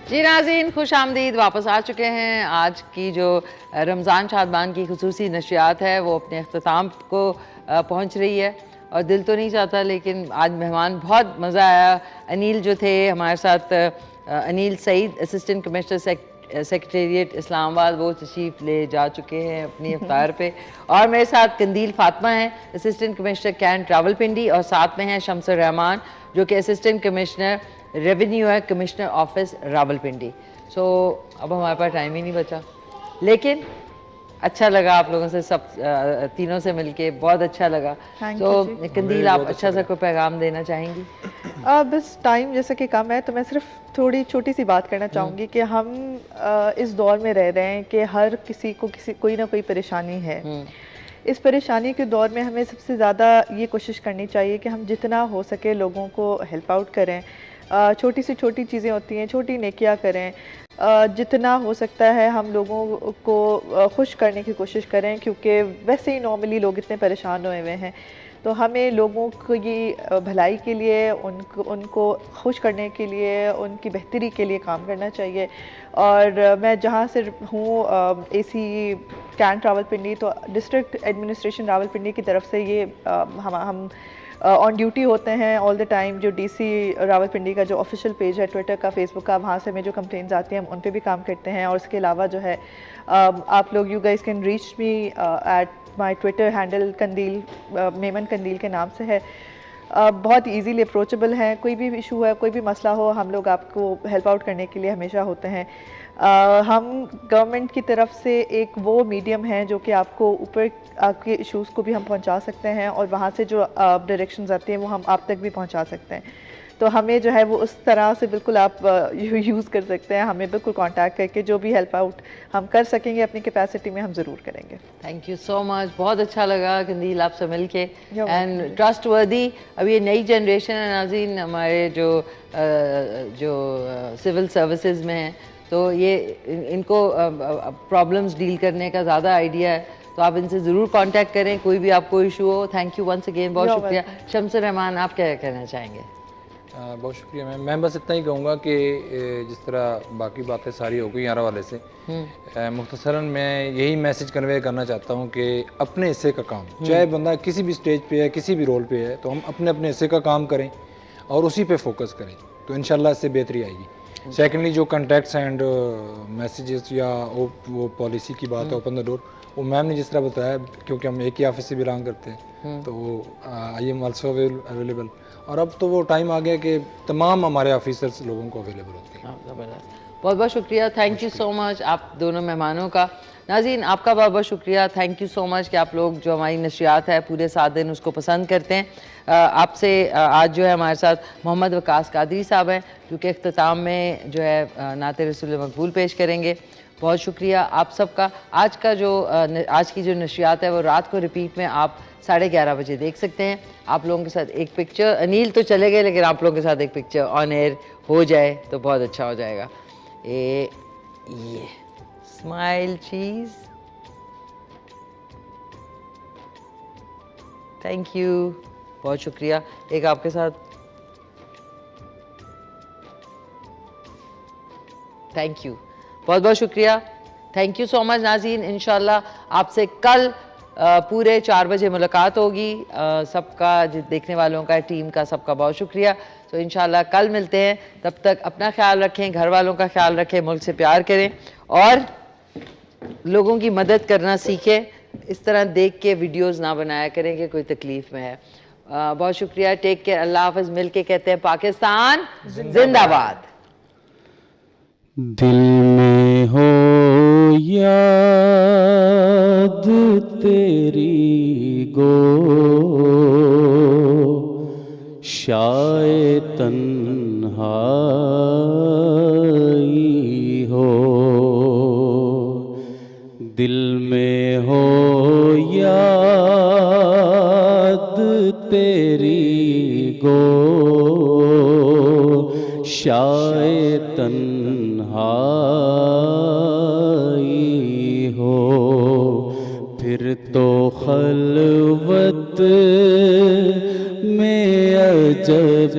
जी नाज़रीन, खुश आमदीद, वापस आ चुके हैं। आज की जो रमज़ान शादबान की खुसूसी नशियात है वो अपने अख्ताम को पहुंच रही है और दिल तो नहीं चाहता, लेकिन आज मेहमान बहुत मज़ा आया। अनिल जो थे हमारे साथ, Anil Saeed assistant commissioner secretariat Islamabad वो तशरीफ़ ले जा चुके हैं अपनी अफ्तार पे। और मेरे साथ कंदील फातिमा हैं, असिस्टेंट कमिश्नर कैंट रावलपिंडी, और साथ में हैं शम्सुर रहमान जो कि असिस्टेंट कमिश्नर रेवेन्यू है, कमिश्नर ऑफिस रावलपिंडी। सो अब हमारे पास टाइम ही नहीं बचा, लेकिन अच्छा लगा आप लोगों से सब तीनों से मिलके, बहुत अच्छा लगा। तो कंदील आप अच्छा सा कोई पैगाम देना चाहेंगी? बस टाइम जैसे कि कम है तो मैं सिर्फ थोड़ी छोटी सी बात करना चाहूँगी कि हम इस दौर में रह रहे हैं कि हर किसी को कोई ना कोई परेशानी है। इस परेशानी के दौर में हमें सबसे ज़्यादा ये कोशिश करनी चाहिए कि हम जितना हो सके लोगों को हेल्प आउट करें। छोटी सी छोटी चीज़ें होती हैं, छोटी नेकियां करें। जितना हो सकता है हम लोगों को खुश करने की कोशिश करें, क्योंकि वैसे ही नॉर्मली लोग इतने परेशान हुए हुए हैं। तो हमें लोगों की भलाई के लिए, उनको खुश करने के लिए, उनकी बेहतरी के लिए काम करना चाहिए। और मैं जहाँ से हूँ AC कैंट रावलपिंडी, तो डिस्ट्रिक्ट एडमिनिस्ट्रेशन रावलपिंडी की तरफ से ये हम ऑन ड्यूटी होते हैं ऑल द टाइम। जो DC रावलपिंडी का जो ऑफिशियल पेज है ट्विटर का, फेसबुक का, वहाँ से हमें जो कंप्लेंट्स आती हैं हम उन पे भी काम करते हैं। और इसके अलावा जो है आप लोग you guys can reach me at my Twitter handle कंदील, मेमन कंदील के नाम से है। बहुत इजीली अप्रोचेबल हैं, कोई भी इशू है, कोई भी मसला हो, हम लोग आपको हेल्प आउट करने के लिए हमेशा होते हैं। हम गवर्नमेंट की तरफ से एक वो मीडियम है जो कि आपको ऊपर आपके इश्यूज़ को भी हम पहुंचा सकते हैं, और वहाँ से जो डायरेक्शंस आती हैं वो हम आप तक भी पहुंचा सकते हैं। तो हमें जो है वो उस तरह से बिल्कुल आप यूज़ कर सकते हैं, हमें बिल्कुल कांटेक्ट करके जो भी हेल्प आउट हम कर सकेंगे अपनी कैपेसिटी में हम ज़रूर करेंगे। थैंक यू सो मच, बहुत अच्छा लगा कंदील आपसे मिलके एंड ट्रस्टवर्दी। अब ये नई जनरेशन है नाज़रीन, हमारे जो सिविल सर्विसेज में हैं, तो ये इनको प्रॉब्लम्स डील करने का ज़्यादा आइडिया है, तो आप इनसे ज़रूर कांटेक्ट करें कोई भी आपको इशू हो। थैंक यू वंस अगेन, बहुत शुक्रिया। शम्सुर रहमान, आप क्या कहना चाहेंगे? बहुत शुक्रिया मैम। मैं बस इतना ही कहूँगा कि जिस तरह बाकी बातें सारी हो गई यार वाले से, मुख्तसरन मैं यही मैसेज कन्वे करना चाहता हूँ कि अपने हिस्से का काम, चाहे बंदा किसी भी स्टेज पे है, किसी भी रोल पे है, तो हम अपने अपने हिस्से का काम करें और उसी पे फोकस करें, तो इंशाल्लाह इससे बेहतरी आएगी। सेकेंडली जो कॉन्टैक्ट्स एंड मैसेजेस या वो पॉलिसी की बात है ओपन द डोर, वो मैम ने जिस तरह बताया, क्योंकि हम एक ही ऑफिस से बिलोंग करते हैं, तो आई एम ऑल्सो अवेलेबल। और अब तो वो टाइम आ गया कि तमाम हमारे ऑफिसर्स लोगों को अवेलेबल होते हैं। बहुत बहुत शुक्रिया, थैंक यू सो मच आप दोनों मेहमानों का। नाज़रीन, आपका बहुत बहुत शुक्रिया, थैंक यू सो मच कि आप लोग जो हमारी नशरियात है पूरे 7 दिन उसको पसंद करते हैं। आपसे आज जो है हमारे साथ मोहम्मद वकास कादरी साहब हैं, जो कि इख्तिताम में जो है नाते रसूल मकबूल पेश करेंगे। बहुत शुक्रिया आप सबका। आज की जो नशरियात है वो रात को रिपीट में आप 11:30 बजे देख सकते हैं। आप लोगों के साथ एक पिक्चर, अनिल तो चले गए, लेकिन आप लोगों के साथ एक पिक्चर ऑन एयर हो जाए तो बहुत अच्छा हो जाएगा। ये स्माइल चीज़, थैंक यू, बहुत शुक्रिया। एक आपके साथ, थैंक यू, बहुत बहुत शुक्रिया, थैंक यू सो मच नाज़रीन। इंशाल्लाह आपसे कल पूरे 4 बजे मुलाकात होगी। सबका देखने वालों का, टीम का, सबका बहुत शुक्रिया। तो इंशाल्लाह कल मिलते हैं, तब तक अपना ख्याल रखें, घर वालों का ख्याल रखें, मुल्क से प्यार करें और लोगों की मदद करना सीखें। इस तरह देख के वीडियोस ना बनाया करें कि कोई तकलीफ़ में है। बहुत शुक्रिया, टेक केयर, अल्लाह हाफ़िज़। मिल के कहते हैं पाकिस्तान जिंदाबाद। दिल में हो याद तेरी गो शायद तन्हाई हो, दिल में हो याद तेरी गो शायद तन्हाई हो, फिर तो खलवत में अजब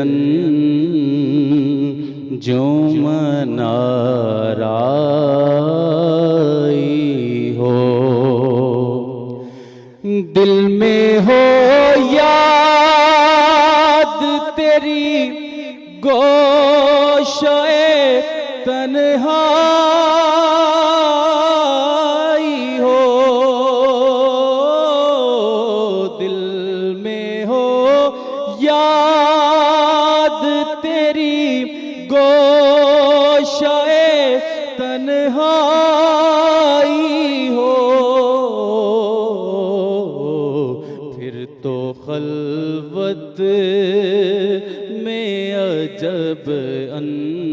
अंजुम नाराई हो, दिल में हो याद तेरी गोशे तन्हाई हो, दिल में हो याद तेरी गोशाए तन्हाई हो, फिर तो खलवत में अजब अंजुमनाराई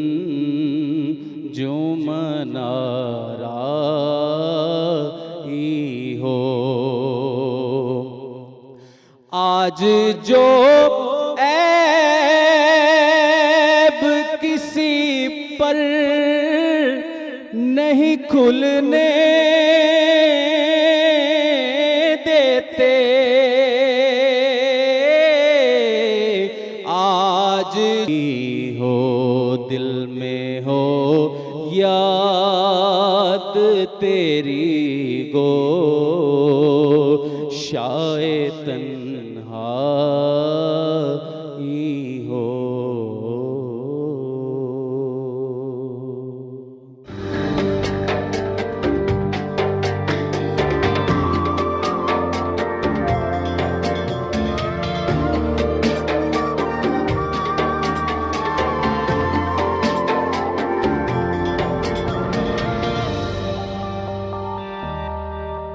हो। आज जो ऐब किसी पर नहीं खुलने देते, आज हो दिल में हो याद तेरी